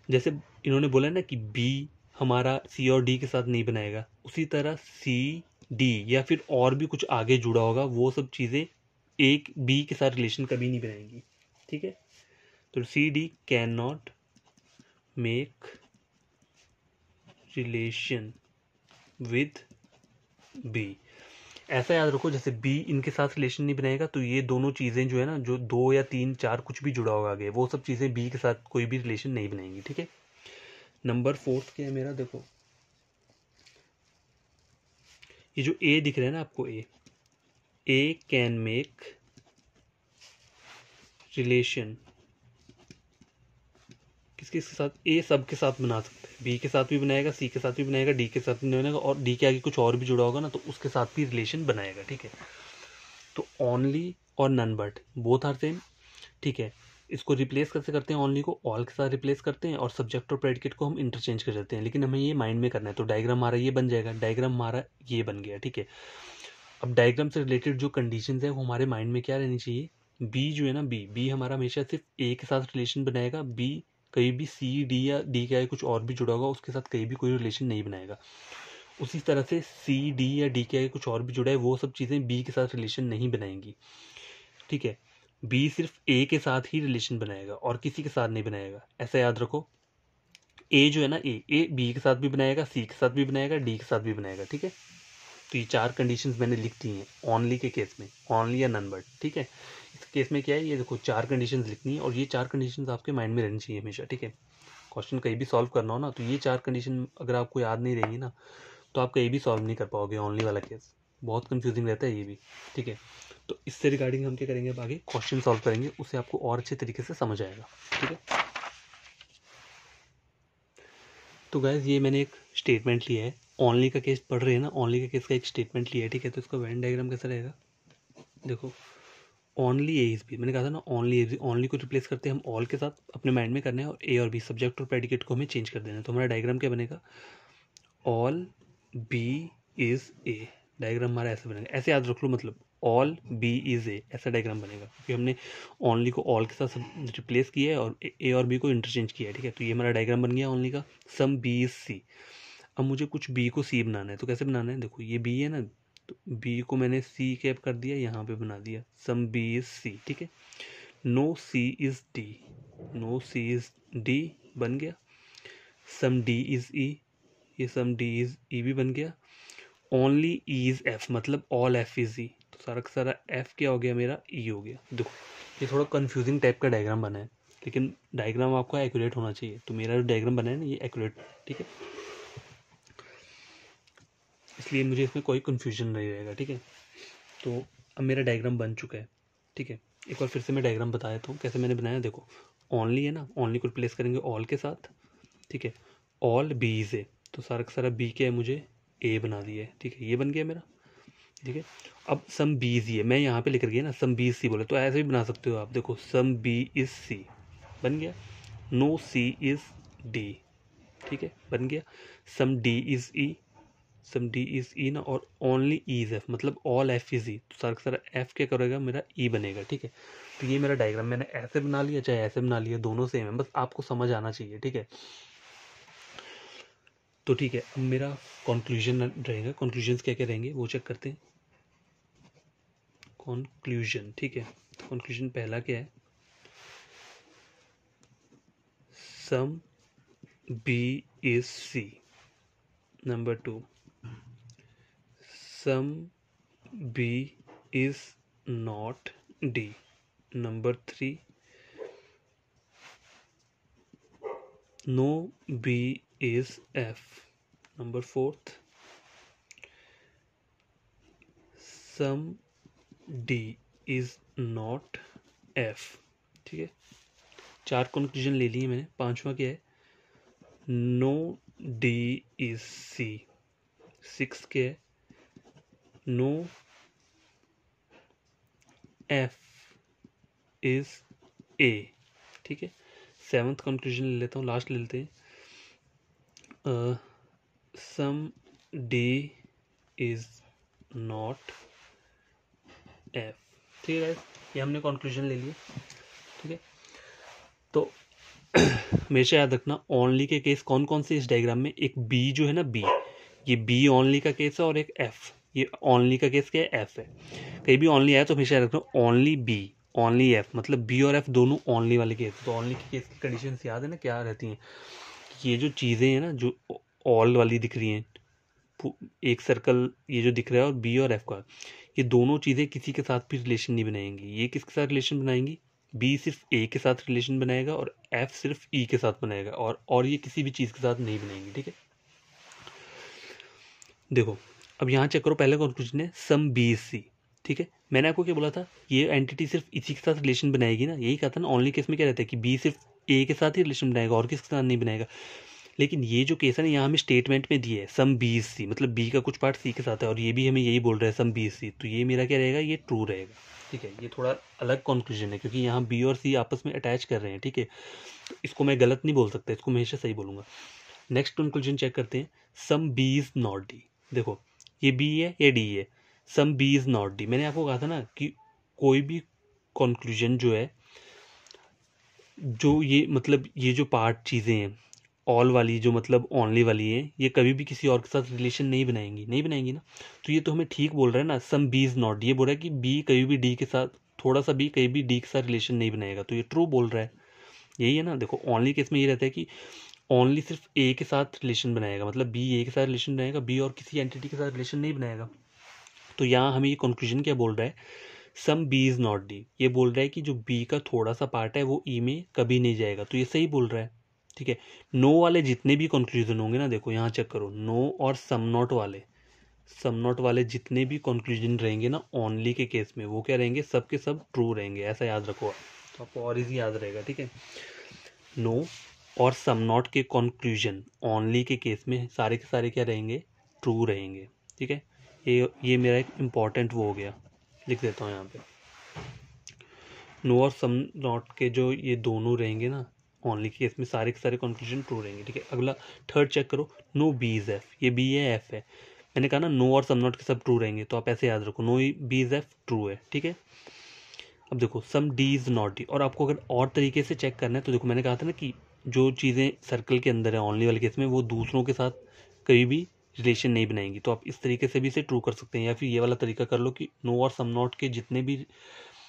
जैसे इन्होंने बोला ना कि बी हमारा सी और डी के साथ नहीं बनाएगा, उसी तरह सी डी या फिर और भी कुछ आगे जुड़ा होगा, वो सब चीज़ें एक बी के साथ रिलेशन कभी नहीं बनाएंगी, ठीक है। तो C D can not make relation with B. ऐसा याद रखो, जैसे बी इनके साथ रिलेशन नहीं बनाएगा तो ये दोनों चीज़ें जो है ना, जो 2 या 3 4 कुछ भी जुड़ा होगा आगे, वो सब चीज़ें बी के साथ कोई भी रिलेशन नहीं बनाएंगी, ठीक है। नंबर 4 क्या है मेरा, देखो ये जो ए दिख रहा है ना आपको, ए कैन मेक रिलेशन किसके साथ, ए सब के साथ बना सकते हैं, बी के साथ भी बनाएगा, सी के साथ भी बनाएगा, डी के साथ भी बनाएगा, और डी के आगे कुछ और भी जुड़ा होगा ना तो उसके साथ भी रिलेशन बनाएगा, ठीक है। तो ओनली और none but both are same, ठीक है। इसको रिप्लेस कैसे करते हैं, ओनली को ऑल के साथ रिप्लेस करते हैं और सब्जेक्ट और प्रेडिकेट को हम इंटरचेंज कर देते हैं, लेकिन हमें ये माइंड में करना है। तो डायग्राम हमारा ये बन जाएगा, डायग्राम हमारा ये बन गया, ठीक है। अब डायग्राम से रिलेटेड जो कंडीशंस है वो हमारे माइंड में क्या रहनी चाहिए, बी जो है ना, बी हमारा हमेशा सिर्फ ए के साथ रिलेशन बनाएगा, बी कहीं भी सी डी या डी के आगे कुछ और भी जुड़ा होगा उसके साथ कहीं भी कोई रिलेशन नहीं बनाएगा। उसी तरह से सी डी या डी के आगे कुछ और भी जुड़ा है वो सब चीज़ें बी के साथ रिलेशन नहीं बनाएंगी, ठीक है। बी सिर्फ ए के साथ ही रिलेशन बनाएगा और किसी के साथ नहीं बनाएगा, ऐसा याद रखो। ए जो है ना, ए बी के साथ भी बनाएगा, सी के साथ भी बनाएगा, डी के साथ भी बनाएगा, ठीक है। तो ये 4 कंडीशंस मैंने लिख दी हैं ओनली के केस में, ओनली या नन बट, ठीक है। इस केस में क्या है, ये देखो 4 कंडीशंस लिखनी है और ये 4 कंडीशंस आपके माइंड में रहनी चाहिए हमेशा, ठीक है। क्वेश्चन कहीं भी सॉल्व करना हो ना तो ये 4 कंडीशन अगर आपको याद नहीं रहेंगी ना तो आप कहीं भी सॉल्व नहीं कर पाओगे। ओनली वाला केस बहुत कंफ्यूजिंग रहता है ये भी, ठीक है। तो इससे रिगार्डिंग हम क्या करेंगे, अब आगे क्वेश्चन सॉल्व करेंगे, उससे आपको और अच्छे तरीके से समझ आएगा, ठीक है। तो गाइज ये मैंने एक स्टेटमेंट लिया है ओनली का केस पढ़ रहे हैं ना, ओनली का केस का एक स्टेटमेंट लिया है, ठीक है। तो इसका वेन डायग्राम कैसा रहेगा, देखो ओनली ए इज बी, मैंने कहा था ना only A is B, only को रिप्लेस करते हैं हम ऑल के साथ, अपने माइंड में करना है, और ए और बी सब्जेक्ट और प्रेडिकेट को हमें चेंज कर देना है। तो हमारा डायग्राम क्या बनेगा, all B is A, diagram हमारा ऐसे बनेगा, ऐसे याद रख लो, मतलब ऑल बी इज ए, ऐसा डायग्राम बनेगा, क्योंकि हमने ओनली को ऑल के साथ रिप्लेस किया है और ए और बी को इंटरचेंज किया है, ठीक है। तो ये हमारा डायग्राम बन गया ओनली का। सम बी इज सी, अब मुझे कुछ बी को सी बनाना है, तो कैसे बनाना है, देखो ये बी है ना, तो बी को मैंने सी कैप कर दिया, यहाँ पे बना दिया सम बी इज सी, ठीक है। No C is D, no C is D बन गया। सम डी इज ई, ये सम डी इज ई भी बन गया। ओनली ई इज एफ, मतलब ऑल एफ इज ई, तो सारा का सारा एफ क्या हो गया मेरा, ई हो गया। देखो ये थोड़ा कंफ्यूजिंग टाइप का डायग्राम बना है, लेकिन डायग्राम आपका एक्यूरेट होना चाहिए। तो मेरा जो डायग्राम बना है ना, ये एक्यूरेट, ठीक है, इसलिए मुझे इसमें कोई कन्फ्यूजन नहीं रहेगा, ठीक है। तो अब मेरा डायग्राम बन चुका है, ठीक है। एक बार फिर से मैं डायग्राम बता देता हूँ कैसे मैंने बनाया। देखो ओनली है ना, ओनली को रिप्लेस करेंगे ऑल के साथ, ठीक है। ऑल बी इज ए, तो सारा का सारा बी क्या है, मुझे ए बना दिया है, ठीक है, ये बन गया मेरा, ठीक है। अब सम बी इज ये, मैं यहाँ पे लिख गया ना सम बी इज सी बोले, तो ऐसे भी बना सकते हो आप, देखो सम बी इज सी बन गया। नो सी इज डी, ठीक है, बन गया। Some D is E, some D is E ना, और ओनली ई इज एफ, मतलब ऑल एफ इज ई, तो सारा का सारा एफ क्या करेगा, मेरा ई बनेगा, ठीक है। तो ये मेरा डायग्राम मैंने ऐसे बना लिया चाहे ऐसे बना लिया, दोनों सेम है, बस आपको समझ आना चाहिए, ठीक है। तो ठीक है, अब मेरा कंक्लूजन रहेगा, कंक्लूजन्स क्या क्या रहेंगे वो चेक करते हैं। कंक्लूजन, ठीक है, कंक्लूजन पहला क्या है, some B is C. Number 2, some B is not D. Number 3, no B is F. Number 4, some D is not F, ठीक है। 4 कंक्लूजन ले लिए मैंने। 5वां क्या है, नो डी इज सी। 6 क्या है, नो एफ इज ए, ठीक है। 7th कंक्लूजन ले लेता हूँ, लास्ट ले लेते हैं, सम डी इज नॉट एफ, ठीक है। ये हमने कंक्लूजन ले लिया, ठीक है। तो हमेशा याद रखना ओनली के केस कौन कौन से इस डायग्राम में, एक बी जो है ना, बी, ये बी ओनली का केस है, और एक एफ, ये ओनली का केस क्या है, एफ है। कहीं भी ओनली आया तो हमेशा याद रखना ओनली बी ओनली एफ, मतलब बी और एफ दोनों ओनली वाले केस। तो ओनली के केस की कंडीशंस याद है ना क्या रहती हैं, ये जो चीज़ें हैं ना जो ऑल वाली दिख रही हैं, एक सर्कल ये जो दिख रहा है और बी और एफ का, ये दोनों चीज़ें किसी के साथ भी रिलेशन नहीं बनाएंगी। ये किसके साथ रिलेशन बनाएंगी, बी सिर्फ ए के साथ रिलेशन बनाएगा और एफ सिर्फ ई के साथ बनाएगा, और ये किसी भी चीज़ के साथ नहीं बनाएंगी, ठीक है। देखो अब यहाँ चेक करो, पहले कंक्लूजन है सम बी इज सी, ठीक है। मैंने आपको क्या बोला था, ये एंटिटी सिर्फ इसी के साथ रिलेशन बनाएगी ना, यही कहा था ना। ओनली केस में क्या रहता है कि बी सिर्फ ए के साथ ही रिलेशन बनाएगा और किसके साथ नहीं बनाएगा। लेकिन ये जो केस है ना, यहाँ हमें स्टेटमेंट में दिया है सम बी इज सी, मतलब बी का कुछ पार्ट सी के साथ है, और ये भी हमें यही बोल रहा है सम बी इज सी, तो ये मेरा क्या रहेगा, ये ट्रू रहेगा, ठीक है। ये थोड़ा अलग कंक्लूजन है, क्योंकि यहाँ बी और सी आपस में अटैच कर रहे हैं, ठीक है। तो इसको मैं गलत नहीं बोल सकता, इसको मैं हमेशा सही बोलूँगा। नेक्स्ट कंक्लूजन चेक करते हैं, some B is not D. देखो ये बी है, ये डी है, some B is not D. मैंने आपको कहा था ना कि कोई भी कंक्लूजन जो है, जो ये मतलब ये जो पार्ट चीज़ें हैं ऑल वाली, जो मतलब ओनली वाली है, ये कभी भी किसी और के साथ रिलेशन नहीं बनाएंगी, नहीं बनाएंगी ना। तो ये तो हमें ठीक बोल रहा है ना, सम बी इज नॉट, ये बोल रहा है कि बी कभी भी डी के साथ, थोड़ा सा बी कहीं भी डी के साथ रिलेशन नहीं बनाएगा, तो ये ट्रू बोल रहा है, यही है ना। देखो ओनली केस में ये रहता है कि ओनली सिर्फ ए के साथ रिलेशन बनाएगा, मतलब बी ए के साथ रिलेशन बनाएगा, बी और किसी एंटिटी के साथ रिलेशन नहीं बनाएगा। तो यहाँ हमें ये कंक्लूजन क्या बोल रहा है, some B is not D, ये बोल रहा है कि जो बी का थोड़ा सा पार्ट है वो ई में कभी नहीं जाएगा, तो ये सही बोल रहा है, ठीक है। नो वाले जितने भी कंक्लूजन होंगे ना, देखो यहाँ चेक करो, नो और सम नॉट वाले जितने भी कंक्लूजन रहेंगे ना ओनली के केस में, वो क्या रहेंगे, सब के सब ट्रू रहेंगे, ऐसा याद रखो आप, तो आपको और इजी याद रहेगा, ठीक है। नो और सम नॉट के कंक्लूजन ओनली के केस में सारे के सारे क्या रहेंगे, ट्रू रहेंगे। ठीक है, ये मेरा एक इम्पॉर्टेंट वो हो गया, लिख देता हूँ यहाँ पे। नो और सम नॉट के जो ये दोनों रहेंगे ना ओनली के केस में सारे के सारे कंक्लूजन ट्रू रहेंगे। ठीक है, अगला थर्ड चेक करो, नो बी इज एफ, ये बी है एफ है, मैंने कहा ना नो और सम नॉट के सब ट्रू रहेंगे, तो आप ऐसे याद रखो, no B is F true है। ठीक है, अब देखो some D is not D, और आपको अगर और तरीके से चेक करना है तो देखो मैंने कहा था ना कि जो चीज़ें सर्कल के अंदर है ओनली वाले केस में वो दूसरों के साथ कभी भी रिलेशन नहीं बनाएंगी, तो आप इस तरीके से भी इसे ट्रू कर सकते हैं, या फिर ये वाला तरीका कर लो कि नो और सम नॉट के जितने भी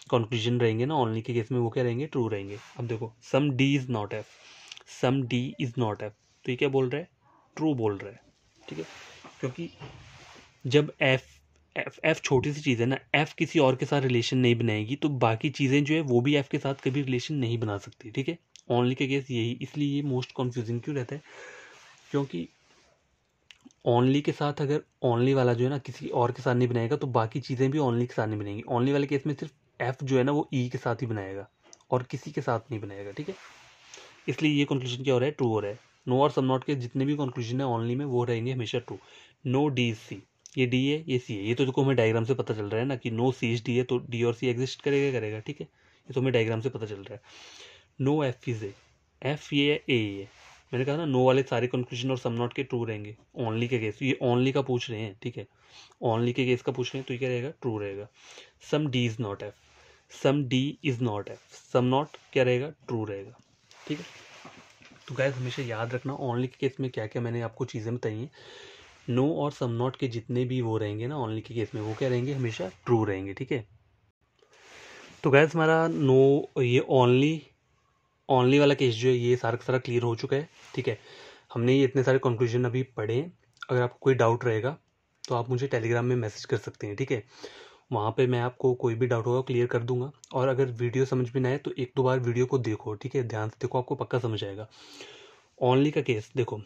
कंक्लूजन रहेंगे ना ओनली के केस में वो क्या रहेंगे, ट्रू रहेंगे। अब देखो some D is not F, some D is not F, तो ये क्या बोल रहा है, ट्रू बोल रहा है। ठीक है, क्योंकि जब एफ छोटी सी चीज़ है ना, एफ किसी और के साथ रिलेशन नहीं बनाएगी तो बाकी चीज़ें जो है वो भी एफ के साथ कभी रिलेशन नहीं बना सकती। ठीक है, ओनली के केस यही, इसलिए ये मोस्ट कन्फ्यूजिंग क्यों रहता है, क्योंकि ओनली के साथ अगर ओनली वाला जो है ना किसी और के साथ नहीं बनाएगा तो बाकी चीज़ें भी ओनली के साथ नहीं बनेंगी। ओनली वाले केस में सिर्फ एफ जो है ना वो ई के साथ ही बनाएगा और किसी के साथ नहीं बनाएगा। ठीक है, इसलिए ये कंक्लूजन क्या हो रहा है, ट्रू हो रहा है। नो और सम नॉट के जितने भी कंक्लूजन है ओनली में वो रहेंगे हमेशा ट्रू। नो डी सी, ये डी है ये सी है, ये तो देखो हमें डायग्राम से पता चल रहा है ना कि नो सी इज डी है तो डी और सी एग्जिस्ट करेगा। ठीक है, ये तो हमें डायग्राम से पता चल रहा है। No F is A, F ये है ए है, मैंने कहा ना नो वाले सारे कंक्लूजन और सम नॉट के ट्रू रहेंगे ओनली के केस, ये ओनली का पूछ रहे हैं। ठीक है, ओनली के केस का पूछ रहे हैं तो ये क्या रहेगा, ट्रू रहेगा। Some D is not F, some D is not F, some not क्या रहेगा, ट्रू रहेगा। ठीक है, तो गाइस हमेशा याद रखना ओनली के केस में क्या क्या मैंने आपको चीज़ें बताई हैं, नो और सम नॉट के जितने भी वो रहेंगे ना ओनली के केस में वो क्या रहेंगे, हमेशा ट्रू रहेंगे। ठीक है, तो गाइस हमारा नो ये ओनली वाला केस जो है ये सारा का सारा क्लियर हो चुका है। ठीक है, हमने ये इतने सारे कंक्लूजन अभी पढ़े हैं। अगर आपको कोई डाउट रहेगा तो आप मुझे टेलीग्राम में मैसेज कर सकते हैं। ठीक है, वहाँ पे मैं आपको कोई भी डाउट होगा क्लियर कर दूंगा, और अगर वीडियो समझ में ना आए तो एक दो बार वीडियो को देखो। ठीक है, ध्यान से देखो, आपको पक्का समझ आएगा। ओनली का केस देखो,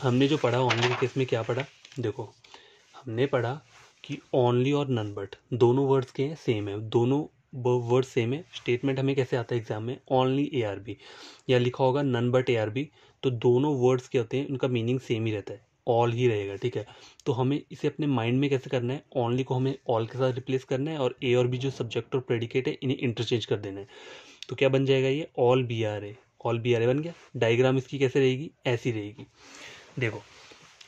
हमने जो पढ़ा ओनली के केस में क्या पढ़ा, देखो हमने पढ़ा कि ओनली और नन बट दोनों वर्ड्स के हैं सेम है, दोनों वर्ड सेम है। स्टेटमेंट हमें कैसे आता है एग्जाम में, ओनली ए आर बी, या लिखा होगा none but A are B, तो दोनों वर्ड्स के होते हैं उनका मीनिंग सेम ही रहता है, ऑल ही रहेगा। ठीक है, तो हमें इसे अपने माइंड में कैसे करना है, ओनली को हमें ऑल के साथ रिप्लेस करना है और ए और बी जो सब्जेक्ट और प्रेडिकेट है इन्हें इंटरचेंज कर देना है। तो क्या बन जाएगा, ये all B are A, all B are A बन गया। डायग्राम इसकी कैसे रहेगी, ऐसी रहेगी। देखो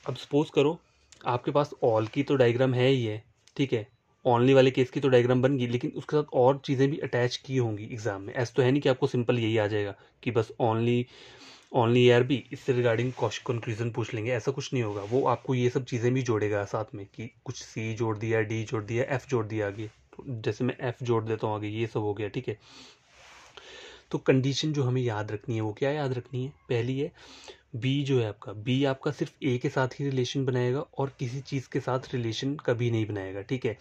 अब सपोज करो आपके पास ऑल की तो डायग्राम है ही है, ठीक है, ओनली वाले केस की तो डायग्राम बन गई, लेकिन उसके साथ और चीज़ें भी अटैच की होंगी एग्जाम में। ऐसा तो है नहीं कि आपको सिंपल यही आ जाएगा कि बस ओनली ए आर बी, इससे रिगार्डिंग कंक्लूजन पूछ लेंगे, ऐसा कुछ नहीं होगा। वो आपको ये सब चीज़ें भी जोड़ेगा साथ में कि कुछ सी जोड़ दिया, डी जोड़ दिया, एफ जोड़ दिया आगे, तो जैसे मैं एफ जोड़ देता हूँ आगे, ये सब हो गया। ठीक है, तो कंडीशन जो हमें याद रखनी है वो क्या याद रखनी है, पहली है बी जो है आपका, बी आपका सिर्फ ए के साथ ही रिलेशन बनाएगा और किसी चीज़ के साथ रिलेशन कभी नहीं बनाएगा। ठीक है,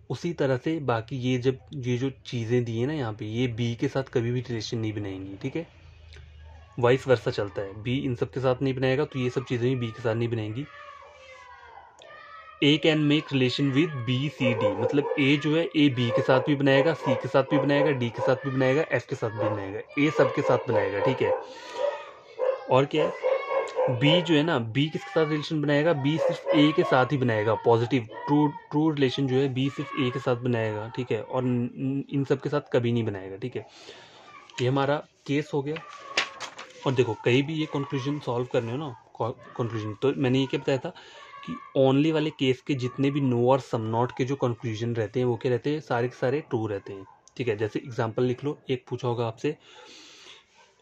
उसी तरह से बाकी ये जब ये जो चीज़ें दी है ना यहाँ पे, ये बी के साथ कभी भी रिलेशन नहीं बनाएंगी। ठीक है, वाइस वर्सा चलता है, बी इन सब के साथ नहीं बनाएगा तो ये सब चीज़ें भी बी के साथ नहीं बनाएंगी। A can make relation with B C D, मतलब ए जो है ए बी के साथ भी बनाएगा, सी के साथ भी बनाएगा, डी के साथ भी बनाएगा, एफ के साथ भी बनाएगा, ए सब के साथ बनाएगा। ठीक है, और क्या है, बी जो है ना, बी किसके साथ रिलेशन बनाएगा, बी सिर्फ ए के साथ ही बनाएगा, पॉजिटिव ट्रू रिलेशन जो है बी सिर्फ ए के साथ बनाएगा। ठीक है, और इन सब के साथ कभी नहीं बनाएगा। ठीक है, ये हमारा केस हो गया। और देखो कहीं भी ये कंक्लूजन सॉल्व करने हो ना, कंक्लूजन तो मैंने ये क्या बताया था कि ओनली वाले केस के जितने भी नो और सम नॉट के जो कंक्लूजन रहते हैं वो क्या रहते हैं, सारे के सारे ट्रू रहते हैं। ठीक है, जैसे एग्जांपल लिख लो, एक पूछा होगा आपसे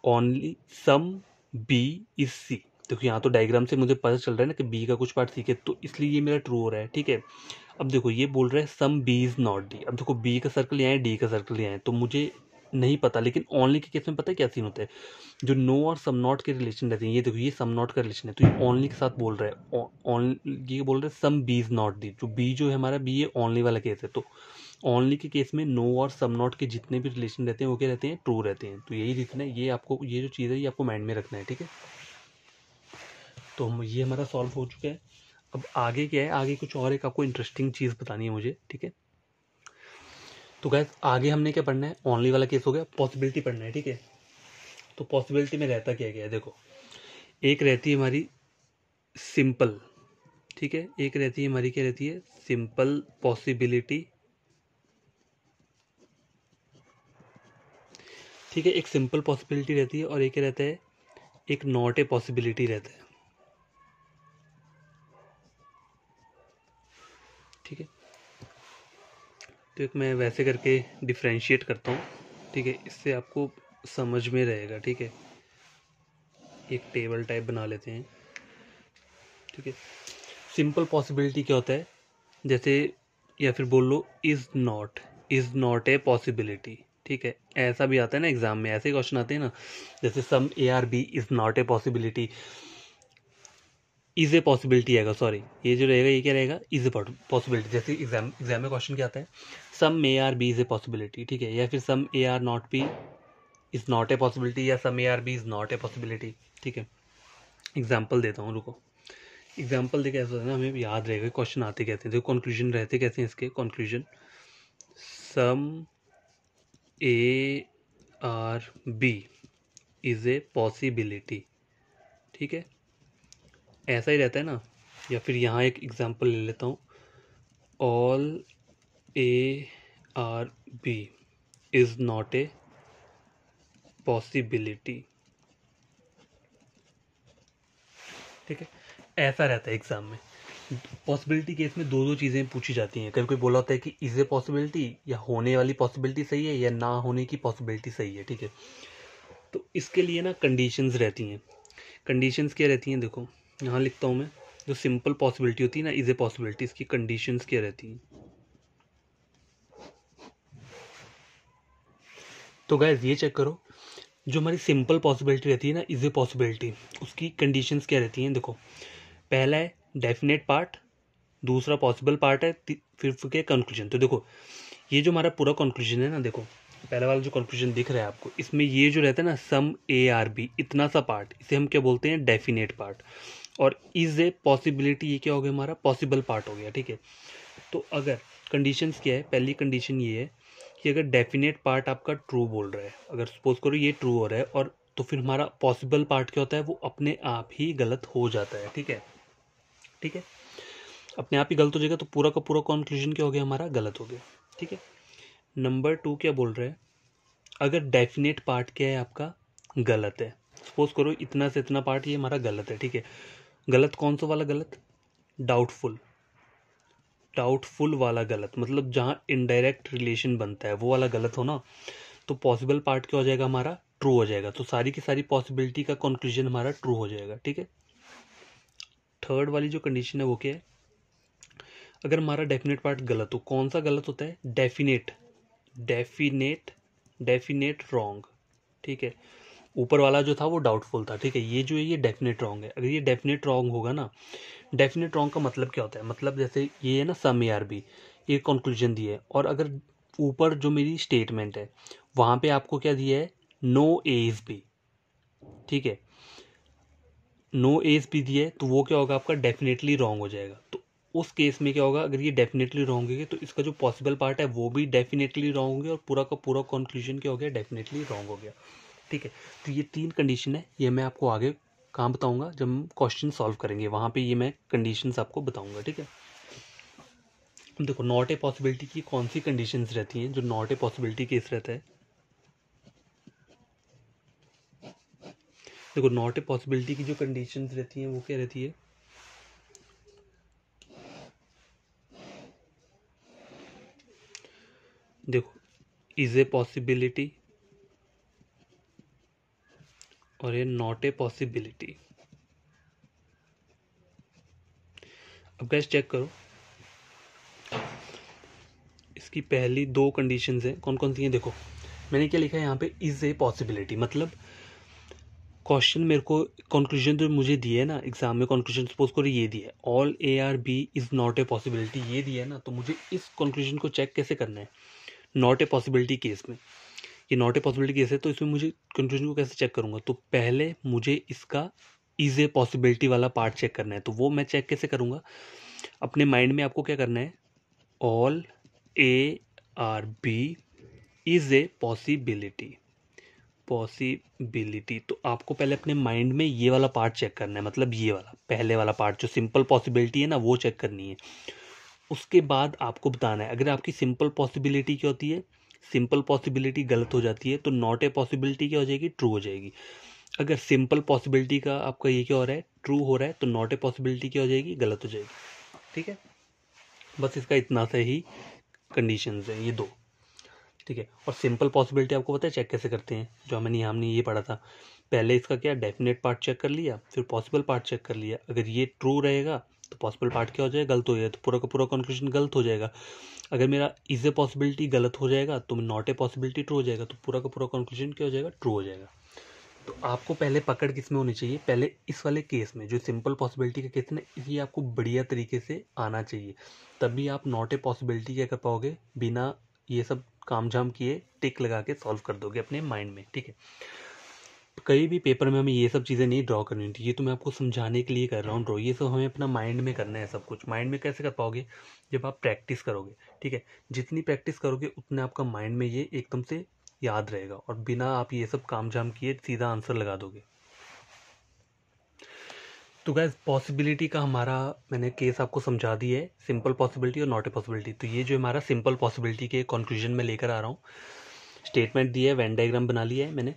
only some B is C, देखो यहाँ तो डायग्राम से मुझे पता चल रहा है ना कि बी का कुछ पार्ट सी है, तो इसलिए ये मेरा ट्रू हो रहा है। ठीक है, अब देखो ये बोल रहा है some B is not D, अब देखो बी का सर्कल यहाँ है, डी का सर्कल यहाँ है, तो मुझे नहीं पता, लेकिन ओनली के केस में पता है क्या सीन होता है, जो नो और सम नॉट के रिलेशन रहते हैं, ये देखो ये सम नॉट का रिलेशन है तो ये ओनली के साथ बोल रहा है, ये बोल रहा है some B is not D, जो बी जो है हमारा बी ये ओनली वाला केस है, तो ओनली के केस में नो और सम नॉट के जितने भी रिलेशन रहते हैं वो क्या रहते हैं, ट्रू रहते हैं। तो यही रीजन है, ये आपको ये जो चीज़ है ये आपको माइंड में रखना है। ठीक है, तो ये हमारा सॉल्व हो चुका है। अब आगे क्या है, आगे कुछ और एक आपको इंटरेस्टिंग चीज़ बतानी है मुझे। ठीक है, तो गाइस आगे हमने क्या पढ़ना है, ओनली वाला केस हो गया, पॉसिबिलिटी पढ़ना है। ठीक है, तो पॉसिबिलिटी में रहता क्या है, देखो एक रहती है हमारी सिंपल, ठीक है। एक रहती है हमारी, क्या रहती है, सिंपल पॉसिबिलिटी, ठीक है, एक सिंपल पॉसिबिलिटी रहती है, और एक रहता है, एक नॉट ए पॉसिबिलिटी रहता है, ठीक है। तो एक मैं वैसे करके डिफ्रेंशिएट करता हूँ, ठीक है, इससे आपको समझ में रहेगा, ठीक है। एक टेबल टाइप बना लेते हैं, ठीक है। सिंपल पॉसिबिलिटी क्या होता है, जैसे, या फिर बोल लो इज़ नॉट ए पॉसिबिलिटी, ठीक है। ऐसा भी आता है ना एग्जाम में, ऐसे क्वेश्चन आते हैं ना, जैसे some A are B is not a possibility, is a possibility आएगा, सॉरी, ये जो रहेगा ये क्या रहेगा, इज़ ए पॉसिबिलिटी। जैसे एग्जाम में क्वेश्चन क्या आता है, some A are B is a possibility, ठीक है, या फिर some A are not B is not a possibility, या some A are B is not a possibility, ठीक है। एग्जाम्पल देता हूँ, रुको। एग्जाम्पल देखे ऐसा होता है ना, हमें याद रहेगा क्वेश्चन आते कैसे हैं। तो कंक्लूजन रहते कैसे हैं इसके, conclusion, some A are B is a possibility, ठीक है, ऐसा ही रहता है ना। या फिर यहाँ एक एग्जांपल ले लेता हूँ, all A are B is not a possibility, ठीक है। ऐसा रहता है एग्जाम में। पॉसिबिलिटी केस में दो दो चीज़ें पूछी जाती हैं। कभी कोई बोला होता है कि इज़ ए पॉसिबिलिटी, या होने वाली पॉसिबिलिटी सही है, या ना होने की पॉसिबिलिटी सही है, ठीक है। तो इसके लिए ना कंडीशंस रहती हैं। कंडीशंस क्या रहती हैं, देखो यहाँ लिखता हूँ मैं। जो सिंपल पॉसिबिलिटी होती है ना, इज़ ए पॉसिबिलिटी, इसकी कंडीशंस क्या रहती हैं। तो गाइस ये चेक करो, जो हमारी सिंपल पॉसिबिलिटी रहती है ना, इज़ ए पॉसिबिलिटी, उसकी कंडीशंस क्या रहती हैं। देखो, पहला है डेफिनेट पार्ट, दूसरा पॉसिबल पार्ट है, फिर क्या, कंक्लूजन। तो देखो, ये जो हमारा पूरा कंक्लूजन है ना, देखो पहला वाला जो कंक्लूजन दिख रहा है आपको, इसमें ये जो रहता है ना, सम ए आर बी, इतना सा पार्ट, इसे हम क्या बोलते हैं, डेफिनेट पार्ट। और इज ए पॉसिबिलिटी, ये क्या हो गया हमारा, पॉसिबल पार्ट हो गया, ठीक है। तो अगर कंडीशंस क्या है, पहली कंडीशन ये है कि अगर डेफिनेट पार्ट आपका ट्रू बोल रहा है, अगर सपोज करो ये ट्रू हो रहा है, और तो फिर हमारा पॉसिबल पार्ट क्या होता है, वो अपने आप ही गलत हो जाता है, ठीक है, ठीक है। अपने आप ही गलत हो जाएगा, तो पूरा का पूरा कंक्लूजन क्या हो गया हमारा, गलत हो गया, ठीक है। नंबर 2 क्या बोल रहे हैं, अगर डेफिनेट पार्ट क्या है आपका, गलत है, सपोज करो इतना से इतना पार्ट ये हमारा गलत है, ठीक है। गलत कौन सा वाला गलत, डाउटफुल, डाउटफुल वाला गलत, मतलब जहाँ इनडायरेक्ट रिलेशन बनता है वो वाला गलत हो ना, तो पॉसिबल पार्ट क्या हो जाएगा हमारा, ट्रू हो जाएगा। तो सारी की सारी पॉसिबिलिटी का कंक्लूजन हमारा ट्रू हो जाएगा, ठीक है। थर्ड वाली जो कंडीशन है वो क्या है, अगर हमारा डेफिनेट पार्ट गलत हो, कौन सा गलत होता है, डेफिनेट, डेफिनेट, डेफिनेट रॉन्ग, ठीक है। ऊपर वाला जो था वो डाउटफुल था, ठीक है, ये जो है ये डेफिनेट रॉन्ग है। अगर ये डेफिनेट रॉन्ग होगा ना, डेफिनेट रॉन्ग का मतलब क्या होता है, मतलब जैसे ये है ना, सम ए आर बी, ये कंक्लूजन दिया है, और अगर ऊपर जो मेरी स्टेटमेंट है वहाँ पे आपको क्या दिया है, नो ए इज बी, ठीक है, नो एज भी दिया है, तो वो क्या होगा आपका, डेफिनेटली रॉन्ग हो जाएगा। तो उस केस में क्या होगा, अगर ये डेफिनेटली रॉन्ग है तो इसका जो पॉसिबल पार्ट है वो भी डेफिनेटली रॉन्ग हो गया, और पूरा का पूरा कंक्लूजन क्या हो गया, डेफिनेटली रॉन्ग हो गया, ठीक है। तो ये तीन कंडीशन है, ये मैं आपको आगे कहाँ बताऊंगा, जब हम क्वेश्चन सॉल्व करेंगे वहाँ पे ये मैं कंडीशंस आपको बताऊंगा, ठीक है। देखो, नॉट ए पॉसिबिलिटी की कौन सी कंडीशंस रहती हैं, जो नॉट ए पॉसिबिलिटी केस रहता है। देखो, नॉट ए पॉसिबिलिटी की जो कंडीशंस रहती हैं वो क्या रहती है, देखो, इज ए पॉसिबिलिटी और ये नॉट ए पॉसिबिलिटी। अब गैस चेक करो, इसकी पहली दो कंडीशंस हैं, कौन कौन सी हैं, देखो मैंने क्या लिखा है यहाँ पे, इज ए पॉसिबिलिटी, मतलब क्वेश्चन मेरे को कंक्लूजन जो मुझे दिए है ना एग्जाम में, कंक्लूजन सपोज करो ये दिया है, all A are B is not a possibility, ये दिया है ना, तो मुझे इस कंक्लूजन को चेक कैसे करना है, नॉट ए पॉसिबिलिटी केस में। ये नॉट ए पॉसिबिलिटी केस है, तो इसमें मुझे कंक्लूजन को कैसे चेक करूंगा, तो पहले मुझे इसका इज ए पॉसिबिलिटी वाला पार्ट चेक करना है। तो वो मैं चेक कैसे करूंगा, अपने माइंड में आपको क्या करना है, all A are B is a possibility, possibility, तो आपको पहले अपने माइंड में ये वाला पार्ट चेक करना है, मतलब ये वाला पहले वाला पार्ट जो सिंपल पॉसिबिलिटी है ना वो चेक करनी है। उसके बाद आपको बताना है अगर आपकी सिंपल पॉसिबिलिटी क्या होती है, सिंपल पॉसिबिलिटी गलत हो जाती है तो नॉट ए पॉसिबिलिटी क्या हो जाएगी, ट्रू हो जाएगी। अगर सिंपल पॉसिबिलिटी का आपका ये क्या हो रहा है, ट्रू हो रहा है, तो नॉट ए पॉसिबिलिटी क्या हो जाएगी, गलत हो जाएगी। ठीक है, बस इसका इतना सा ही कंडीशंस हैं ये दो। ठीक है, और सिंपल पॉसिबिलिटी आपको पता है चेक कैसे करते हैं, जो हमने ये पढ़ा था पहले, इसका क्या डेफिनेट पार्ट चेक कर लिया, फिर पॉसिबल पार्ट चेक कर लिया। अगर ये ट्रू रहेगा तो पॉसिबल पार्ट क्या हो जाएगा, गलत हो जाएगा, तो पूरा का पूरा कंक्लूजन गलत हो जाएगा। अगर मेरा इज ए पॉसिबिलिटी गलत हो जाएगा तो नॉट ए पॉसिबिलिटी ट्रू हो जाएगा, तो पूरा का पूरा कंक्लूजन क्या हो जाएगा, ट्रू हो जाएगा। तो आपको पहले पकड़ किस में होनी चाहिए, पहले इस वाले केस में जो सिंपल पॉसिबिलिटी का केस है ना, ये आपको बढ़िया तरीके से आना चाहिए, तभी आप नॉट ए पॉसिबिलिटी क्या कर पाओगे, बिना ये सब काम झाम किए टिक लगा के सॉल्व कर दोगे अपने माइंड में। ठीक है, कई भी पेपर में हमें ये सब चीज़ें नहीं ड्रॉ करनी होती, ये तो मैं आपको समझाने के लिए कर रहा हूँ ड्रॉ, ये सब हमें अपना माइंड में करना है। सब कुछ माइंड में कैसे कर पाओगे, जब आप प्रैक्टिस करोगे। ठीक है, जितनी प्रैक्टिस करोगे उतने आपका माइंड में ये एकदम से याद रहेगा, और बिना आप ये सब काम झाम किए सीधा आंसर लगा दोगे। तो गाइस पॉसिबिलिटी का हमारा मैंने केस आपको समझा दिया है, सिंपल पॉसिबिलिटी और नॉट ए पॉसिबिलिटी। तो ये जो हमारा सिंपल पॉसिबिलिटी के कंक्लूजन में लेकर आ रहा हूँ, स्टेटमेंट दिया है, वेन डायग्राम बना लिया है मैंने।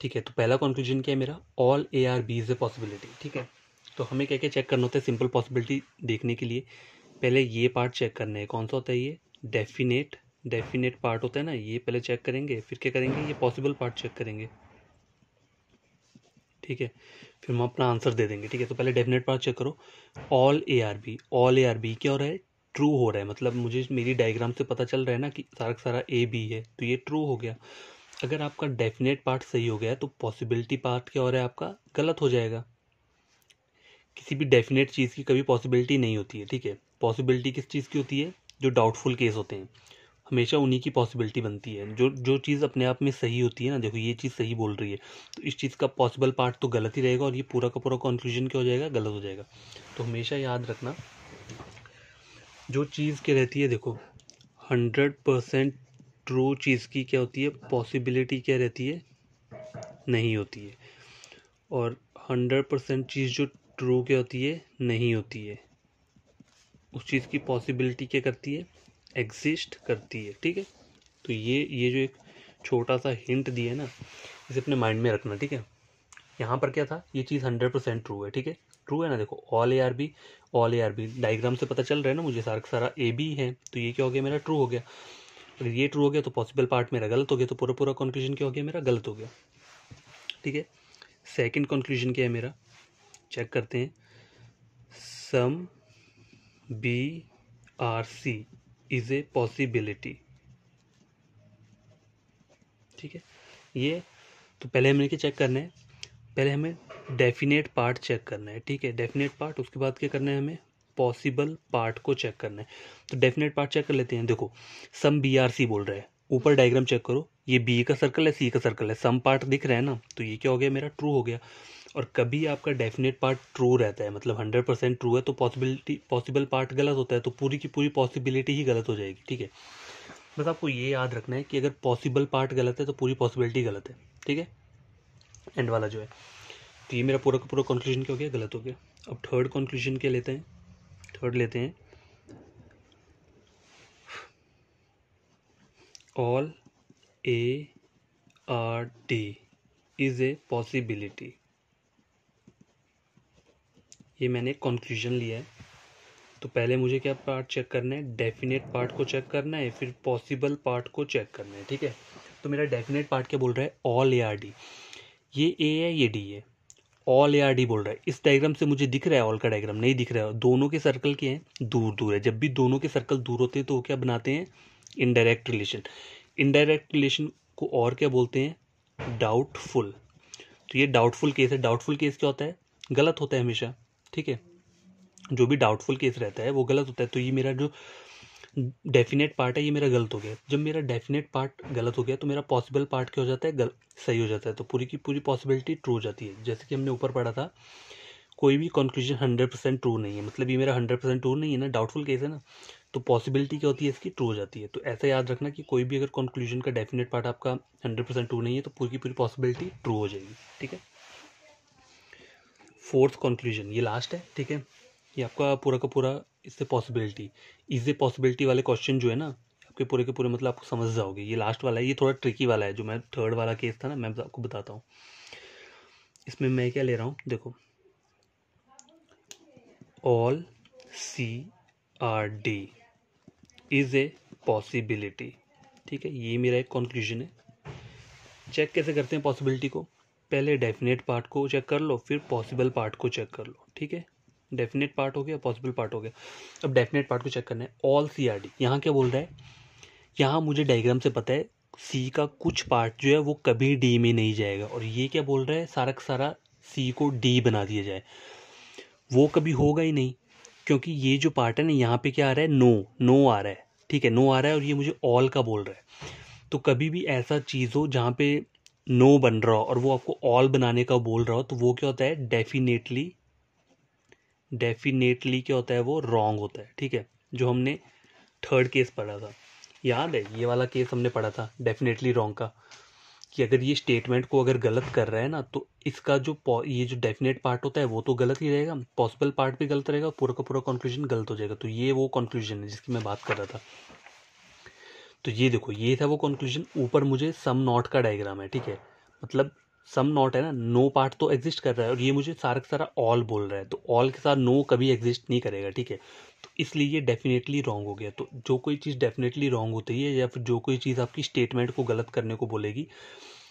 ठीक है, तो पहला कंक्लूजन क्या है मेरा, all A are B is a possibility. ठीक है, तो हमें क्या क्या चेक करना होता है सिंपल पॉसिबिलिटी देखने के लिए, पहले ये पार्ट चेक करना है, कौन सा होता है ये, डेफिनेट पार्ट होता है ना, ये पहले चेक करेंगे, फिर क्या करेंगे, ये पॉसिबल पार्ट चेक करेंगे। ठीक है, फिर हम अपना आंसर दे देंगे। ठीक है, तो पहले डेफिनेट पार्ट चेक करो, ऑल ए आर बी क्या हो रहा है, ट्रू हो रहा है, मतलब मुझे मेरी डायग्राम से पता चल रहा है ना कि सारा ए बी है, तो ये ट्रू हो गया। अगर आपका डेफिनेट पार्ट सही हो गया तो पॉसिबिलिटी पार्ट क्या हो रहा है आपका, गलत हो जाएगा। किसी भी डेफिनेट चीज़ की कभी पॉसिबिलिटी नहीं होती है। ठीक है, पॉसिबिलिटी किस चीज़ की होती है, जो डाउटफुल केस होते हैं, हमेशा उन्हीं की पॉसिबिलिटी बनती है। जो चीज़ अपने आप में सही होती है ना, देखो ये चीज़ सही बोल रही है, तो इस चीज़ का पॉसिबल पार्ट तो गलत ही रहेगा, और ये पूरा का पूरा कंक्लूजन क्या हो जाएगा, गलत हो जाएगा। तो हमेशा याद रखना, जो चीज़ क्या रहती है, देखो 100% ट्रू चीज़ की क्या होती है, पॉसिबिलिटी क्या रहती है, नहीं होती है। और 100% चीज़ जो ट्रू क्या होती है, नहीं होती है, उस चीज़ की पॉसिबिलिटी क्या करती है, एग्जिस्ट करती है। ठीक है, तो ये जो एक छोटा सा हिंट दिया है ना, इसे अपने माइंड में रखना। ठीक है, यहाँ पर क्या था, ये चीज़ 100% ट्रू है। ठीक है, ट्रू है ना, देखो all A are B diagram से पता चल रहा है ना मुझे, सारा ए बी है, तो ये क्या हो गया मेरा, ट्रू हो गया। अगर ये ट्रू हो गया तो पॉसिबल पार्ट मेरा गलत हो गया, तो पूरा पूरा कंक्लूजन क्या हो गया मेरा, गलत हो गया। ठीक है, सेकंड कंक्लूजन क्या है मेरा, चेक करते हैं, some B are C is a possibility. ठीक है, ये तो पहले हमें क्या चेक करना है, पहले हमें डेफिनेट पार्ट चेक करना है। ठीक है, डेफिनेट पार्ट, उसके बाद क्या करना है, हमें पॉसिबल पार्ट को चेक करना है। तो डेफिनेट पार्ट चेक कर लेते हैं। देखो सम बी आर सी बोल रहा है, ऊपर डायग्राम चेक करो, ये बी का सर्कल है, सी का सर्कल है, सम पार्ट दिख रहा है ना, तो ये क्या हो गया मेरा, ट्रू हो गया। और कभी आपका डेफिनेट पार्ट ट्रू रहता है, मतलब 100% ट्रू है, तो पॉसिबल पार्ट गलत होता है, तो पूरी की पूरी पॉसिबिलिटी ही गलत हो जाएगी। ठीक है, बस आपको ये याद रखना है कि अगर पॉसिबल पार्ट गलत है तो पूरी पॉसिबिलिटी गलत है। ठीक है, एंड वाला जो है, तो ये मेरा पूरा का पूरा कंक्लूजन क्या हो गया, गलत हो गया। अब थर्ड कंक्लूजन क्या लेते हैं, थर्ड लेते हैं, all A R D is a possibility. ये मैंने कंक्लूजन लिया है, तो पहले मुझे क्या पार्ट चेक करना है, डेफिनेट पार्ट को चेक करना है, फिर पॉसिबल पार्ट को चेक करना है। ठीक है, तो मेरा डेफिनेट पार्ट क्या बोल रहा है, ऑल ए आर डी, ये ए है ये डी है, ऑल ए आर डी बोल रहा है। इस डायग्राम से मुझे दिख रहा है, ऑल का डायग्राम नहीं दिख रहा है, दोनों के सर्कल के हैं दूर दूर है। जब भी दोनों के सर्कल दूर होते हैं तो वो क्या बनाते हैं, इनडायरेक्ट रिलेशन। इनडायरेक्ट रिलेशन को और क्या बोलते हैं, डाउटफुल। तो ये डाउटफुल केस है। डाउटफुल केस क्या होता है, गलत होता है हमेशा। ठीक है, जो भी डाउटफुल केस रहता है वो गलत होता है। तो ये मेरा जो डेफिनेट पार्ट है ये मेरा गलत हो गया। जब मेरा डेफिनेट पार्ट गलत हो गया तो मेरा पॉसिबल पार्ट क्या हो जाता है, सही हो जाता है, तो पूरी की पूरी पॉसिबिलिटी ट्रू हो जाती है। जैसे कि हमने ऊपर पढ़ा था, कोई भी कंक्लूजन 100% ट्रू नहीं है, मतलब ये मेरा 100% ट्रू नहीं है ना, डाउटफुल केस है ना, तो पॉसिबिलिटी क्या होती है इसकी, ट्रू हो जाती है। तो ऐसा याद रखना कि कोई भी अगर कंक्लूजन का डेफिनेट पार्ट आपका 100% ट्रू नहीं है तो पूरी की पूरी पॉसिबिलिटी ट्रू हो जाएगी, ठीक है। फोर्थ कंक्लूजन, ये लास्ट है, ठीक है। ये आपका पूरा का पूरा इससे पॉसिबिलिटी, इससे पॉसिबिलिटी वाले क्वेश्चन जो है ना आपके पूरे के पूरे मतलब आपको समझ जाओगे। ये लास्ट वाला है, ये थोड़ा ट्रिकी वाला है। जो मैं थर्ड वाला केस था ना, मैं आपको बताता हूँ। इसमें मैं क्या ले रहा हूँ, देखो, all CRD is a possibility, ठीक है। ये मेरा एक कंक्लूजन है। चेक कैसे करते हैं पॉसिबिलिटी को, पहले डेफिनेट पार्ट को चेक कर लो, फिर पॉसिबल पार्ट को चेक कर लो, ठीक है। डेफिनेट पार्ट हो गया, पॉसिबल पार्ट हो गया। अब डेफिनेट पार्ट को चेक करना है। ऑल CRD, यहाँ क्या बोल रहा है, यहाँ मुझे डायग्राम से पता है सी का कुछ पार्ट जो है वो कभी डी में नहीं जाएगा, और ये क्या बोल रहा है, सारा का सारा सी को डी बना दिया जाए, वो कभी होगा ही नहीं। क्योंकि ये जो पार्ट है ना, यहाँ पे क्या आ रहा है, नो नो आ रहा है, ठीक है, नो आ रहा है, और ये मुझे ऑल का बोल रहा है। तो कभी भी ऐसा चीज़ हो जहाँ पे नो बन रहा हो और वो आपको ऑल बनाने का बोल रहा हो, तो वो क्या होता है, डेफिनेटली क्या होता है, वो रॉन्ग होता है, ठीक है। जो हमने थर्ड केस पढ़ा था, याद है, ये वाला केस हमने पढ़ा था डेफिनेटली रॉन्ग का, कि अगर ये स्टेटमेंट को अगर गलत कर रहा है ना, तो इसका जो ये जो डेफिनेट पार्ट होता है वो तो गलत ही रहेगा, पॉसिबल पार्ट भी गलत रहेगा, पूरा का पूरा कंक्लूजन गलत हो जाएगा। तो ये वो कंक्लूजन है जिसकी मैं बात कर रहा था। तो ये देखो, ये था वो कंक्लूजन। ऊपर मुझे सम नॉट का डायग्राम है, ठीक है, मतलब सम नॉट है ना, नो पार्ट तो एग्जिस्ट कर रहा है, और ये मुझे सारा का सारा ऑल बोल रहा है, तो ऑल के साथ नो कभी एग्जिस्ट नहीं करेगा, ठीक है। तो इसलिए ये डेफिनेटली रॉन्ग हो गया। तो जो कोई चीज़ डेफिनेटली रॉन्ग होती है, या फिर जो कोई चीज़ आपकी स्टेटमेंट को गलत करने को बोलेगी,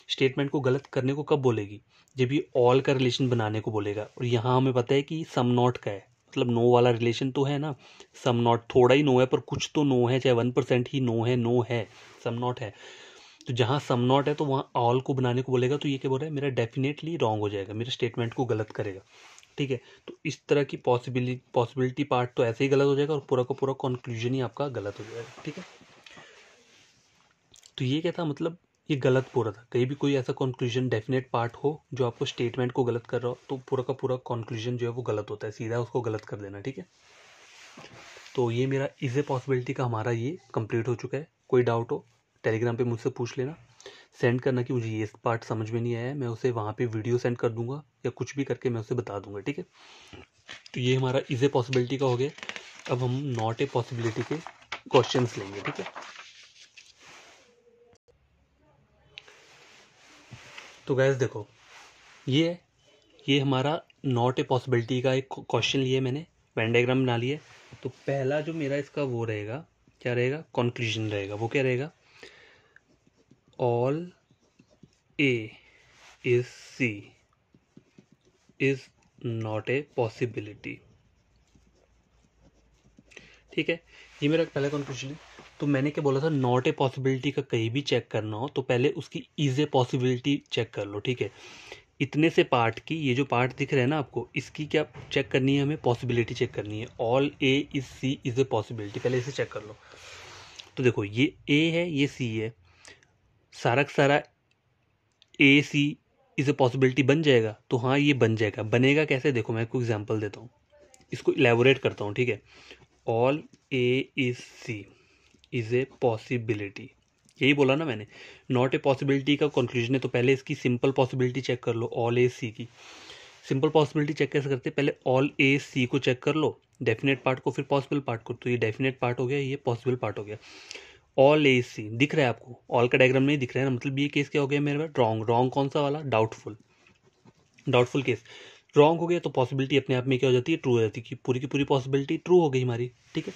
स्टेटमेंट को गलत करने को कब बोलेगी, जब ये ऑल का रिलेशन बनाने को बोलेगा। और यहाँ हमें पता है कि सम नॉट का है, मतलब नो वाला रिलेशन तो है ना, सम नॉट थोड़ा ही नो है पर कुछ तो नो है, चाहे 1% ही नो है, सम नॉट है। तो जहाँ सम नॉट है तो वहाँ ऑल को बनाने को बोलेगा, तो ये क्या बोल रहा है, मेरा डेफिनेटली रॉन्ग हो जाएगा, मेरे स्टेटमेंट को गलत करेगा, ठीक है। तो इस तरह की पॉसिबिलिटी पार्ट तो ऐसे ही गलत हो जाएगा, और पूरा का पूरा कंक्लूजन ही आपका गलत हो जाएगा, ठीक है। तो ये क्या था, मतलब ये गलत पूरा था। कहीं भी कोई ऐसा कंक्लूजन डेफिनेट पार्ट हो जो आपको स्टेटमेंट को गलत कर रहा हो, तो पूरा का पूरा कंक्लूजन जो है वो गलत होता है, सीधा उसको गलत कर देना, ठीक है। तो ये मेरा इज ए पॉसिबिलिटी का हमारा ये कंप्लीट हो चुका है। कोई डाउट हो टेलीग्राम पे मुझसे पूछ लेना, सेंड करना कि मुझे ये पार्ट समझ में नहीं आया, मैं उसे वहाँ पे वीडियो सेंड कर दूंगा, या कुछ भी करके मैं उसे बता दूंगा, ठीक है। तो ये हमारा इज ए पॉसिबिलिटी का हो गया। अब हम नॉट ए पॉसिबिलिटी के क्वेश्चंस लेंगे, ठीक है। तो गैस देखो, ये हमारा नॉट ए पॉसिबिलिटी का एक क्वेश्चन लिया मैंने, वेन डायग्राम बना लिया। तो पहला जो मेरा इसका वो रहेगा, क्या रहेगा, कंक्लूजन रहेगा। वो क्या रहेगा, all A is C is not a possibility, ठीक है। ये मेरा पहला कंक्लूजन है। तो मैंने क्या बोला था, नॉट ए पॉसिबिलिटी का कहीं भी चेक करना हो तो पहले उसकी इज ए पॉसिबिलिटी चेक कर लो, ठीक है। इतने से पार्ट की, ये जो पार्ट दिख रहा है ना आपको, इसकी क्या चेक करनी है, हमें पॉसिबिलिटी चेक करनी है। All A is C is a possibility, पहले इसे चेक कर लो। तो देखो, ये ए है, ये सी है, सारा का सारा ए सी इज ए पॉसिबिलिटी बन जाएगा। तो हाँ, ये बन जाएगा। बनेगा कैसे, देखो मैं आपको एग्जांपल देता हूँ, इसको इलेबोरेट करता हूँ, ठीक है। All A is C is a possibility, यही बोला ना मैंने, नॉट ए पॉसिबिलिटी का कंक्लूजन है। तो पहले इसकी सिंपल पॉसिबिलिटी चेक कर लो, ऑल ए सी की। सिंपल पॉसिबिलिटी चेक कैसे करते हैं, पहले ऑल ए सी को चेक कर लो, डेफिनेट पार्ट को, फिर पॉसिबल पार्ट को। तो ये डेफिनेट पार्ट हो गया, ये पॉसिबल पार्ट हो गया। ऑल ए सी दिख रहा है आपको, ऑल का डायग्राम नहीं दिख रहा है ना, मतलब ये केस क्या हो गया मेरे पास, रॉन्ग। रॉन्ग कौन सा वाला, डाउटफुल केस रॉन्ग हो गया। तो पॉसिबिलिटी अपने आप में क्या हो जाती है, ट्रू हो जाती है, कि पूरी की पूरी पॉसिबिलिटी ट्रू हो गई हमारी, ठीक है।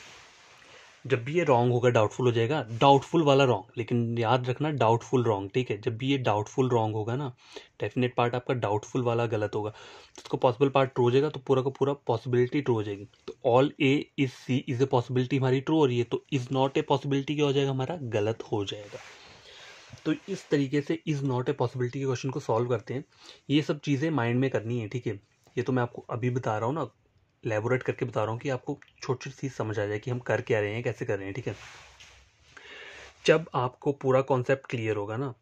जब भी ये रॉन्ग होगा, डाउटफुल हो जाएगा, डाउटफुल वाला रॉन्ग, लेकिन याद रखना डाउटफुल रॉन्ग, ठीक है। जब भी ये डाउटफुल रॉन्ग होगा ना, डेफिनेट पार्ट आपका डाउटफुल वाला गलत होगा, तो उसको पॉसिबल पार्ट ट्रू हो जाएगा, तो पूरा का पूरा पॉसिबिलिटी ट्रू हो जाएगी। तो all A is C is a possibility हमारी ट्रू हो रही है, तो इज नॉट ए पॉसिबिलिटी क्या हो जाएगा, हमारा गलत हो जाएगा। तो इस तरीके से इज नॉट ए पॉसिबिलिटी के क्वेश्चन को सॉल्व करते हैं। ये सब चीज़ें माइंड में करनी है, ठीक है। ये तो मैं आपको अभी बता रहा हूँ ना, एलैबोरेट करके बता रहा हूँ कि आपको छोटी छोटी चीज़ समझ आ जाए कि हम कर क्या रहे हैं, कैसे कर रहे हैं, ठीक है। जब आपको पूरा कॉन्सेप्ट क्लियर होगा ना,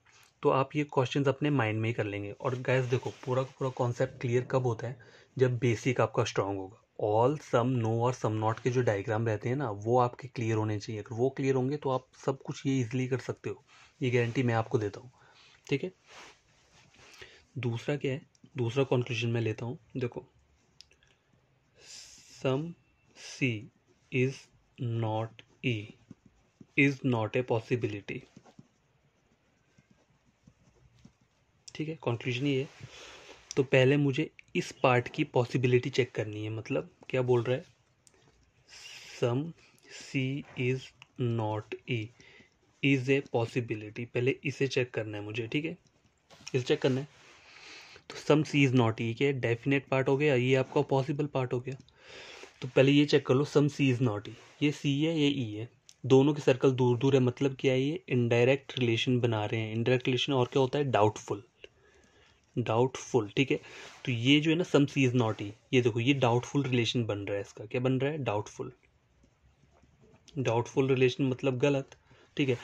तो आप ये क्वेश्चंस अपने माइंड में ही कर लेंगे। और गैस देखो, पूरा का पूरा कॉन्सेप्ट क्लियर कब होता है, जब बेसिक आपका स्ट्रांग होगा। ऑल, सम, नो और सम नॉट के जो डायग्राम रहते हैं ना, वो आपके क्लियर होने चाहिए। अगर वो क्लियर होंगे तो आप सब कुछ ये इजीली कर सकते हो, ये गारंटी मैं आपको देता हूँ। ठीक है, दूसरा क्या है, दूसरा कंक्लूजन मैं लेता हूँ। देखो, some C is not E is not a possibility. ठीक है, कंक्लूजन ये है। तो पहले मुझे इस पार्ट की पॉसिबिलिटी चेक करनी है। मतलब क्या बोल रहा है, some C is not E is a possibility. पहले इसे चेक करना है मुझे। ठीक है, इसे चेक करना है। तो सम सी इज नॉट ई क्या डेफिनेट पार्ट हो गया, ये आपका पॉसिबल पार्ट हो गया। तो पहले ये चेक कर लो, सम सी इज नॉट ई, ये सी है ये ई है, दोनों के सर्कल दूर दूर है। मतलब क्या है, ये इनडायरेक्ट रिलेशन बना रहे हैं। इनडायरेक्ट रिलेशन और क्या होता है, डाउटफुल। डाउटफुल, ठीक है। तो ये जो है ना, सम सी इज नॉट ई, ये देखो ये डाउटफुल रिलेशन बन रहा है। इसका क्या बन रहा है, डाउटफुल। डाउटफुल रिलेशन मतलब गलत। ठीक है,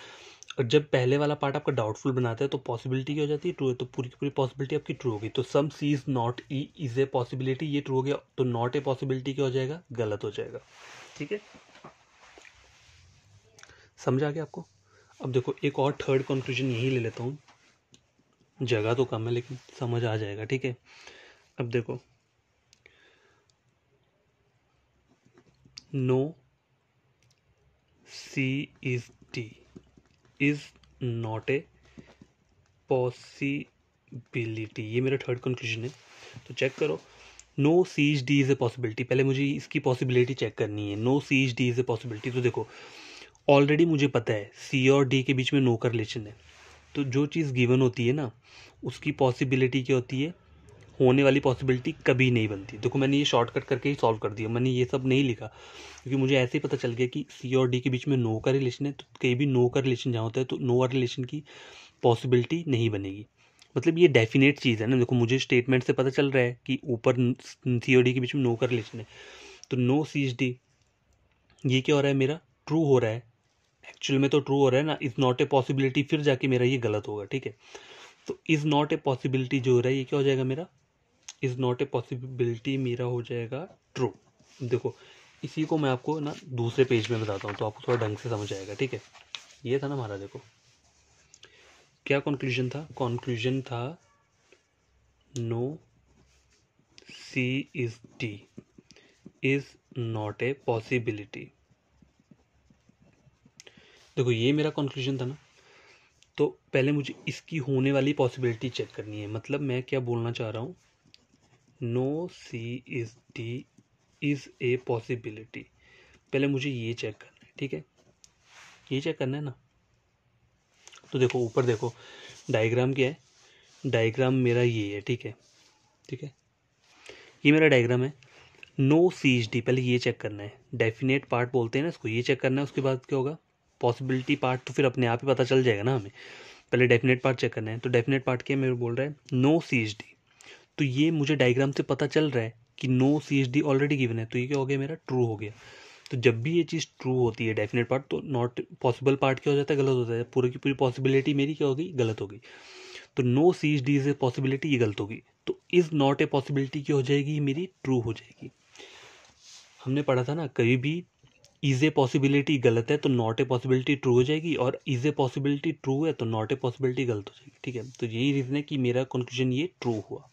और जब पहले वाला पार्ट आपका डाउटफुल बनाता है तो पॉसिबिलिटी क्या हो जाती है, ट्रू है। तो पूरी की पूरी पॉसिबिलिटी आपकी ट्रू होगी। तो some C is not E is a possibility, ये ट्रू हो गया। तो नॉट ए पॉसिबिलिटी क्या हो जाएगा, गलत हो जाएगा। ठीक है, समझ आ गया आपको। अब देखो एक और थर्ड कंक्लूजन यही ले लेता हूँ, जगह तो कम है लेकिन समझ आ जाएगा। ठीक है, अब देखो, no C is D is not a possibility, ये मेरा थर्ड कंक्लूजन है। तो चेक करो, no C is D is a possibility. पहले मुझे इसकी पॉसिबिलिटी चेक करनी है। No C is D is a possibility. तो देखो ऑलरेडी मुझे पता है सी और डी के बीच में नो का रिलेशन है। तो जो चीज़ गिवन होती है ना, उसकी पॉसिबिलिटी क्या होती है, होने वाली पॉसिबिलिटी कभी नहीं बनती। देखो मैंने ये शॉर्टकट करके ही सॉल्व कर दिया, मैंने ये सब नहीं लिखा, क्योंकि मुझे ऐसे ही पता चल गया कि सी और डी के बीच में नो का रिलेशन है। तो कहीं भी नो का रिलेशन जहाँ होता है तो नो और रिलेशन की पॉसिबिलिटी नहीं बनेगी। मतलब ये डेफिनेट चीज़ है ना। देखो मुझे स्टेटमेंट से पता चल रहा है कि ऊपर सी और डी के बीच में नो का रिलेशन है। तो नो सी एच डी, ये क्या हो रहा है, मेरा ट्रू हो रहा है। एक्चुअल में तो ट्रू हो रहा है ना, इज नॉट ए पॉसिबिलिटी, फिर जाके मेरा ये गलत होगा। ठीक है, तो इज नॉट ए पॉसिबिलिटी जो हो रहा है, ये क्या हो जाएगा मेरा, इज नॉट ए पॉसिबिलिटी मेरा हो जाएगा ट्रू। देखो इसी को मैं आपको ना दूसरे पेज में बताता हूँ तो आपको थोड़ा ढंग से समझ आएगा। ठीक है, ये था ना हमारा, देखो क्या कंक्लूजन था, कंक्लूजन था no C is D is not a possibility. देखो ये मेरा कंक्लूजन था ना। तो पहले मुझे इसकी होने वाली पॉसिबिलिटी चेक करनी है। मतलब मैं क्या बोलना चाह रहा हूँ, no C is D is a possibility. पहले मुझे ये चेक करना है। ठीक है, ये चेक करना है ना। तो देखो ऊपर देखो डायग्राम क्या है, डायग्राम मेरा ये है। ठीक है, ठीक है, ये मेरा डायग्राम है। नो सी एच डी, पहले ये चेक करना है। डेफिनेट पार्ट बोलते हैं ना इसको, ये चेक करना है। उसके बाद क्या होगा, पॉसिबिलिटी पार्ट तो फिर अपने आप ही पता चल जाएगा ना हमें। पहले डेफिनेट पार्ट चेक करना है। तो डेफिनेट पार्ट क्या मेरे बोल रहा है, नो सी एच डी। तो ये मुझे डायग्राम से पता चल रहा है कि no C H D already given है। तो ये क्या हो गया, मेरा ट्रू हो गया। तो जब भी ये चीज़ ट्रू होती है डेफिनेट पार्ट, तो नॉट पॉसिबल पार्ट क्या हो जाता है, गलत होता है। पूरी की पूरी पॉसिबिलिटी मेरी क्या होगी, गलत होगी। तो no C H D is a possibility, ये गलत होगी। तो इज नॉट ए पॉसिबिलिटी क्या हो जाएगी, मेरी ट्रू हो जाएगी। हमने पढ़ा था ना, कभी भी इज ए पॉसिबिलिटी गलत है तो नॉट ए पॉसिबिलिटी ट्रू हो जाएगी, और इज ए पॉसिबिलिटी ट्रू है तो नॉट ए पॉसिबिलिटी गलत हो जाएगी। ठीक है, तो यही रीज़न है कि मेरा कंक्लूजन ये ट्रू हुआ।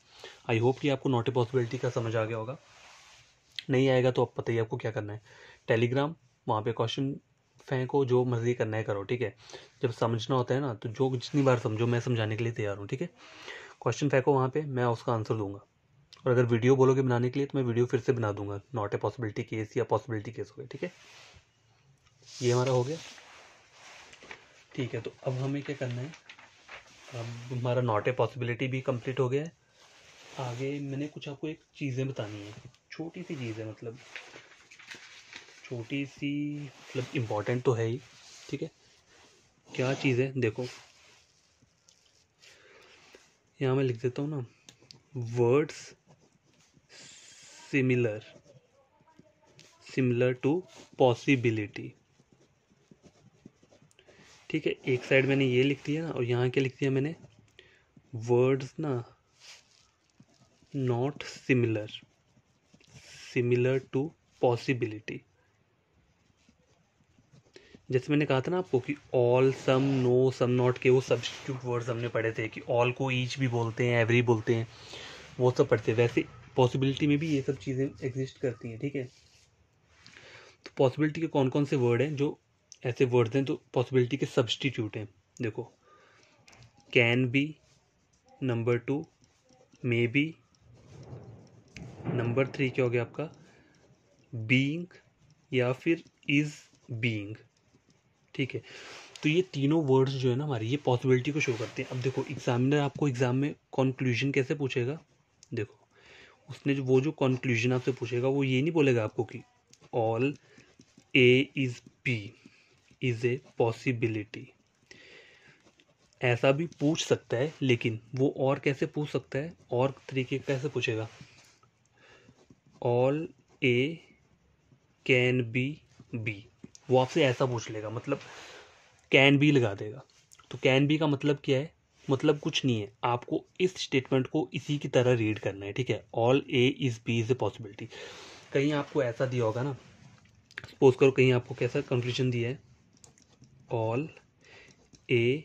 आई होप कि आपको नॉट ए पॉसिबिलिटी का समझ आ गया होगा। नहीं आएगा तो अब पता ही आपको क्या करना है, टेलीग्राम, वहाँ पे क्वेश्चन फेंको, जो मर्जी करना है करो। ठीक है, जब समझना होता है ना तो जो जितनी बार समझो, मैं समझाने के लिए तैयार हूँ। ठीक है, क्वेश्चन फेंको वहाँ पे, मैं उसका आंसर दूंगा। और अगर वीडियो बोलोगे बनाने के लिए तो मैं वीडियो फिर से बना दूंगा, नॉट ए पॉसिबिलिटी केस या पॉसिबिलिटी केस हो गया। ठीक है, ये हमारा हो गया। ठीक है, तो अब हमें क्या करना है, अब हमारा नॉट ए पॉसिबिलिटी भी कंप्लीट हो गया है। आगे मैंने कुछ आपको एक चीज़ें बतानी है, छोटी सी चीज़ है, मतलब छोटी सी, मतलब इम्पोर्टेंट तो है ही। ठीक है, क्या चीज़ है, देखो यहाँ मैं लिख देता हूँ ना, words similar, similar to possibility. ठीक है, एक साइड मैंने ये लिख दिया ना, और यहाँ क्या लिख दिया मैंने, वर्ड्स ना not similar, similar to possibility. जैसे मैंने कहा था ना आपको कि all, some, no, some not के वो सब्स्टिट्यूट वर्ड्स हमने पढ़े थे कि ऑल को ईच भी बोलते हैं, एवरी बोलते हैं, वो सब पढ़ते हैं। वैसे पॉसिबिलिटी में भी ये सब चीज़ें एग्जिस्ट करती हैं, ठीक है। तो पॉसिबिलिटी के कौन कौन से वर्ड हैं जो ऐसे वर्ड्स हैं जो पॉसिबिलिटी के सब्स्टिट्यूट हैं? देखो, can be, number 2 may be, number 3 क्या हो गया आपका, बीइंग या फिर इज बीइंग, ठीक है। तो ये तीनों वर्ड्स जो है ना हमारी, ये पॉसिबिलिटी को शो करते हैं। अब देखो, एग्जामिनर आपको एग्जाम में कंक्लूजन कैसे पूछेगा? देखो, उसने जो कंक्लूजन आपसे पूछेगा वो ये नहीं बोलेगा आपको कि all A is B is a possibility. ऐसा भी पूछ सकता है, लेकिन वो और कैसे पूछ सकता है, और तरीके कैसे पूछेगा? All A can B B, वो आपसे ऐसा पूछ लेगा, मतलब कैन बी लगा देगा। तो कैन बी का मतलब क्या है? मतलब कुछ नहीं है, आपको इस स्टेटमेंट को इसी की तरह रीड करना है, ठीक है। All A is B is a possibility. कहीं आपको ऐसा दिया होगा ना, सपोज करो कहीं आपको कैसा कंक्लूजन दिया है, all A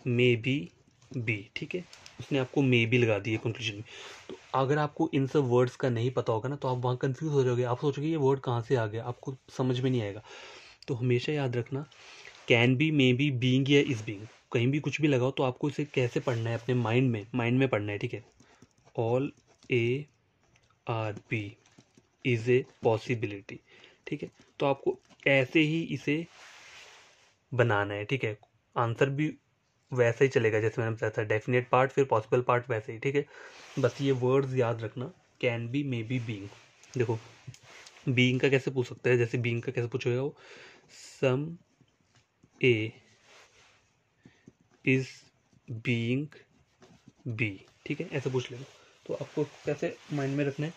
may B B, ठीक है। उसने आपको मे बी लगा दी है कंक्लूजन में। तो अगर आपको इन सब वर्ड्स का नहीं पता होगा ना, तो आप वहाँ कंफ्यूज हो जाओगे, आप सोचोगे ये वर्ड कहाँ से आ गया, आपको समझ में नहीं आएगा। तो हमेशा याद रखना, can be, may be, being या इज बीइंग, कहीं भी कुछ भी लगाओ तो आपको इसे कैसे पढ़ना है, अपने माइंड में पढ़ना है, ठीक है। All A are B is a possibility, ठीक है। तो आपको ऐसे ही इसे बनाना है, ठीक है। आंसर भी वैसे ही चलेगा जैसे मैंने बताया था, डेफिनेट पार्ट फिर पॉसिबल पार्ट, वैसे ही, ठीक है। बस ये वर्ड्स याद रखना, can be, may be, being. देखो, बीइंग का कैसे पूछ सकते हैं? जैसे बीइंग का कैसे पूछेगा वो, सम ए इज बीइंग बी, ठीक है, ऐसे पूछ लेगा। तो आपको कैसे माइंड में रखना है,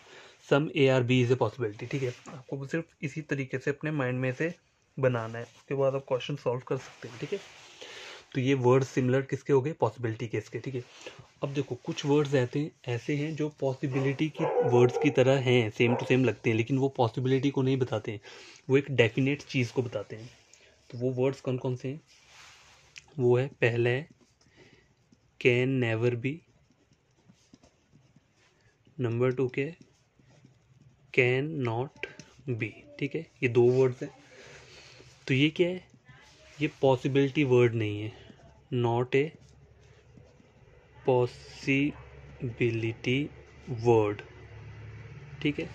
some A are B is a possibility, ठीक है। आपको सिर्फ इसी तरीके से अपने माइंड में से बनाना है, उसके बाद आप क्वेश्चन सॉल्व कर सकते हैं, ठीक है। तो ये वर्ड्स सिमिलर किसके हो गए? पॉसिबिलिटी के इसके, ठीक है। अब देखो, कुछ वर्ड्स ऐसे हैं जो पॉसिबिलिटी की वर्ड्स की तरह हैं, सेम टू सेम लगते हैं, लेकिन वो पॉसिबिलिटी को नहीं बताते हैं, वो एक डेफिनेट चीज़ को बताते हैं। तो वो वर्ड्स कौन कौन से हैं? वो है, पहला है कैन नेवर बी, नंबर 2 क्या है, कैन नॉट बी, ठीक है। ये दो वर्ड्स हैं। तो ये क्या है? ये पॉसिबिलिटी वर्ड नहीं है, नॉट ए पॉसिबिलिटी वर्ड, ठीक है।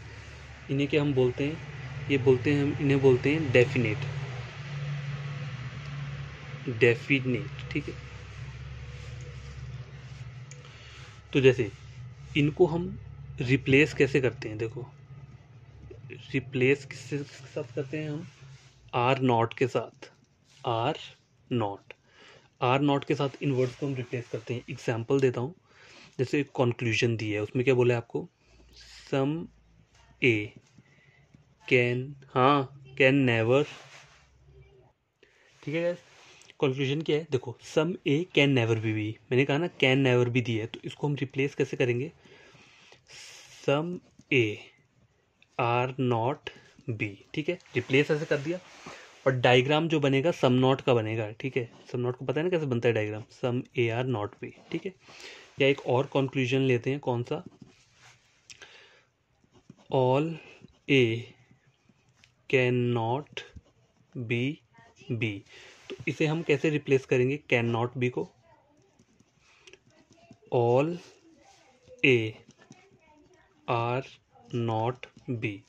इन्हें क्या हम बोलते हैं? इन्हें बोलते हैं डेफिनेट, ठीक है। तो जैसे इनको हम रिप्लेस कैसे करते हैं? देखो, रिप्लेस किसके साथ करते हैं हम? आर नॉट के साथ। आर नॉट के साथ इन वर्ड्स को हम रिप्लेस करते हैं। एग्जाम्पल देता हूँ, जैसे एक कंक्लूजन दी है, उसमें क्या बोला है आपको? सम ए कैन नेवर, ठीक है। कंक्लूजन क्या है? देखो, सम ए कैन नेवर बी, मैंने कहा ना कैन नेवर बी दी है, तो इसको हम रिप्लेस कैसे करेंगे? Some A are not B, ठीक है। रिप्लेस ऐसे कर दिया, और डायग्राम जो बनेगा सम नॉट का बनेगा, ठीक है। सम नॉट को पता है ना कैसे बनता है diagram, some A are not B, ठीक है। या एक और कंक्लूजन लेते हैं, कौन सा? All A can not B B. तो इसे हम कैसे रिप्लेस करेंगे कैन नॉट बी को? All A are not B.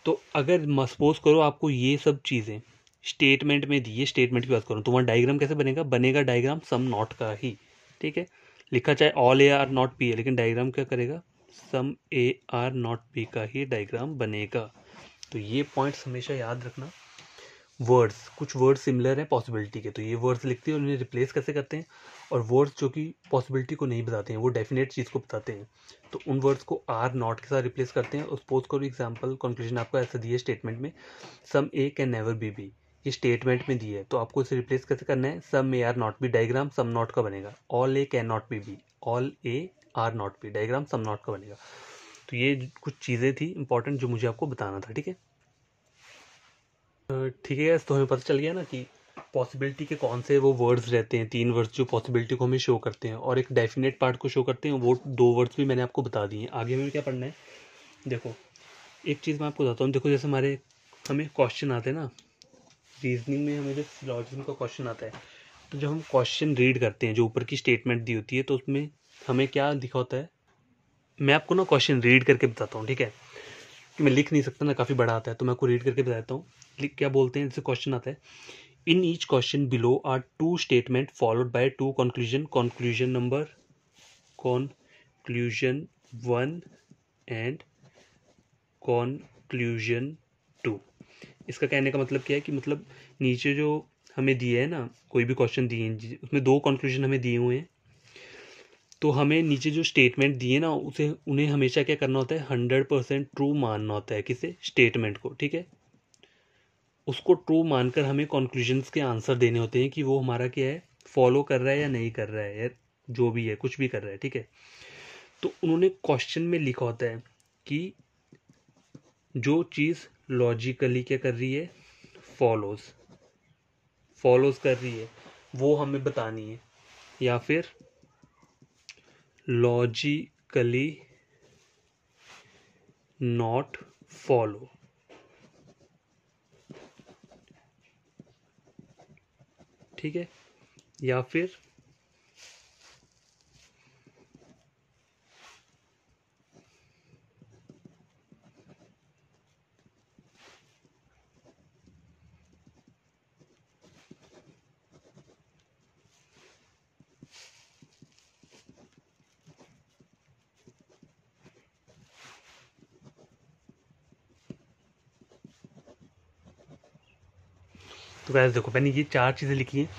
तो अगर सपोज करो आपको ये सब चीज़ें स्टेटमेंट में दी है, स्टेटमेंट की बात करूँ, तो वहाँ डायग्राम कैसे बनेगा? बनेगा डायग्राम सम नॉट का ही, ठीक है। लिखा चाहे all A are not B है, लेकिन डायग्राम क्या करेगा? सम ए आर नॉट बी का ही डायग्राम बनेगा। तो ये पॉइंट्स हमेशा याद रखना। कुछ वर्ड्स सिमिलर हैं पॉसिबिलिटी के, तो ये वर्ड्स लिखते हैं और उन्हें रिप्लेस कैसे करते हैं। और वर्ड्स जो कि पॉसिबिलिटी को नहीं बताते हैं, वो डेफिनेट चीज़ को बताते हैं, तो उन वर्ड्स को आर नॉट के साथ रिप्लेस करते हैं। और सपोज करो एग्जांपल कंक्लूजन आपको ऐसा दिया है स्टेटमेंट में, सम ए कैन नेवर बी बी, ये स्टेटमेंट में दी है, तो आपको इसे रिप्लेस कैसे करना है? Some A are not B, diagram some not का बनेगा। All A can not B B, all A are not B, diagram some not का बनेगा। तो ये कुछ चीज़ें थी इंपॉर्टेंट जो मुझे आपको बताना था, ठीक है। ठीक है गाइस, तो हमें पता चल गया ना कि पॉसिबिलिटी के कौन से वो वर्ड्स रहते हैं, 3 वर्ड्स जो पॉसिबिलिटी को हमें शो करते हैं और एक डेफिनेट पार्ट को शो करते हैं, वो 2 वर्ड्स भी मैंने आपको बता दिए हैं। आगे हमें क्या पढ़ना है, देखो एक चीज़ मैं आपको बताता हूँ। देखो जैसे हमें क्वेश्चन आते हैं ना, रीजनिंग में हमें जो सिलॉजिज्म का क्वेश्चन आता है, तो जब हम क्वेश्चन रीड करते हैं, जो ऊपर की स्टेटमेंट दी होती है, तो उसमें हमें क्या लिखा होता है, मैं आपको ना क्वेश्चन रीड करके बताता हूँ, ठीक है। मैं लिख नहीं सकता ना, काफ़ी बड़ा आता है, तो मैं आपको रीड करके बताता हूँ। क्या बोलते हैं, जैसे क्वेश्चन आता है, in each question below are 2 statement followed by 2 conclusion, conclusion 1 and conclusion 2। इसका कहने का मतलब क्या है कि मतलब नीचे जो हमें दिए है ना, कोई भी क्वेश्चन दिए हैं उसमें 2 कंक्लूजन हमें दिए हुए हैं, तो हमें नीचे जो स्टेटमेंट दिए ना उन्हें हमेशा क्या करना होता है, 100% ट्रू मानना होता है, किसे, स्टेटमेंट को, ठीक है। उसको ट्रू मानकर हमें कंक्लूजन्स के आंसर देने होते हैं कि वो हमारा क्या है, फॉलो कर रहा है या नहीं कर रहा है, या जो भी है, कुछ भी कर रहा है, ठीक है। तो उन्होंने क्वेश्चन में लिखा होता है कि जो चीज़ लॉजिकली क्या कर रही है, फॉलोज कर रही है, वो हमें बतानी है, या फिर लॉजिकली नॉट फॉलो, ठीक है, या फिर तो गाइस देखो मैंने ये 4 चीज़ें लिखी हैं।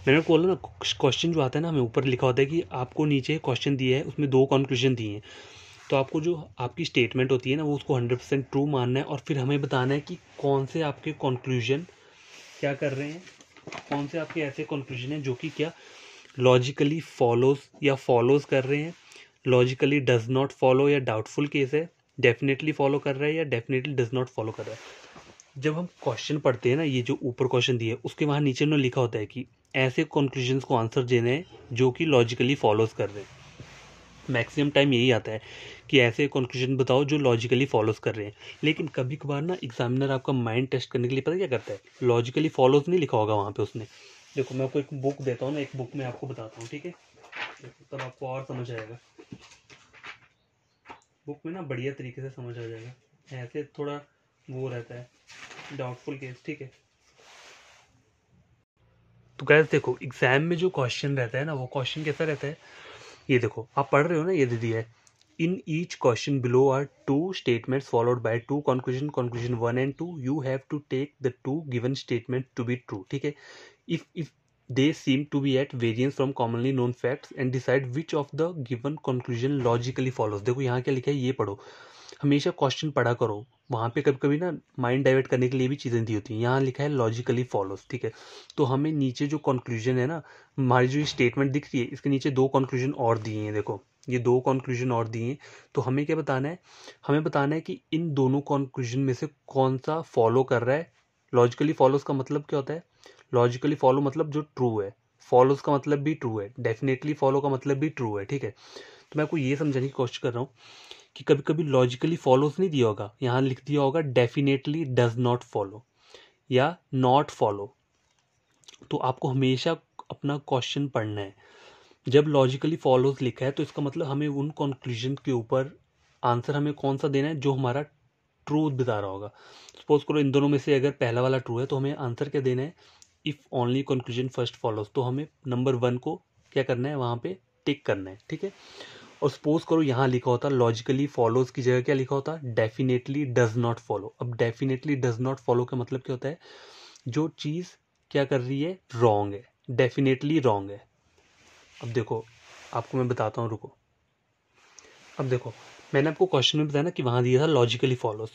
मैंने बोला ना, क्वेश्चन जो आता है ना, हमें ऊपर लिखा होता है कि आपको नीचे क्वेश्चन दिया है, उसमें 2 कंक्लूजन दिए हैं, तो आपको जो आपकी स्टेटमेंट होती है ना, वो उसको 100% ट्रू मानना है, और फिर हमें बताना है कि कौन से आपके कंक्लूजन क्या कर रहे हैं, कौन से आपके ऐसे कंक्लूजन हैं जो कि क्या लॉजिकली फॉलोज या फॉलोज कर रहे हैं, लॉजिकली डज नॉट फॉलो या डाउटफुल केस है, डेफिनेटली फॉलो कर रहा है या डेफिनेटली डज नॉट फॉलो कर रहा है। जब हम क्वेश्चन पढ़ते हैं ना, ये जो ऊपर क्वेश्चन दिए उसके वहाँ नीचे उन्होंने लिखा होता है कि ऐसे कंक्लूजन्स को आंसर देने हैं जो कि लॉजिकली फॉलोज कर रहे हैं। मैक्सिमम टाइम यही आता है कि ऐसे कंक्लूजन बताओ जो लॉजिकली फॉलोज कर रहे हैं। लेकिन कभी कभार ना एग्जामिनर आपका माइंड टेस्ट करने के लिए पता क्या करता है, लॉजिकली फॉलोज नहीं लिखा होगा वहाँ पे उसने। देखो मैं आपको एक बुक देता हूँ ना, एक बुक में आपको बताता हूँ, ठीक है, तब आपको और समझ आएगा। बुक में ना बढ़िया तरीके से समझ आ जाएगा, ऐसे थोड़ा वो रहता है डाउटफुल केस, ठीक है। तो गैस देखो एग्जाम में जो क्वेश्चन रहता है ना, वो क्वेश्चन कैसा रहता है, ये देखो आप पढ़ रहे हो ना, ये दे दिया है, in each question below are 2 statements followed by 2 conclusion 1 and 2, you have to take the 2 given statement to be true, ठीक है। If they seem to be at variance from commonly known facts and decide which of the given conclusion logically follows. देखो यहाँ क्या लिखा है, ये पढ़ो, हमेशा क्वेश्चन पढ़ा करो, वहाँ पे कभी कभी ना माइंड डाइवर्ट करने के लिए भी चीज़ें दी होती हैं। यहाँ लिखा है लॉजिकली फॉलोज, ठीक है। तो हमें नीचे जो कंक्लूजन है ना, हमारी जो स्टेटमेंट दिख रही है, इसके नीचे 2 कंक्लूजन और दिए हैं, देखो ये 2 कंक्लूजन और दिए हैं। तो हमें क्या बताना है, हमें बताना है कि इन दोनों कंक्लूजन में से कौन सा फॉलो कर रहा है। लॉजिकली फॉलोज का मतलब क्या होता है, लॉजिकली फॉलो मतलब जो ट्रू है, फॉलोज का मतलब भी ट्रू है, डेफिनेटली फॉलो का मतलब भी ट्रू है, ठीक है। तो मैं आपको ये समझाने की कोशिश कर रहा हूँ कि कभी कभी लॉजिकली फॉलोज नहीं दिया होगा, यहाँ लिख दिया होगा डेफिनेटली डज नॉट फॉलो या नॉट फॉलो। तो आपको हमेशा अपना क्वेश्चन पढ़ना है, जब लॉजिकली फॉलोज लिखा है तो इसका मतलब हमें उन कंक्लूजन के ऊपर आंसर हमें कौन सा देना है जो हमारा ट्रूथ बता रहा होगा। सपोज करो इन दोनों में से अगर पहला वाला ट्रू है, तो हमें आंसर क्या देना है, if only conclusion first follows, तो हमें नंबर 1 को क्या करना है, वहाँ पे टिक करना है, ठीक है। और सपोज करो यहाँ लिखा होता लॉजिकली फॉलोज की जगह क्या लिखा होता, डेफिनेटली डज नॉट फॉलो। अब डेफिनेटली डज नॉट फॉलो का मतलब क्या होता है, जो चीज़ क्या कर रही है, रॉन्ग है, डेफिनेटली रॉन्ग है। अब देखो आपको मैं बताता हूँ, रुको। अब देखो मैंने आपको क्वेश्चन में बताया ना कि वहाँ दिया था logically follows,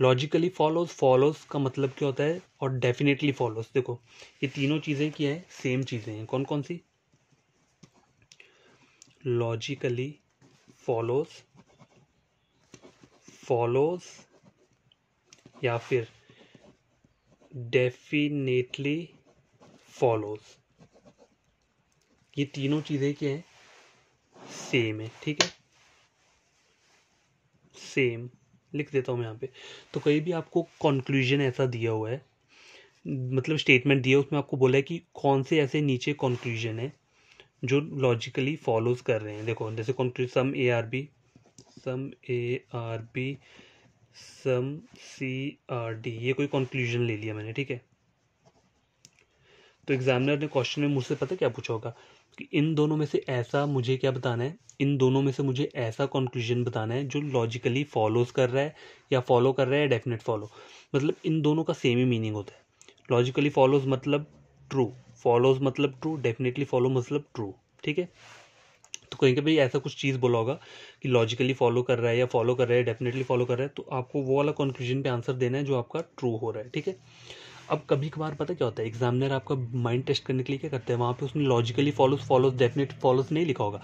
logically follows, follows का मतलब क्या होता है, और डेफिनेटली फॉलोज। देखो ये तीनों चीज़ें क्या है, सेम चीज़ें हैं, कौन कौन सी, लॉजिकली फॉलोज फॉलोज या फिर डेफिनेटली फॉलोज, ये तीनों चीज़ें क्या हैं, सेम है। ठीक है, सेम लिख देता हूँ मैं यहाँ पे। तो कहीं भी आपको कंक्लूजन ऐसा दिया हुआ है, मतलब स्टेटमेंट दिया है, उसमें आपको बोला है कि कौन से ऐसे नीचे कंक्लूजन है जो लॉजिकली फॉलोज कर रहे हैं। देखो जैसे conclusion some A are B, some A are B, some C are D, ये कोई कंक्लूजन ले लिया मैंने। ठीक है, तो एग्जामिनर ने क्वेश्चन में मुझसे पता क्या पूछा होगा कि इन दोनों में से ऐसा मुझे क्या बताना है, इन दोनों में से मुझे ऐसा कंक्लूजन बताना है जो लॉजिकली फॉलोज कर रहा है या फॉलो कर रहा है डेफिनेट फॉलो, मतलब इन दोनों का सेम ही मीनिंग होता है। लॉजिकली फॉलोज मतलब ट्रू, फॉलोज मतलब ट्रू, डेफिनेटली फॉलो मतलब ट्रू। ठीक है, तो कहीं कभी ऐसा कुछ चीज़ बोला होगा कि लॉजिकली फॉलो कर रहा है या फॉलो कर रहा है, डेफिनेटली फॉलो कर रहा है, तो आपको वो वाला कंक्लूजन पे आंसर देना है जो आपका ट्रू हो रहा है। ठीक है, अब कभी कभार पता क्या होता है, एग्जामिनर आपका माइंड टेस्ट करने के लिए क्या करते हैं, वहाँ पे उसने logically follows follows definite follows नहीं लिखा होगा,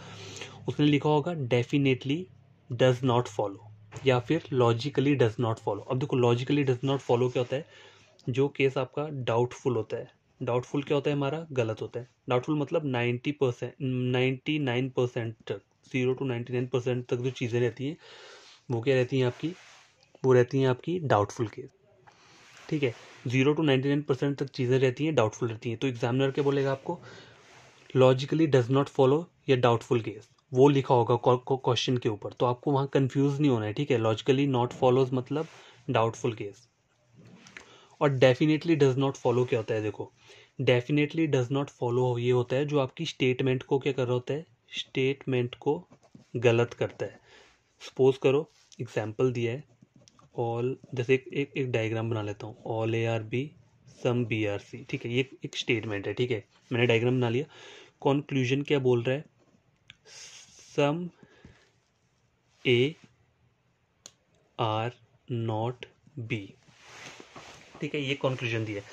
उसने लिखा होगा डेफिनेटली डज नॉट फॉलो या फिर लॉजिकली डज नॉट फॉलो। अब देखो लॉजिकली डज नॉट फॉलो क्या होता है, जो केस आपका डाउटफुल होता है। डाउटफुल क्या होता है, हमारा गलत होता है। डाउटफुल मतलब 90%, 99% तक, 0 to 99% तक जो चीज़ें रहती हैं वो क्या रहती हैं आपकी, वो रहती हैं आपकी डाउटफुल केस। ठीक है, 0 to 99% तक चीज़ें रहती हैं डाउटफुल रहती हैं। तो एग्जामिनर क्या बोलेगा आपको, लॉजिकली डज नॉट फॉलो या डाउटफुल केस, वो लिखा होगा क्वेश्चन के ऊपर, तो आपको वहाँ कंफ्यूज नहीं होना है। ठीक है, लॉजिकली नॉट फॉलोज मतलब डाउटफुल केस। और डेफिनेटली डज नॉट फॉलो क्या होता है, देखो डेफिनेटली डज नॉट फॉलो ये होता है जो आपकी स्टेटमेंट को क्या कर रहा होता है, स्टेटमेंट को गलत करता है। सपोज करो एग्जाम्पल दिया है, ऑल, जैसे एक डायग्राम बना लेता हूँ, all A are B some B are C. ठीक है, ये एक स्टेटमेंट है। ठीक है, मैंने डायग्राम बना लिया। कॉन्क्लूजन क्या बोल रहा है, some A are not B. ठीक है, ये कंक्लूजन दिया है।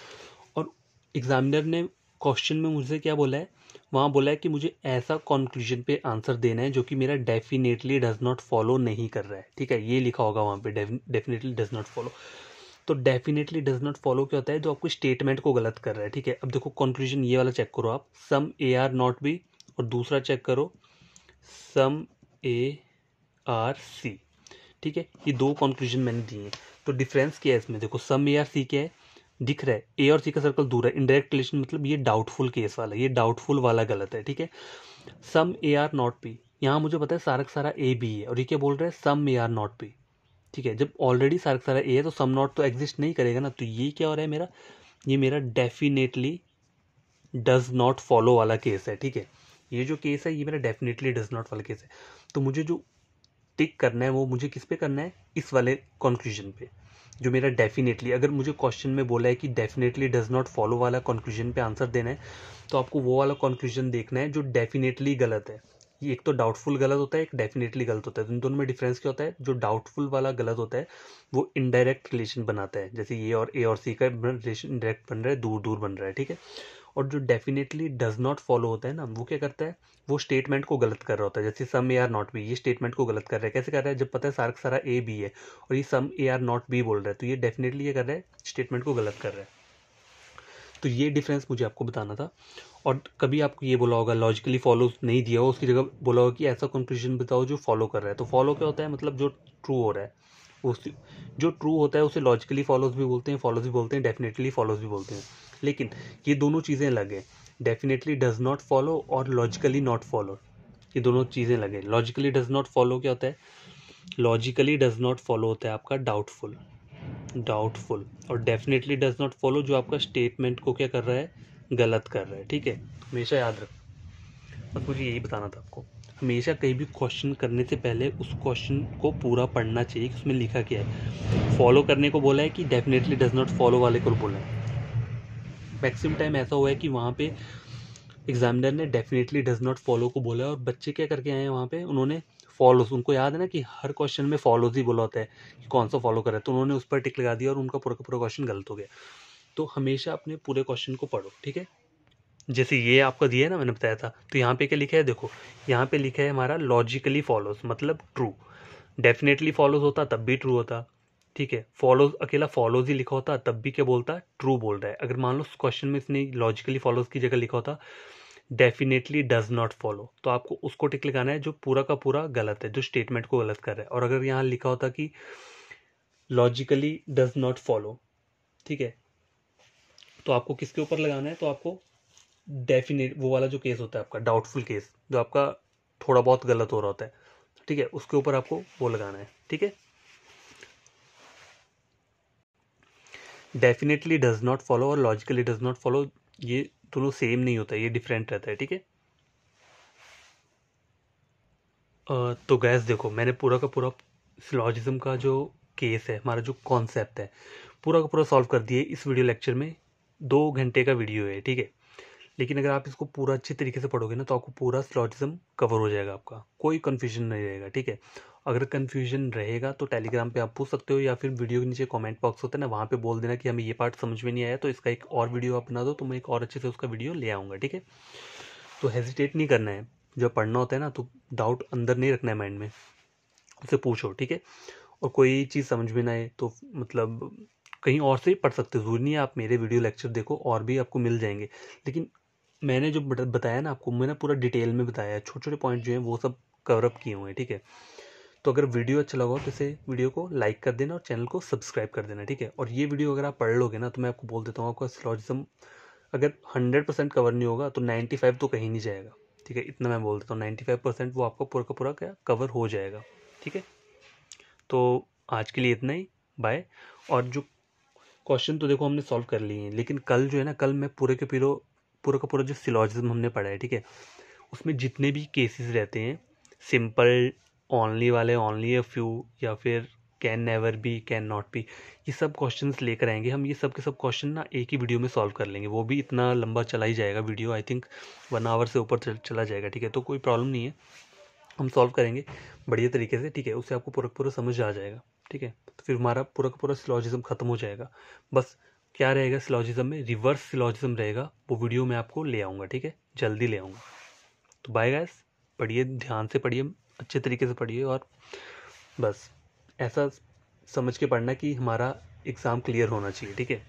और एग्जामिनर ने क्वेश्चन में मुझसे क्या बोला है, वहाँ बोला है कि मुझे ऐसा कंक्लूजन पे आंसर देना है जो कि मेरा डेफिनेटली डज नॉट फॉलो नहीं कर रहा है। ठीक है, ये लिखा होगा वहाँ पे डेफिनेटली डज नॉट फॉलो। तो डेफिनेटली डज नॉट फॉलो क्या होता है, जो आपको स्टेटमेंट को गलत कर रहा है। ठीक है, अब देखो कंक्लूजन ये वाला चेक करो आप, सम ए आर नॉट बी, और दूसरा चेक करो सम ए आर सी। ठीक है, ये दो कंक्लूजन मैंने दिए हैं। तो डिफरेंस क्या है इसमें, देखो सम ए आर सी क्या है, दिख रहा है ए और सी का सर्कल दूर है, इनडायरेक्ट रिलेशन मतलब ये डाउटफुल केस वाला, ये डाउटफुल वाला गलत है। ठीक है, some A are not B, यहाँ मुझे पता है सारा का सारा ए बी है, और ये क्या बोल रहा है, some A are not B. ठीक है, जब ऑलरेडी सारा का सारा ए है तो सम नॉट तो एग्जिस्ट नहीं करेगा ना, तो ये क्या हो रहा है मेरा, ये मेरा डेफिनेटली डज नॉट फॉलो वाला केस है। ठीक है, ये जो केस है ये मेरा डेफिनेटली डज नॉट वाला केस है। तो मुझे जो टिक करना है वो मुझे किस पे करना है, इस वाले कंक्लूजन पे, जो मेरा डेफिनेटली, अगर मुझे क्वेश्चन में बोला है कि डेफिनेटली डज नॉट फॉलो वाला कंक्लूजन पे आंसर देना है, तो आपको वो वाला कंक्लूजन देखना है जो डेफिनेटली गलत है। ये एक तो डाउटफुल गलत होता है, एक डेफिनेटली गलत होता है। तो इन दोनों में डिफरेंस क्या होता है, जो डाउटफुल वाला गलत होता है वो इनडायरेक्ट रिलेशन बनाता है, जैसे ये और ए और सी का रिलेशन इनडायरेक्ट बन रहा है, दूर दूर बन रहा है। ठीक है, और जो डेफिनेटली डज नॉट फॉलो होता है ना, वो क्या करता है, वो स्टेटमेंट को गलत कर रहा होता है। जैसे some A are not B, ये स्टेटमेंट को गलत कर रहा है। कैसे कर रहा है, जब पता है सारा का सारा ए बी है और ये सम ए आर नॉट बी बोल रहा है, तो ये डेफिनेटली ये कर रहा है, स्टेटमेंट को गलत कर रहा है। तो ये डिफरेंस मुझे आपको बताना था। और कभी आपको ये बोला होगा लॉजिकली फॉलो नहीं दिया हो, उसकी जगह बोला होगा कि ऐसा कंक्लूजन बताओ जो फॉलो कर रहा है। तो फॉलो क्या होता है, मतलब जो ट्रू हो रहा है, उस जो ट्रू होता है उसे लॉजिकली फॉलोज भी बोलते हैं, फॉलोज भी बोलते हैं, डेफिनेटली फॉलोज भी बोलते हैं। लेकिन ये दोनों चीज़ें अलग हैं, डेफिनेटली डज नॉट फॉलो और लॉजिकली नॉट फॉलो, ये दोनों चीज़ें अलग हैं। लॉजिकली डज नॉट फॉलो क्या होता है, लॉजिकली डज नॉट फॉलो होता है आपका डाउटफुल, डाउटफुल, और डेफिनेटली डज नॉट फॉलो जो आपका स्टेटमेंट को क्या कर रहा है, गलत कर रहा है। ठीक है, हमेशा याद रख, बस मुझे यही बताना था आपको। हमेशा कहीं भी क्वेश्चन करने से पहले उस क्वेश्चन को पूरा पढ़ना चाहिए कि उसमें लिखा क्या है। फॉलो करने को बोला है कि डेफिनेटली डज नॉट फॉलो वाले को बोला है। मैक्सिमम टाइम ऐसा हुआ है कि वहाँ पे एग्जामिनर ने डेफिनेटली डज नॉट फॉलो को बोला है और बच्चे क्या करके आए हैं वहाँ पे, उन्होंने फॉलोज, उनको याद है ना कि हर क्वेश्चन में फॉलोज ही बोला होता है कि कौन सा फॉलो करे, तो उन्होंने उस पर टिक लगा दिया और उनका पूरा का पूरा क्वेश्चन गलत हो गया। तो हमेशा अपने पूरे क्वेश्चन को पढ़ो। ठीक है, जैसे ये आपका दिया है ना, मैंने बताया था, तो यहाँ पे क्या लिखा है, देखो यहाँ पे लिखा है हमारा लॉजिकली फॉलोज मतलब ट्रू। डेफिनेटली फॉलोज होता तब भी ट्रू होता, ठीक है। फॉलोज अकेला फॉलोज ही लिखा होता तब भी क्या बोलता, ट्रू बोल रहा है। अगर मान लो क्वेश्चन में इसने लॉजिकली फॉलोज की जगह लिखा होता डेफिनेटली डज नॉट फॉलो, तो आपको उसको टिक लगाना है जो पूरा का पूरा गलत है, जो स्टेटमेंट को गलत कर रहा है। और अगर यहाँ लिखा होता कि लॉजिकली डज नॉट फॉलो, ठीक है, तो आपको किसके ऊपर लगाना है, तो आपको डेफिनेट वो वाला जो केस होता है आपका डाउटफुल केस, जो आपका थोड़ा बहुत गलत हो रहा होता है, ठीक है, उसके ऊपर आपको वो लगाना है, ठीक है। डेफिनेटली डज नॉट फॉलो और लॉजिकली डज नॉट फॉलो ये दोनों सेम नहीं होता है, ये डिफरेंट रहता है, ठीक है। तो गैस देखो, मैंने पूरा का पूरा सिलॉजिज्म का जो केस है, हमारा जो कॉन्सेप्ट है, पूरा का पूरा सॉल्व कर दिए इस वीडियो लेक्चर में। 2 घंटे का वीडियो है, ठीक है। लेकिन अगर आप इसको पूरा अच्छी तरीके से पढ़ोगे ना, तो आपको पूरा सिलॉजिज्म कवर हो जाएगा, आपका कोई कन्फ्यूजन नहीं रहेगा, ठीक है। अगर कन्फ्यूजन रहेगा तो टेलीग्राम पे आप पूछ सकते हो, या फिर वीडियो के नीचे कमेंट बॉक्स होता है ना, वहाँ पे बोल देना कि हमें ये पार्ट समझ में नहीं आया, तो इसका एक और वीडियो आप बना दो, तो मैं एक और अच्छे से उसका वीडियो ले आऊँगा, ठीक है। तो हेजिटेट नहीं करना है, जब पढ़ना होता है ना, तो डाउट अंदर नहीं रखना है माइंड में, उससे पूछो, ठीक है। और कोई चीज़ समझ में ना आए तो मतलब कहीं और से ही पढ़ सकते हो, ज़रूरी नहीं है आप मेरे वीडियो लेक्चर देखो, और भी आपको मिल जाएंगे। लेकिन मैंने जो बताया ना आपको, मैंने पूरा डिटेल में बताया है, छोटे छोटे पॉइंट जो हैं वो सब कवर अप किए हुए हैं, ठीक है। तो अगर वीडियो अच्छा लगा हो तो इसे वीडियो को लाइक कर देना और चैनल को सब्सक्राइब कर देना, ठीक है। और ये वीडियो अगर आप पढ़ लोगे ना, तो मैं आपको बोल देता हूँ, आपका सिलॉजिज्म अगर 100% कवर नहीं होगा तो 95 तो कहीं नहीं जाएगा, ठीक है। इतना मैं बोल देता हूँ, 95% वो आपका पूरा का पूरा क्या कवर हो जाएगा, ठीक है। तो आज के लिए इतना ही, बाय। और जो क्वेश्चन तो देखो हमने सॉल्व कर लिए हैं, लेकिन कल जो है ना, कल मैं पूरा का पूरा जो सिलॉजिज्म हमने पढ़ा है, ठीक है, उसमें जितने भी केसेस रहते हैं, सिंपल, ओनली वाले, ओनली अ फ्यू, या फिर can never be, can not B, ये सब क्वेश्चंस लेकर आएंगे हम। ये सब के सब क्वेश्चन ना एक ही वीडियो में सॉल्व कर लेंगे, वो भी इतना लंबा चला ही जाएगा वीडियो, आई थिंक 1 आवर से ऊपर चला जाएगा, ठीक है। तो कोई प्रॉब्लम नहीं है, हम सॉल्व करेंगे बढ़िया तरीके से, ठीक है। उससे आपको पूरा पूरा समझ आ जाएगा, ठीक है। तो फिर हमारा पूरा का पूरा सिलॉजिज्म खत्म हो जाएगा। बस क्या रहेगा सिलॉजिज्म में, रिवर्स सिलॉजिज्म रहेगा, वो वीडियो मैं आपको ले आऊँगा, ठीक है, जल्दी ले आऊँगा। तो बाय गाइस, पढ़िए, ध्यान से पढ़िए, अच्छे तरीके से पढ़िए, और बस ऐसा समझ के पढ़ना कि हमारा एग्ज़ाम क्लियर होना चाहिए, ठीक है।